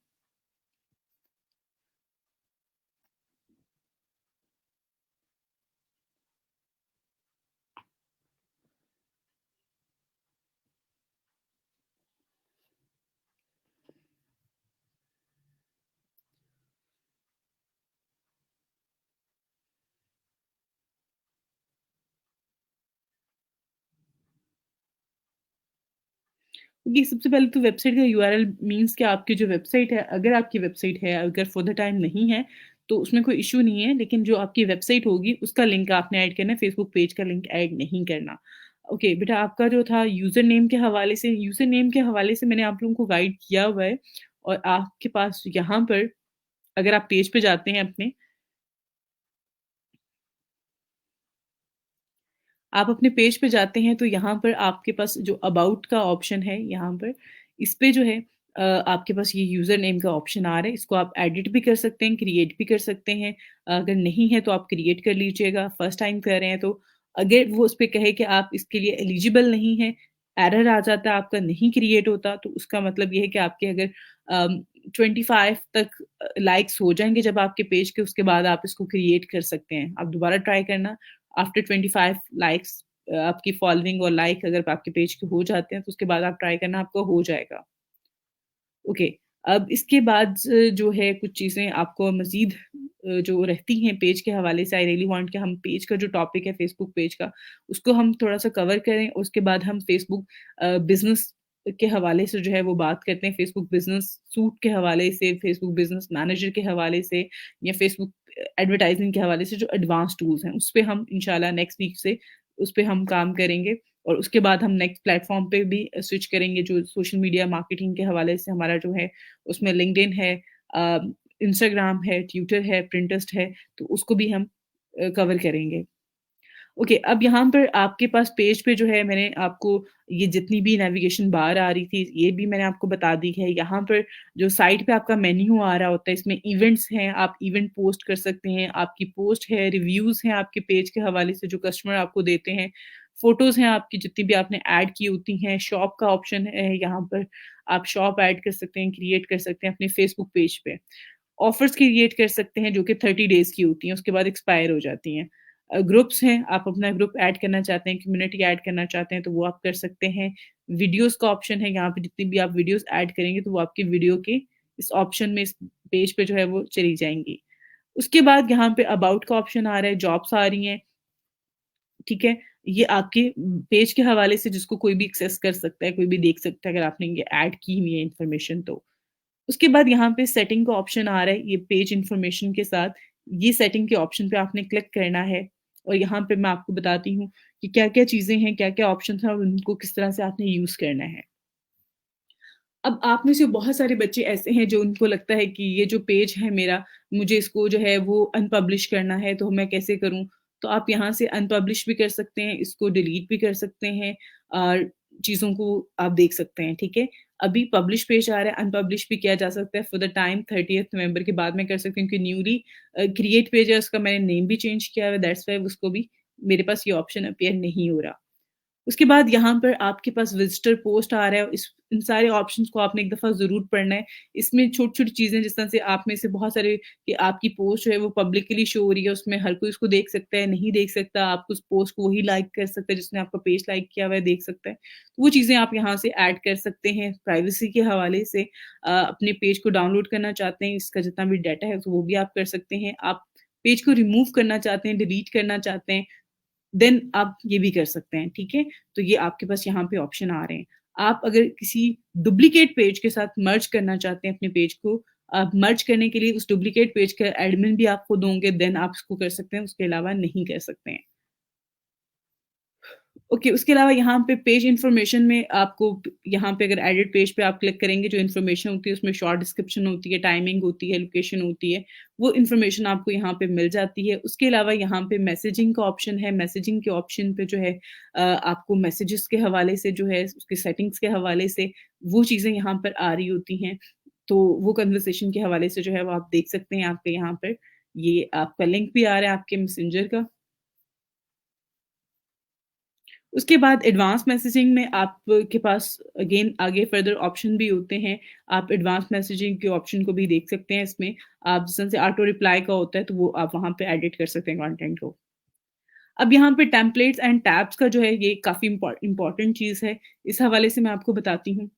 ये सबसे पहले तो वेबसाइट का यूआरएल मीन्स कि आपकी जो वेबसाइट है, अगर आपकी वेबसाइट है, अगर फॉर द टाइम नहीं है, तो उसमें कोई इश्यू नहीं है, लेकिन जो आपकी वेबसाइट होगी, उसका लिंक आपने ऐड करना है, फेसबुक पेज का लिंक ऐड नहीं करना। ओके, बेटा आपका जो था यूज़र नेम के हवाले से मैंने आप लोगों को गाइड किया हुआ है और आपके पास यहाँ पर अगर आप पेज पे जाते हैं अपने आप अपने पेज पे जाते हैं तो यहाँ पर आपके पास जो अबाउट का ऑप्शन है यहाँ पर, इस पे जो है आपके पास ये यूज़र नेम का ऑप्शन आ रहा है, इसको आप एडिट भी कर सकते हैं, क्रिएट भी कर सकते हैं। अगर नहीं है तो आप क्रिएट कर लीजिएगा, फर्स्ट टाइम कर रहे हैं तो। अगर वो उस पे कहे कि आप इसके लिए एलिजिबल नहीं हैं, एरर आ जाता है, आपका नहीं क्रिएट होता, तो उसका मतलब ये है कि आपके अगर 25 तक लाइक्स हो जाएँगे जब आपके पेज के, उसके बाद आप इसको क्रिएट कर सकते हैं। आप दोबारा ट्राई करना आफ्टर 25 लाइक्स आपकी फॉलोइंग और लाइक अगर आपके पेज के हो जाते हैं, तो उसके बाद आप ट्राई करना आपका हो जाएगा। ओके, अब इसके बाद जो है कुछ चीज़ें आपको मज़ीद जो रहती हैं पेज के हवाले से आई रियली वांट कि हम पेज का जो टॉपिक है फेसबुक पेज का, उसको हम थोड़ा-सा कवर करें। उसके बाद हम फेसबुक बिज़नेस के हवाले से जो है वो बात करते हैं। फेसबुक बिज़नेस सूट के हवाले से, फेसबुक बिज़नेस मैनेजर के हवाले से या फेसबुक एडवर्टाइज़िंग के हवाले से जो एडवांस टूल्स हैं, उस पे हम इंशाल्लाह नेक्स्ट वीक से उस पे हम काम करेंगे। और उसके बाद हम नेक्स्ट प्लेटफ़ॉर्म पे भी स्विच करेंगे जो सोशल मीडिया मार्केटिंग के हवाले से हमारा जो है उसमें लिंक्डइन है, अ, इंस्टाग्राम है, ट्विटर है, पिंटरेस्ट है, तो उसको भी हम कवर करेंगे। ओके, अब यहाँ पर आपके पास पेज पे जो है मैंने आपको ये जितनी भी नेविगेशन बार आ रही थी, ये भी मैंने आपको बता दी है। यहाँ पर जो साइड पे आपका मेन्यू आ रहा होता है, इसमें इवेंट्स हैं, आप इवेंट पोस्ट कर सकते हैं, आपकी पोस्ट है, रिव्यूज़ हैं आपके पेज के हवाले से जो कस्टमर आपको देते हैं, फ़ोटोज़ हैं आपकी जितनी भी आपने ऐड की होती हैं, शॉप का ऑप्शन है यहाँ पर, आप शॉप ऐड कर सकते हैं, क्रिएट कर सकते हैं अपने फेसबुक पेज पे। ऑफ़र्स क्रिएट कर सकते हैं जो कि 30 डेज़ की होती हैं, उसके बाद एक्सपायर हो जाती हैं। ग्रुप्स हैं, आप अपना ग्रुप ऐड करना चाहते हैं, कम्युनिटी ऐड करना चाहते हैं, तो वो आप कर सकते हैं। वीडियोज़ का ऑप्शन है, यहाँ पे जितनी भी आप वीडियोज़ ऐड करेंगे, तो वो आपकी वीडियो के इस ऑप्शन में, इस पेज पे जो है वो चली जाएँगी। उसके बाद यहाँ पे अबाउट का ऑप्शन आ रहा है, जॉब्स आ रही हैं, ठीक है? ये आपके पेज के हवाले से जिसको कोई भी एक्सेस कर सकता है, कोई भी देख सकता है अगर आपने ये ऐड की हुई है इन्फॉर्मेशन तो। उसके बाद यहाँ पे सेटिंग का ऑप्शन आ रहा है, ये पेज इन्फॉर्मेशन के साथ, ये सेटिंग के ऑप्शन पे आपने क्लिक करना है और यहाँ पे मैं आपको बताती हूँ कि क्या-क्या चीज़ें हैं, क्या-क्या ऑप्शंस हैं और उनको किस तरह से आपने यूज़ करना है। अब आप में से बहुत सारे बच्चे ऐसे हैं जो उनको लगता है कि ये जो पेज है मेरा, मुझे इसको जो है वो अनपब्लिश करना है, तो मैं कैसे करूँ? तो आप यहाँ से अनपब्लिश भी कर सकते हैं, इसको डिलीट भी कर सकते हैं और चीज़ों को आप देख सकते हैं, ठीक है? अभी पब्लिश पेज आ रहा है, अनपब्लिश भी किया जा सकता है फॉर द टाइम 30th नवंबर के बाद मैं कर सकती हूँ क्योंकि न्यूली क्रिएट पेज है, उसका मैंने नेम भी चेंज किया हुआ है, दैट्स व्हाई उसको भी मेरे पास ये ऑप्शन अपीयर नहीं हो रहा। उसके बाद यहाँ पर आपके पास विज़िटर पोस्ट आ रहा है, इस इन सारे ऑप्शंस को आपने एक दफ़ा ज़रूर पढ़ना है। इसमें छोटी-छोटी चीज़ें जिस तरह से आप में से बहुत सारे कि आपकी पोस्ट जो है वो पब्लिकली शो हो रही है, उसमें हर कोई उसको देख सकता है, नहीं देख सकता, आप उस पोस्ट को वही लाइक कर सकता है जिसने आपका पेज लाइक किया हुआ है, देख सकता है। तो वो चीज़ें आप यहाँ से ऐड कर सकते हैं, प्राइवेसी के हवाले से अपने पेज को डाउनलोड करना चाहते हैं, इसका जितना भी डाटा है तो वो भी आप कर सकते हैं। आप पेज को रिमूव करना चाहते हैं, डिलीट करना चाहते हैं, देन आप ये भी कर सकते हैं, ठीक है? तो ये आपके पास यहाँ पे ऑप्शन आ रहे हैं। आप अगर किसी डुप्लिकेट पेज के साथ मर्ज करना चाहते हैं अपने पेज को, आप मर्ज करने के लिए उस डुप्लिकेट पेज का एडमिन भी आप खुद होंगे, देन आप इसको कर सकते हैं, उसके अलावा नहीं कर सकते हैं। ओके, उसके अलावा यहाँ पे पेज इन्फॉर्मेशन में आपको यहाँ पे अगर एडिट पेज पे आप क्लिक करेंगे, जो इन्फॉर्मेशन होती है उसमें शॉर्ट डिस्क्रिप्शन होती है, टाइमिंग होती है, लोकेशन होती है, वो इन्फॉर्मेशन आपको यहाँ पे मिल जाती है। उसके अलावा यहाँ पे मैसेजिंग का ऑप्शन है, मैसेजिंग के ऑप्शन पे जो है आपको मैसेजेस के हवाले से जो है उसकी सेटिंग्स के हवाले से वो चीज़ें यहाँ पर आ रही होती हैं। तो वो कन्वर्सेशन के हवाले से जो है वो आप देख सकते हैं आपके यहाँ पर। ये आपका लिंक भी आ रहा है आपके मैसेंजर का। उसके बाद एडवांस मैसेजिंग में आपके पास अगेन आगे फर्दर ऑप्शन भी होते हैं। आप एडवांस मैसेजिंग के ऑप्शन को भी देख सकते हैं इसमें। आप जिस तरह से ऑटो रिप्लाई का होता है तो वो आप वहाँ पे एडिट कर सकते हैं कंटेंट को। अब यहाँ पे टेम्पलेट्स एंड टैब्स का जो है ये काफ़ी इम्पोर्टेंट चीज़ है। इस हवाले से मैं आपको बताती हूँ।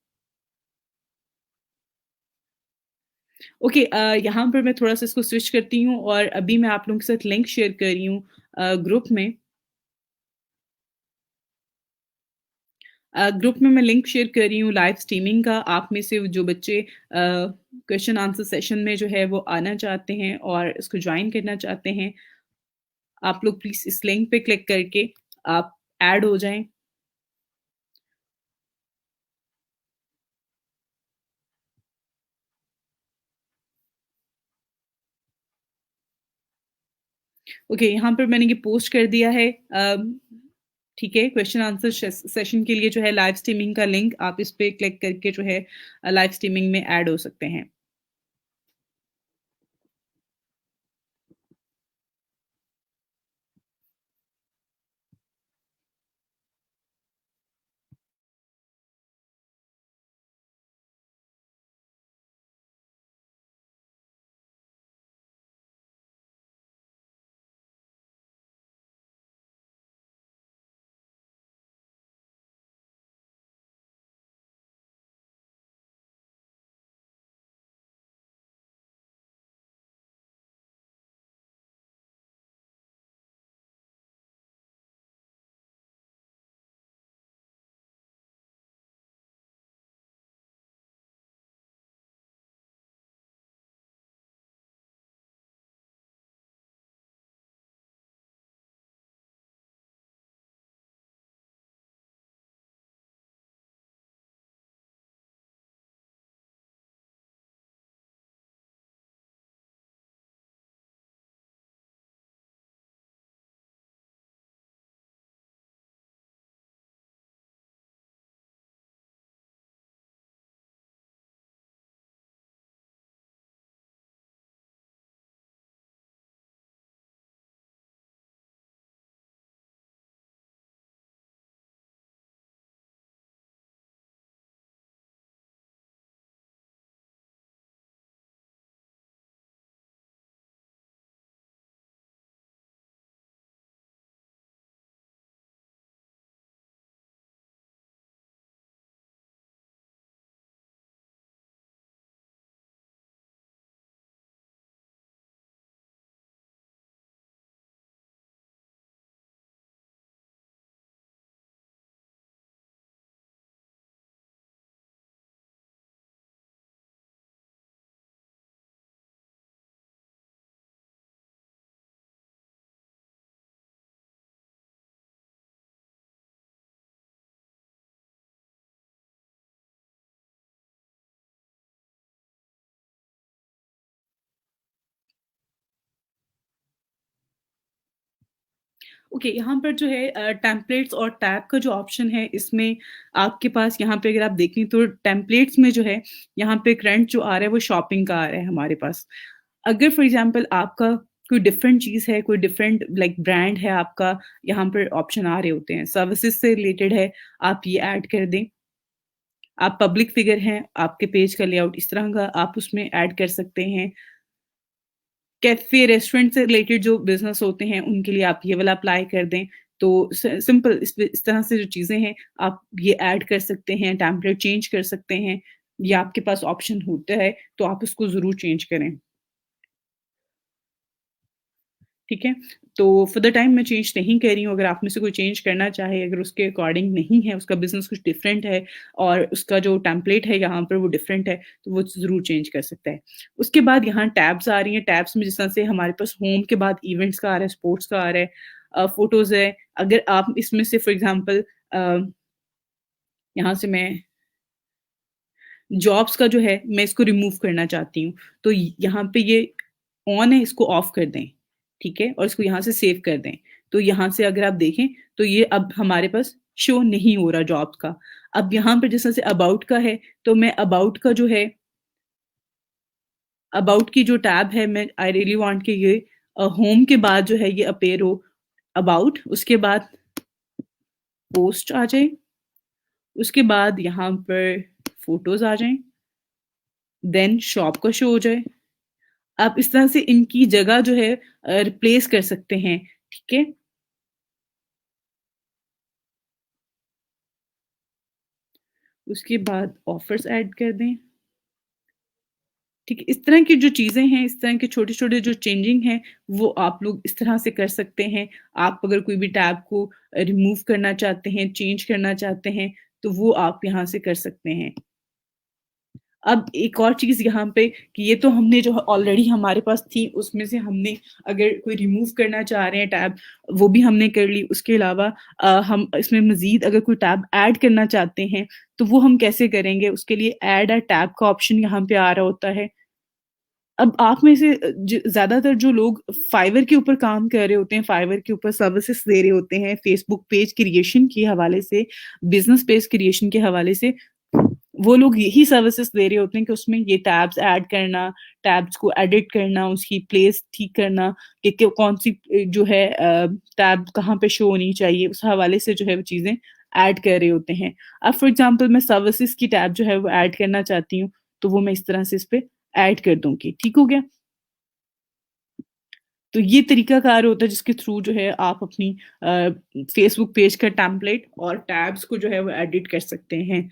ओके यहाँ पर मैं थोड़ा-सा इसको स्विच करती हूँ और अभी मैं आप लोगों के साथ लिंक शेयर कर रही हूँ ग्रुप में। ग्रुप में मैं लिंक शेयर कर रही हूँ लाइव स्ट्रीमिंग का। आप में से जो बच्चे क्वेश्चन आंसर सेशन में जो है वो आना चाहते हैं और इसको जॉइन करना चाहते हैं, आप लोग प्लीज़ इस लिंक पे क्लिक करके आप ऐड हो जाएँ। ओके, यहाँ पर मैंने ये पोस्ट कर दिया है। ठीक है, क्वेश्चन आंसर सेशन के लिए जो है लाइव स्ट्रीमिंग का लिंक आप इस पे क्लिक करके जो है लाइव स्ट्रीमिंग में ऐड हो सकते हैं। ओके, यहाँ पर जो है टेम्पलेट्स और टैब का जो ऑप्शन है इसमें आपके पास यहाँ पे अगर आप देखें तो टेम्पलेट्स में जो है यहाँ पे करंट जो आ रहा है वो शॉपिंग का आ रहा है हमारे पास। अगर फॉर एग्ज़ाम्पल आपका कोई डिफरेंट चीज़ है, कोई डिफरेंट लाइक ब्रांड है आपका, यहाँ पर ऑप्शन आ रहे होते हैं। सर्विसेज़ से रिलेटेड है, आप ये ऐड कर दें। आप पब्लिक फिगर हैं, आपके पेज का लेआउट इस तरह का आप उसमें ऐड कर सकते हैं। कैफ़े, रेस्टोरेंट से रिलेटेड जो बिज़नेस होते हैं, उनके लिए आप ये वाला अप्लाई कर दें। तो सिंपल इस तरह से जो चीज़ें हैं, आप ये ऐड कर सकते हैं, टेम्पलेट चेंज कर सकते हैं। ये आपके पास ऑप्शन होता है, तो आप उसको ज़रूर चेंज करें। ठीक है? तो फॉर द टाइम मैं चेंज नहीं कर रही हूँ, अगर आप में से कोई चेंज करना चाहे, अगर उसके अकॉर्डिंग नहीं है, उसका बिज़नेस कुछ डिफरेंट है और उसका जो टेम्पलेट है यहाँ पर वो डिफरेंट है, तो वो ज़रूर चेंज कर सकता है। उसके बाद यहाँ टैब्स आ रही हैं, टैब्स में जिस तरह से हमारे पास होम के बाद इवेंट्स का आ रहा है, स्पोर्ट्स का आ रहा है, फ़ोटोज़ है। अगर आप इसमें से फॉर एग्ज़ाम्पल यहाँ से मैं जॉब्स का जो है, मैं इसको रिमूव करना चाहती हूँ, तो यहाँ पे ये ऑन है, इसको ऑफ कर दें, ठीक है? और इसको यहाँ से सेव कर दें। तो यहाँ से अगर आप देखें, तो ये अब हमारे पास शो नहीं हो रहा जॉब्स का। अब यहाँ पे जिस तरह से अबाउट का है, तो मैं अबाउट का जो है अबाउट की जो टैब है मैं आई रियली वांट कि ये होम के बाद जो है ये अपीयर हो अबाउट, उसके बाद पोस्ट आ जाए, उसके बाद यहाँ पर फ़ोटोज़ आ जाएँ, देन शॉप का शो हो जाए। आप इस तरह से इनकी जगह जो है रिप्लेस कर सकते हैं, ठीक है? उसके बाद ऑफ़र्स ऐड कर दें, ठीक है? इस तरह की जो चीज़ें हैं, इस तरह के छोटे-छोटे जो चेंजिंग हैं, वो आप लोग इस तरह से कर सकते हैं। आप अगर कोई भी टैब को रिमूव करना चाहते हैं, चेंज करना चाहते हैं, तो वो आप यहाँ से कर सकते हैं। अब एक और चीज़ यहाँ पे कि ये तो हमने जो ऑलरेडी हमारे पास थी, उसमें से हमने अगर कोई रिमूव करना चाह रहे हैं टैब, वो भी हमने कर ली। उसके अलावा हम इसमें मज़ीद अगर कोई टैब ऐड करना चाहते हैं, तो वो हम कैसे करेंगे? उसके लिए ऐड अ टैब का ऑप्शन यहाँ पे आ रहा होता है। अब आप में से ज़्यादातर जो लोग फाइवर के ऊपर काम कर रहे होते हैं, फाइवर के ऊपर सर्विसेज़ दे रहे होते हैं, फेसबुक पेज क्रिएशन के हवाले से, बिज़नेस पेज क्रिएशन के हवाले से, वो लोग यही सर्विसेज़ दे रहे होते हैं कि उसमें ये टैब्स ऐड करना, टैब्स को एडिट करना, उसकी प्लेस ठीक करना, कि कौन-सी जो है टैब कहाँ पे शो होनी चाहिए, उस हवाले से जो है वो चीज़ें ऐड कर रहे होते हैं। अब फॉर एग्ज़ाम्पल मैं सर्विसेज़ की टैब जो है वो ऐड करना चाहती हूँ, तो वो मैं इस तरह से इस पे ऐड कर दूँगी, ठीक हो गया? तो ये तरीकाकार होता है जिसके थ्रू जो है आप अपनी फेसबुक पेज का टेम्पलेट और टैब्स को जो है वो एडिट कर सकते हैं।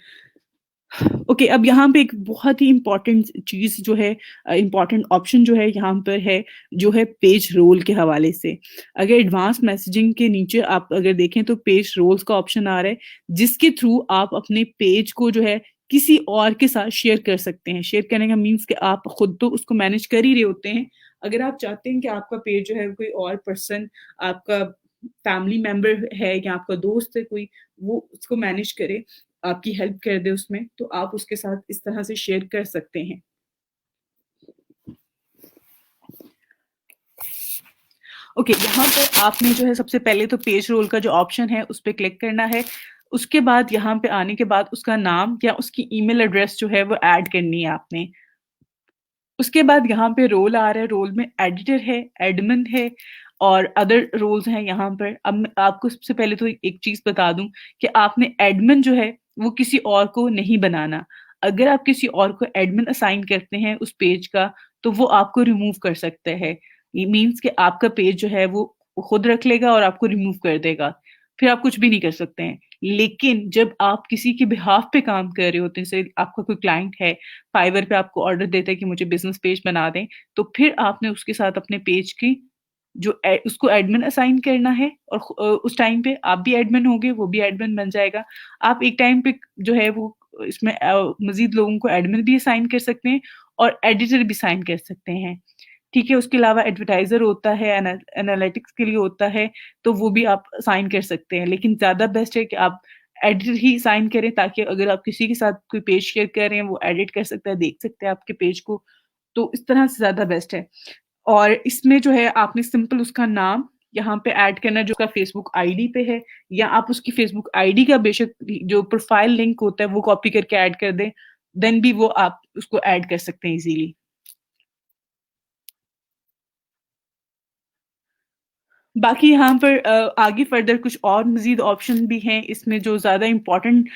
ओके, अब यहाँ पे एक बहुत ही इम्पोर्टेंट चीज़ जो है इम्पोर्टेंट ऑप्शन जो है यहाँ पर है, जो है पेज रोल के हवाले से। अगर एडवांस मैसेजिंग के नीचे आप अगर देखें तो पेज रोल्स का ऑप्शन आ रहा है, जिसके थ्रू आप अपने पेज को जो है किसी और के साथ शेयर कर सकते हैं। शेयर करने का मीन्स कि आप खुद तो उसको मैनेज कर ही रहे होते हैं। अगर आप चाहते हैं कि आपका पेज जो है कोई और पर्सन आपका फैमिली मेंबर है या आपका दोस्त है कोई, वो उसको मैनेज करे, आपकी हेल्प कर दे उसमें, तो आप उसके साथ इस तरह से शेयर कर सकते हैं। ओके, यहाँ पर आपने जो है सबसे पहले तो पेज रोल का जो ऑप्शन है, उस पे क्लिक करना है। उसके बाद यहाँ पे आने के बाद उसका नाम या उसकी ईमेल एड्रेस जो है वो ऐड करनी है आपने। उसके बाद यहाँ पे रोल आ रहा है, रोल में एडिटर है, एडमिन है और अदर रोल्स हैं यहाँ पर। अब मैं आपको सबसे पहले तो एक चीज़ बता दूँ कि आपने एडमिन जो है, वो किसी और को नहीं बनाना। अगर आप किसी और को एडमिन असाइन करते हैं उस पेज का, तो वो आपको रिमूव कर सकता है। ये मीन्स कि आपका पेज जो है वो खुद रख लेगा और आपको रिमूव कर देगा। फिर आप कुछ भी नहीं कर सकते हैं। लेकिन जब आप किसी के बिहाफ़ पे काम कर रहे होते हैं, जैसे आपका कोई क्लाइंट है, फाइवर पे आपको ऑर्डर देता है कि मुझे बिज़नेस पेज बना दें, तो फिर आपने उसके साथ अपने पेज की जो उसको एडमिन असाइन करना है और उस टाइम पे आप भी एडमिन होंगे, वो भी एडमिन बन जाएगा। आप एक टाइम पे जो है वो इसमें मज़ीद लोगों को एडमिन भी असाइन कर सकते हैं और एडिटर भी असाइन कर सकते हैं। ठीक है, उसके अलावा एडवर्टाइज़र होता है, एनालिटिक्स के लिए होता है, तो वो भी आप असाइन कर सकते हैं। लेकिन ज़्यादा बेस्ट है कि आप एडिटर ही असाइन करें ताकि अगर आप किसी के साथ कोई पेज शेयर कर रहे हैं, वो एडिट कर सकता है, देख सकते हैं आपके पेज को, तो इस तरह से ज़्यादा बेस्ट है। और इसमें जो है आपने सिंपल उसका नाम यहाँ पे ऐड करना है जो उसका फेसबुक आईडी पे है या आप उसकी फेसबुक आईडी का बेशक जो प्रोफाइल लिंक होता है वो कॉपी करके ऐड कर दें, देन भी वो आप उसको ऐड कर सकते हैं इज़िली। बाकी यहाँ पर आगे फ़र्दर कुछ और मज़ीद ऑप्शन भी हैं, इसमें जो ज़्यादा इम्पोर्टेंट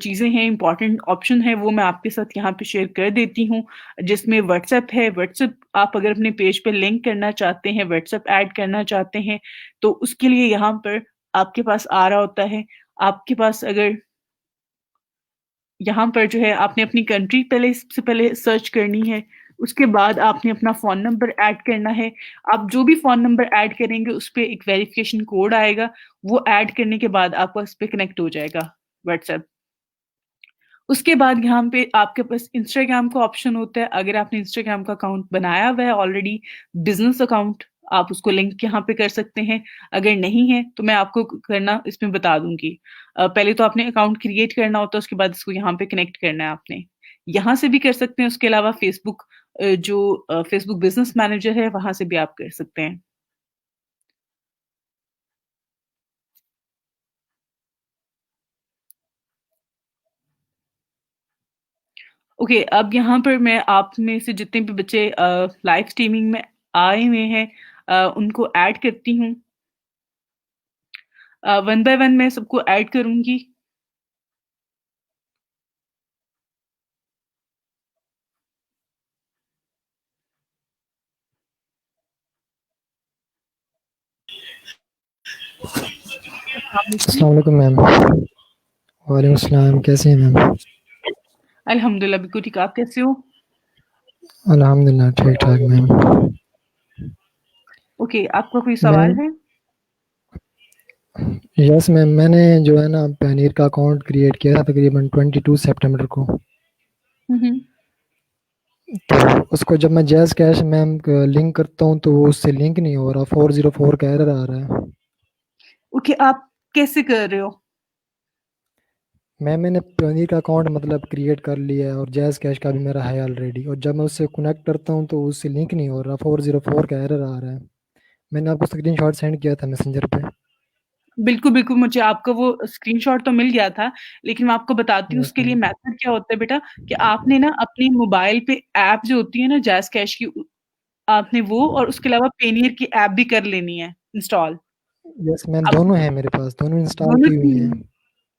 चीज़ें हैं, इम्पोर्टेंट ऑप्शन है, वो मैं आपके साथ यहाँ पे शेयर कर देती हूँ। जिसमें व्हाट्सएप है, व्हाट्सएप आप अगर अपने पेज पे लिंक करना चाहते हैं, व्हाट्सएप ऐड करना चाहते हैं, तो उसके लिए यहाँ पर आपके पास आ रहा होता है। आपके पास अगर यहाँ पर जो है आपने अपनी कंट्री पहले सबसे पहले सर्च करनी है, उसके बाद आपने अपना फ़ोन नंबर ऐड करना है। आप जो भी फ़ोन नंबर ऐड करेंगे उस पे एक वेरिफ़िकेशन कोड आएगा, वो ऐड करने के बाद आपका उस पे कनेक्ट हो जाएगा व्हाट्सएप। उसके बाद यहाँ पे आपके पास इंस्टाग्राम का ऑप्शन होता है, अगर आपने इंस्टाग्राम का अकाउंट बनाया हुआ है ऑलरेडी, बिज़नेस अकाउंट, आप उसको लिंक यहाँ पे कर सकते हैं। अगर नहीं है, तो मैं आपको करना इसमें बता दूँगी। पहले तो आपने अकाउंट क्रिएट करना होता है, उसके बाद इसको यहाँ पे कनेक्ट करना है आपने। यहाँ से भी कर सकते हैं, उसके अलावा फेसबुक बिज़नेस मैनेजर है, वहाँ से भी आप कर सकते हैं। ओके, अब यहाँ पर मैं आप में से जितने भी बच्चे लाइव स्ट्रीमिंग में आए हुए हैं उनको ऐड करती हूँ। वन बाय वन मैं सबको ऐड करूँगी। अस्सलाम वालेकुम। अस्सलाम वालेकुम मैम। वालेकुम सलाम, कैसे हैं मैम? अल्हम्दुलिल्लाह बिल्कुल ठीक, आप कैसे हो? अल्हम्दुलिल्लाह ठीक-ठाक मैम। ओके, आपका कोई सवाल मैम है? यस मैम, मैंने जो है ना पैनीर का अकाउंट क्रिएट किया था तकरीबन 22 सितंबर को। हुँ, हुँ। तो उसको जब मैं जैज़ कैश मैम लिंक करता हूँ तो वो उससे लिंक नहीं हो रहा, 404 का एरर आ रहा है। ओके, आप कैसे कर रहे हो? मैंने पैनीर का अकाउंट मतलब क्रिएट कर लिया है और जैज़ कैश का भी मेरा है ऑलरेडी, और जब मैं उससे कनेक्ट करता हूँ तो उससे लिंक नहीं हो रहा, 404 का एरर आ रहा है। मैंने आपको स्क्रीनशॉट सेंड किया था मैसेंजर पे। बिल्कुल, बिल्कुल, मुझे आपका वो स्क्रीनशॉट तो मिल गया था, लेकिन मैं आपको बताती हूँ यस उसके लिए मैम। मेथड क्या होता है बेटा, कि आपने ना अपने मोबाइल पे ऐप जो होती है ना जैज़ कैश की आपने वो और उसके अलावा पेनीयर की ऐप भी कर लेनी है इंस्टॉल। यस मैम, अब दोनों हैं मेरे पास, दोनों इंस्टॉल दोनों की हुई हैं।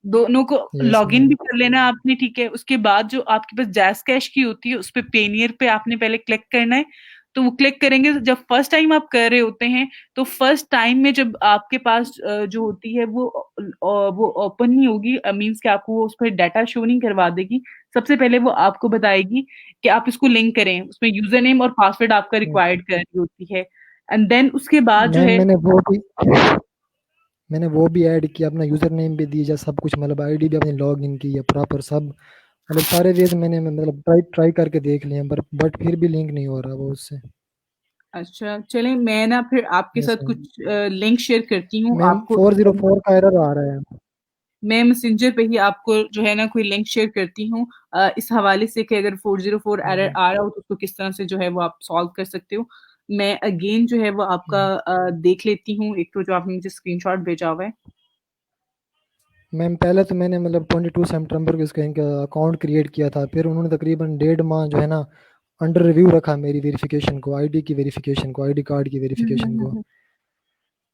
दोनों को यस लॉगिन मैम। भी कर लेना है आपने, ठीक है? उसके बाद जो आपके पास जैज़ कैश की होती है, उसपे पेनियर पे आपने पहले क्लिक करना है। तो वो क्लिक करेंगे तो जब फर्स्ट टाइम आप कर रहे होते हैं, तो फर्स्ट टाइम में जब आपके पास जो होती है वो ओपन नहीं होगी, मीन्स कि आपको वो उस पे डाटा शो नहीं करवा देगी। सबसे पहले वो आपको बताएगी कि आप इसको लिंक करें, उसमें यूज़र नेम और पासवर्ड आपका रिक्वायर्ड कर रही होती है। एंड देन उसके बाद जो मैम है मैंने वो भी ऐड किया, अपना यूजर नेम भी दिया, सब कुछ मतलब आईडी भी अपनी लॉग इन की है प्रॉपर सब, मतलब सारे वेज मैंने मतलब ट्राई ट्राई करके देख लिए हैं, बट फिर भी लिंक नहीं हो रहा वो उससे। अच्छा, चलें मैं ना फिर आपके यस साथ मैम। कुछ लिंक शेयर करती हूँ मैम आपको। 404 का एरर आ रहा है। मैं मैसेंजर पे ही आपको जो है ना कोई लिंक शेयर करती हूँ इस हवाले से कि अगर 404 एरर हम्म, आ रहा हो तो उसको किस तरह से जो है वो आप सॉल्व कर सकते हो। मैं अगेन जो है वो आपका हम्म। देख लेती हूँ, एक तो जो आपने मुझे स्क्रीनशॉट भेजा हुआ है। मैम पहले तो मैंने मतलब 22 सितंबर को इसका इनका अकाउंट क्रिएट किया था, फिर उन्होंने तकरीबन 1.5 माह जो है ना अंडर रिव्यू रखा मेरी वेरिफिकेशन को, आईडी की वेरिफिकेशन को, आईडी कार्ड की हुँ, हुँ, वेरिफिकेशन हुँ, को। हुँ।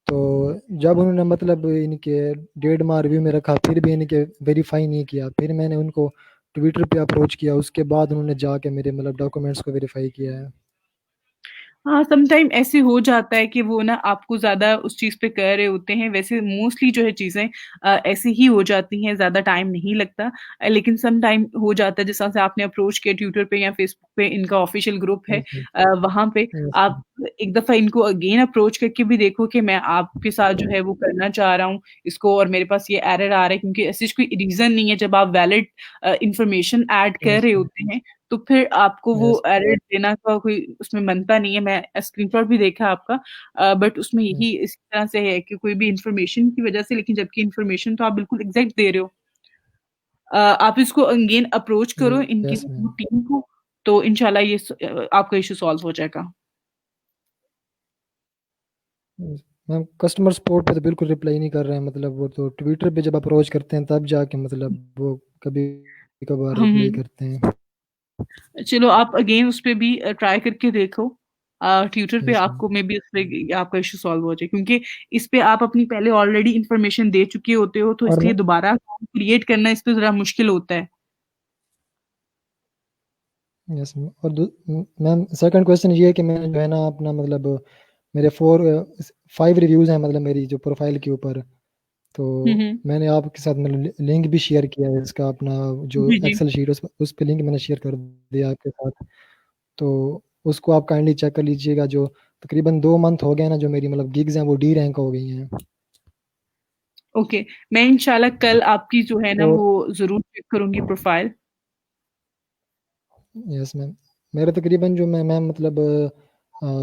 तो जब उन्होंने मतलब इनके 1.5 माह रिव्यू में रखा, फिर भी इनके वेरीफाई नहीं किया, फिर मैंने उनको ट्विटर पे अप्रोच किया, उसके बाद उन्होंने जाके मेरे मतलब डॉक्यूमेंट्स को वेरीफाई किया है। हाँ, समटाइम ऐसे हो जाता है कि वो ना आपको ज़्यादा उस चीज़ पे कर रहे होते हैं। वैसे मोस्टली जो है चीज़ें ऐसे ही हो जाती हैं, ज़्यादा टाइम नहीं लगता। लेकिन सम टाइम हो जाता है जिस तरह से आपने अप्रोच किया ट्विटर पे या फेसबुक पे, इनका ऑफ़िशियल ग्रुप है यस मैम। वहाँ पे यस आप मैम। एक दफ़ा इनको अगेन अप्रोच करके भी देखो कि मैं आपके साथ जो है वो करना चाह रहा हूँ इसको और मेरे पास ये एरर आ रहा है, क्योंकि ऐसी कोई रीज़न नहीं है जब आप वैलिड इन्फॉर्मेशन ऐड कर यस रहे मैम। होते हैं तो फिर आपको वो यस। एरर देना का कोई उसमें बनता नहीं है। मैं स्क्रीनशॉट भी देखा आपका बट उसमें यस। यही इस तरह से है कि कोई भी इन्फॉर्मेशन की वजह से, लेकिन जबकि इन्फॉर्मेशन तो आप बिल्कुल एग्ज़ैक्ट दे रहे हो। आप इसको अगेन अप्रोच करो इनकी यस मैम। टीम को, तो इंशाल्लाह ये आपका इश्यू सॉल्व हो जाएगा। मैम कस्टमर सपोर्ट पे तो बिल्कुल रिप्लाई नहीं कर रहे हैं, मतलब वो तो ट्विटर पे जब अप्रोच करते हैं तब जाके मतलब वो कभी कभार रिप्लाई हम करते हैं। चलो आप अगेन उस पे भी ट्राई करके देखो। ट्विटर पे यस मैम। आपको मेबी उस पे आपका इश्यू सॉल्व हो जाए, क्योंकि इस पे आप अपनी पहले ऑलरेडी इन्फॉर्मेशन दे चुके होते हो, तो और इसलिए दोबारा अकाउंट क्रिएट करना इस पे ज़रा मुश्किल होता है। यस मैम, और मैम सेकंड क्वेश्चन ये है कि मैंने जो है ना अपना मतलब मेरे 5 रिव्यूज हैं मतलब मेरी जो प्रोफाइल के ऊपर, तो हुँ, हुँ। मैंने आपके साथ मतलब लिंक भी शेयर किया है इसका, अपना जो जी, जी। एक्सेल शीट उस पे लिंक मैंने शेयर कर दिया आपके साथ। तो उसको आप काइंडली चेक कर लीजिएगा, जो तकरीबन 2 मंथ हो गए ना जो मेरी मतलब गिग्स हैं वो डी रैंक हो गई हैं। ओके, मैं इंशाल्लाह कल आपकी जो है ना तो वो ज़रूर चेक करूँगी प्रोफाइल। यस मैम, मेरे तकरीबन जो मैं मैम मतलब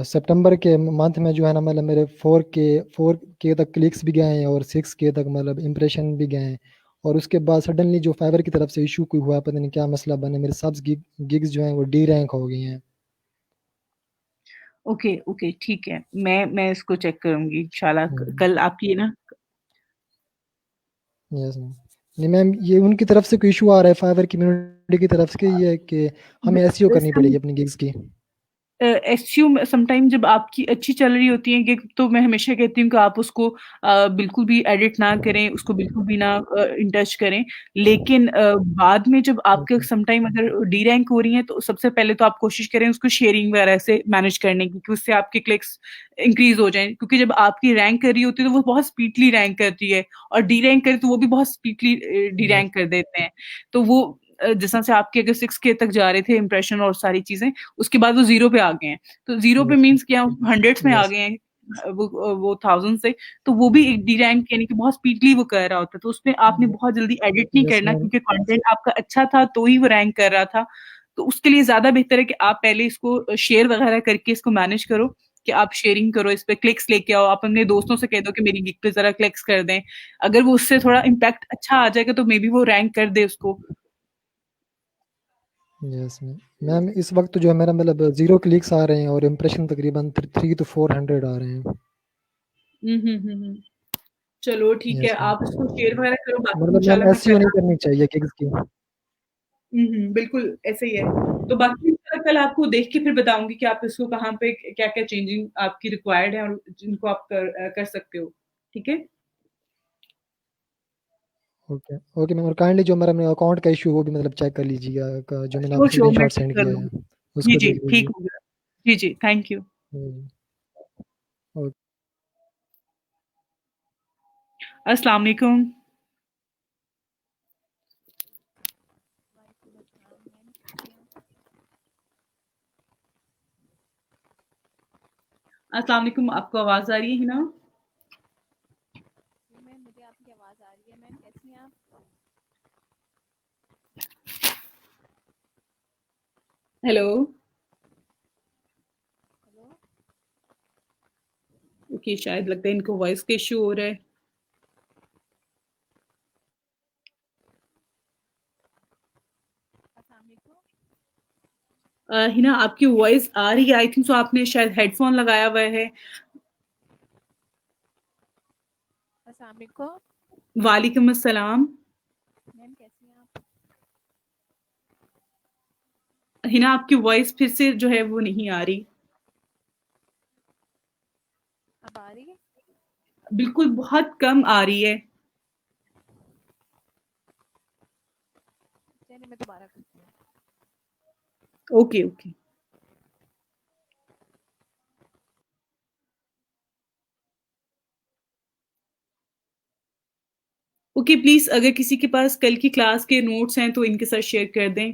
सितंबर के मंथ में जो है ना मतलब मेरे 4K तक क्लिक्स भी गए हैं और 6K तक मतलब इम्प्रेशन भी गए हैं, और उसके बाद सडनली जो फाइवर की तरफ से इशू कोई हुआ, पता नहीं क्या मसला बने, मेरे सब्स गिग्स जो हैं वो डी रैंक हो गई हैं। ओके, ओके, ठीक है। मैं इसको चेक करूँगी इंशाल्लाह हम्म, कल आपकी ना यस मैम। नहीं मैम, ये उनकी तरफ से कोई इशू आ रहा है, फाइवर कम्युनिटी की तरफ से, ये है कि हमें एसईओ करनी पड़ेगी अपनी गिग्स की। एसयू समटाइम जब आपकी अच्छी चल रही होती है गिग, तो मैं हमेशा कहती हूँ कि आप उसको बिल्कुल भी एडिट ना करें, उसको बिल्कुल भी ना इन टच करें। लेकिन बाद में जब आपके ओके। समटाइम अगर डी रैंक हो रही है, तो सबसे पहले तो आप कोशिश करें उसको शेयरिंग वगैरह से मैनेज करने की, कि उससे आपके क्लिक्स इंक्रीज हो जाएं। क्योंकि जब आपकी रैंक कर रही होती है तो वो बहुत स्पीडली रैंक करती है, और डी रैंक करे तो वो भी बहुत स्पीडली डी यस। रैंक कर देते हैं। तो वो जिस तरह से आपके अगर 6K तक जा रहे थे इंप्रेशन और सारी चीजें, उसके बाद वो 0 पे आ गए हैं। तो 0 पे यस। मीन्स क्या, हंड्रेड्स में आ यस। गए हैं, वो थाउजेंड से। तो वो भी एक डी रैंक यानी कि बहुत स्पीडली वो कर रहा होता है। तो उसमें आपने बहुत जल्दी एडिट नहीं यस करना, मैम। क्योंकि कंटेंट आपका अच्छा था तो ही वो रैंक कर रहा था। तो उसके लिए ज्यादा बेहतर है कि आप पहले इसको शेयर वगैरह करके इसको मैनेज करो, कि आप शेयरिंग करो, इस पे क्लिक्स लेके आओ, आप अपने दोस्तों से कह दो कि मेरी गिग पे जरा क्लिक्स कर दें। अगर वो उससे थोड़ा इम्पैक्ट अच्छा आ जाएगा तो मे बी वो रैंक कर दे उसको। Yes ma'am. मैम इस वक्त जो है मेरा मतलब 0 क्लिक्स आ रहे हैं और इम्प्रेशन तकरीबन 3 to 400 आ रहे हैं। हम्म। चलो ठीक है, यस आप इसको मैम। शेयर वगैरह करो, बाकी मतलब मैम इंशाल्लाह मैं एसईओ कल। नहीं करनी चाहिए गिग्स की। बिल्कुल ऐसे ही है। तो बाकी मैं कल आपको देख के फिर बताऊंगी कि आप इसको कहाँ पे क्या क्या चेंजिंग आपकी रिक्वायर्ड है, और जिनको आप कर सकते हो। ठीक है। ओके। ओके मैम, और काइंडली जो मेरा अकाउंट का इशू वो भी मतलब चेक कर लीजिएगा, जो मैंने श्योर आपको श्योर, मैं स्क्रीनशॉट ठीक सेंड कर किया दूंगी। है जी उसको जी, देख ठीक लीजिए। हो गया। जी जी, थैंक यू। ओके। अस्सलाम वालेकुम। अस्सलाम वालेकुम, आपको आवाज आ रही है ना? मैम मुझे आपकी आवाज़ आ रही है। मैम कैसी हैं आप? हेलो। हेलो। ओके, शायद लगता है इनको वॉइस का इशू हो रहा है। अस्सलाम वालेकुम। हिना, आपकी वॉइस आ रही है, आई थिंक सो आपने शायद हेडफोन लगाया हुआ है। अस्सलाम वालेकुम। वालेकुम अस्सलाम। मैम कैसी हैं आप? हिना, आपकी वॉइस फिर से जो है वो नहीं आ रही। अब आ रही है? बिल्कुल बहुत कम आ रही है। चलिए मैं दोबारा करती हूँ। Okay okay. ओके प्लीज, अगर किसी के पास कल की क्लास के नोट्स हैं तो इनके साथ शेयर कर दें।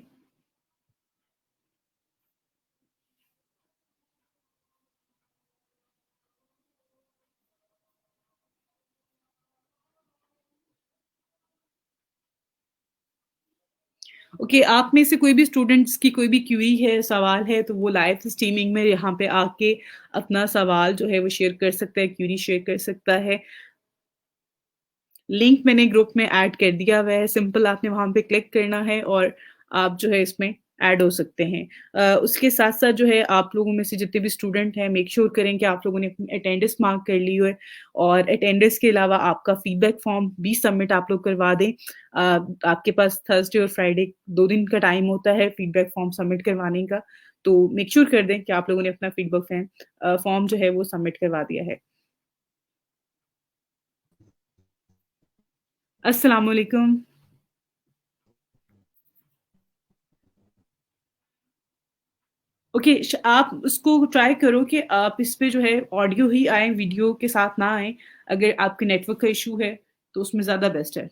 ओके, आप में से कोई भी स्टूडेंट्स की कोई भी क्यूरी है, सवाल है, तो वो लाइव स्ट्रीमिंग में यहाँ पे आके अपना सवाल जो है वो शेयर कर सकता है, क्यूरी शेयर कर सकता है। लिंक मैंने ग्रुप में ऐड कर दिया हुआ है, सिंपल आपने वहां पे क्लिक करना है और आप जो है इसमें ऐड हो सकते हैं। उसके साथ साथ जो है आप लोगों में से जितने भी स्टूडेंट हैं, मेक श्योर करें कि आप लोगों ने अपनी अटेंडेंस मार्क कर ली हो है, और अटेंडेंस के अलावा आपका फीडबैक फॉर्म भी सबमिट आप लोग करवा दें। आपके पास थर्सडे और फ्राइडे 2 दिन का टाइम होता है फीडबैक फॉर्म सबमिट करवाने का। तो मेक श्योर कर दें कि आप लोगों ने अपना फीडबैक फॉर्म जो है वो सबमिट करवा दिया है। अस्सलाम वालेकुम। ओके, आप उसको ट्राई करो कि आप इस पे जो है ऑडियो ही आए, वीडियो के साथ ना आए। अगर आपके नेटवर्क का इशू है तो उसमें ज़्यादा बेस्ट है।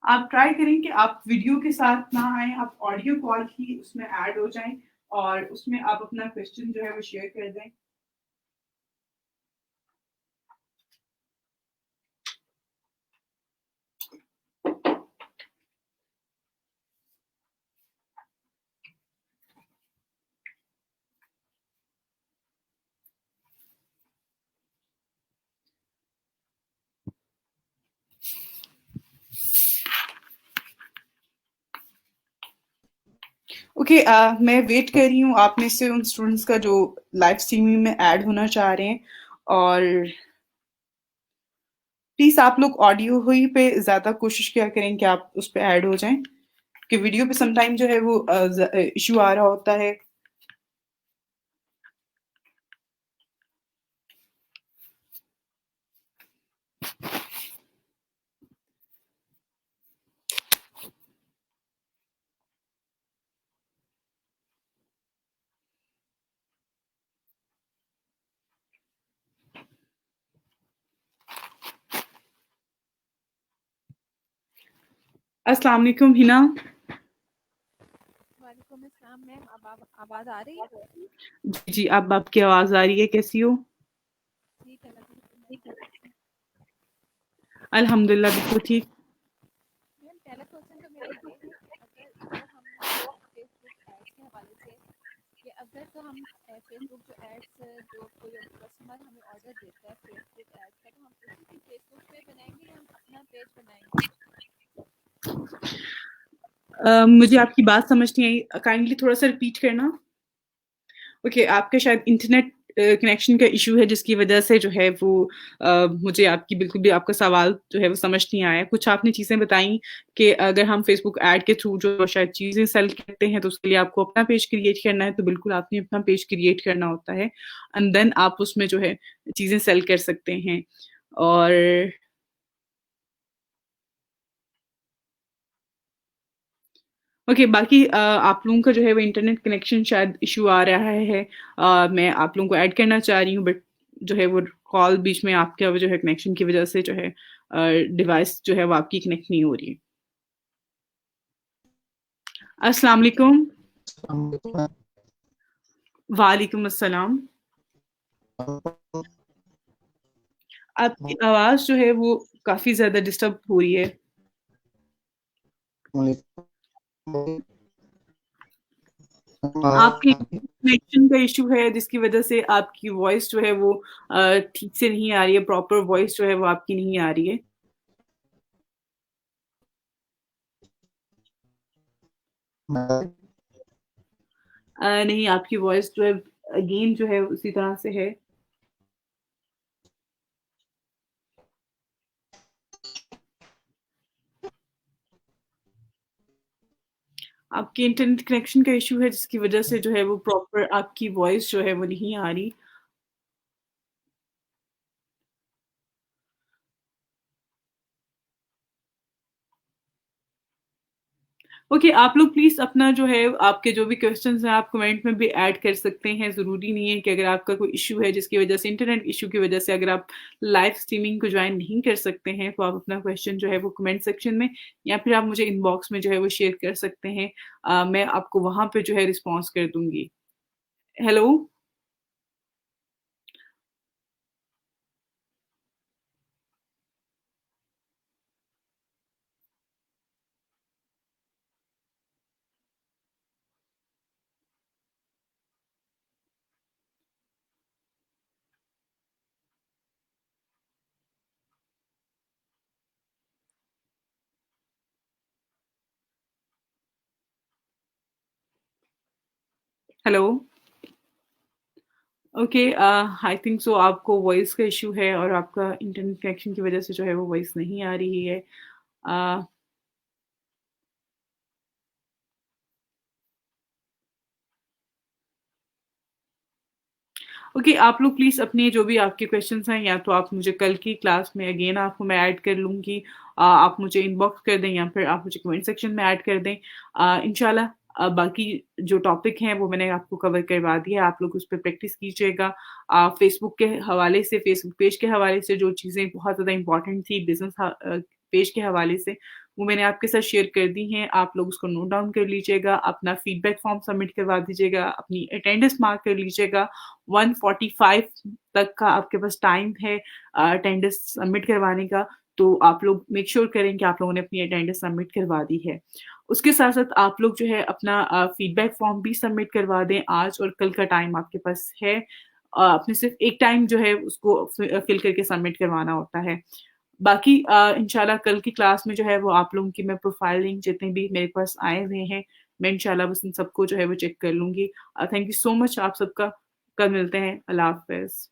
आप ट्राई करें कि आप वीडियो के साथ ना आए, आप ऑडियो कॉल ही उसमें ऐड हो जाएं, और उसमें आप अपना क्वेश्चन जो है वो शेयर कर दें। ओके, मैं वेट कर रही हूँ आप में से उन स्टूडेंट्स का जो लाइव स्ट्रीमिंग में ऐड होना चाह रहे हैं, और प्लीज आप लोग ऑडियो हुई पे ज्यादा कोशिश किया करें कि आप उस पे ऐड हो जाएं, कि वीडियो पे समटाइम जो है वो इशू आ रहा होता है। अस्सलाम वालेकुम हिना। वालेकुम अस्सलाम मैम, अब आवाज आ रही है? जी जी, अब आपकी आवाज आ रही है, कैसी हो? ठीक है, लगा मैम कैसी हैं? अल्हम्दुलिल्लाह बिल्कुल ठीक। मैम पहला क्वेश्चन तो मेरा ये है कि अगर जो हम फेसबुक एड्स के हवाले से, कि अगर तो हम फेसबुक जो एड्स जो कोई कस्टमर हमें ऑर्डर देता है फेसबुक एड्स का, तो हम उसी की फेसबुक पे बनाएंगे या हम अपना पेज बनाएंगे? मुझे आपकी बात समझ नहीं आई, काइंडली थोड़ा सा रिपीट करना। ओके, आपका शायद इंटरनेट कनेक्शन का इशू है, जिसकी वजह से जो है वो मुझे आपकी बिल्कुल भी आपका सवाल जो है वो समझ नहीं आया। कुछ आपने चीज़ें बताई कि अगर हम फेसबुक ऐड के थ्रू जो शायद चीज़ें सेल करते हैं, तो उसके लिए आपको अपना पेज क्रिएट करना है, तो बिल्कुल आपने अपना पेज क्रिएट करना होता है, एंड देन आप उसमें जो है चीज़ें सेल कर सकते हैं। और ओके, बाकी आप लोगों का जो है वो इंटरनेट कनेक्शन शायद इशू आ रहा है। मैं आप लोगों को ऐड करना चाह रही हूँ, बट जो है वो कॉल बीच में आपका जो है कनेक्शन की वजह से जो है डिवाइस जो है वो आपकी कनेक्ट नहीं हो रही है। अस्सलाम वालेकुम। वालेकुम अस्सलाम। आपकी आवाज़ जो है वो काफ़ी ज़्यादा डिस्टर्ब हो रही है। आपके कनेक्शन का इशू है, जिसकी वजह से आपकी वॉइस जो है वो ठीक से नहीं आ रही है, प्रॉपर वॉइस जो है वो आपकी नहीं आ रही है। नहीं, आपकी वॉइस जो है अगेन जो है उसी तरह से है। आपके इंटरनेट कनेक्शन का इशू है, जिसकी वजह से जो है वो प्रॉपर आपकी वॉइस जो है वो नहीं आ रही। ओके, आप लोग प्लीज़ अपना जो है आपके जो भी क्वेश्चंस हैं आप कमेंट में भी ऐड कर सकते हैं। ज़रूरी नहीं है कि अगर आपका कोई इश्यू है जिसकी वजह से इंटरनेट इश्यू की वजह से अगर आप लाइव स्ट्रीमिंग को जॉइन नहीं कर सकते हैं, तो आप अपना क्वेश्चन जो है वो कमेंट सेक्शन में या फिर आप मुझे इनबॉक्स में जो है वो शेयर कर सकते हैं। मैं आपको वहाँ पे जो है रिस्पॉन्स कर दूँगी। Hello? Hello? Okay, I think so आपको वॉइस का इश्यू है और आपका इंटरनेट कनेक्शन की वजह से जो है वो वॉइस नहीं आ रही है। अ, ओके, आप लोग प्लीज़ अपने जो भी आपके क्वेश्चंस हैं, या तो आप मुझे कल की क्लास में अगेन आपको मैं ऐड कर लूँगी। आप मुझे इनबॉक्स कर दें या फिर आप मुझे कमेंट सेक्शन में ऐड कर दें। इंशाल्लाह बाकी जो टॉपिक हैं वो मैंने आपको कवर करवा दिया है, आप लोग उस पे प्रैक्टिस कीजिएगा। फेसबुक के हवाले से, फेसबुक पेज के हवाले से जो चीज़ें बहुत ज़्यादा इम्पोर्टेंट थी बिज़नेस पेज के हवाले से, वो मैंने आपके साथ शेयर कर दी हैं। आप लोग उसको नोट डाउन कर लीजिएगा, अपना फीडबैक फॉर्म सबमिट करवा दीजिएगा, अपनी अटेंडेंस मार्क कर लीजिएगा। 1:45 तक का आपके पास टाइम है अटेंडेंस सबमिट करवाने का, तो आप लोग मेक श्योर करें कि आप लोगों ने अपनी अटेंडेंस सबमिट करवा दी है। उसके साथ-साथ आप लोग जो है अपना फीडबैक फॉर्म भी सबमिट करवा दें, आज और कल का टाइम आपके पास है। आपने सिर्फ़ एक टाइम जो है उसको फिल करके सबमिट करवाना होता है। बाकी इंशाल्लाह कल की क्लास में जो है वो आप लोगों की मैं प्रोफाइल लिंक जितने भी मेरे पास आए हुए हैं, मैं इंशाल्लाह बस इन सबको जो है वो चेक कर लूँगी। थैंक यू सो मच आप सबका। कल मिलते हैं। अल्लाह हाफ़िज़।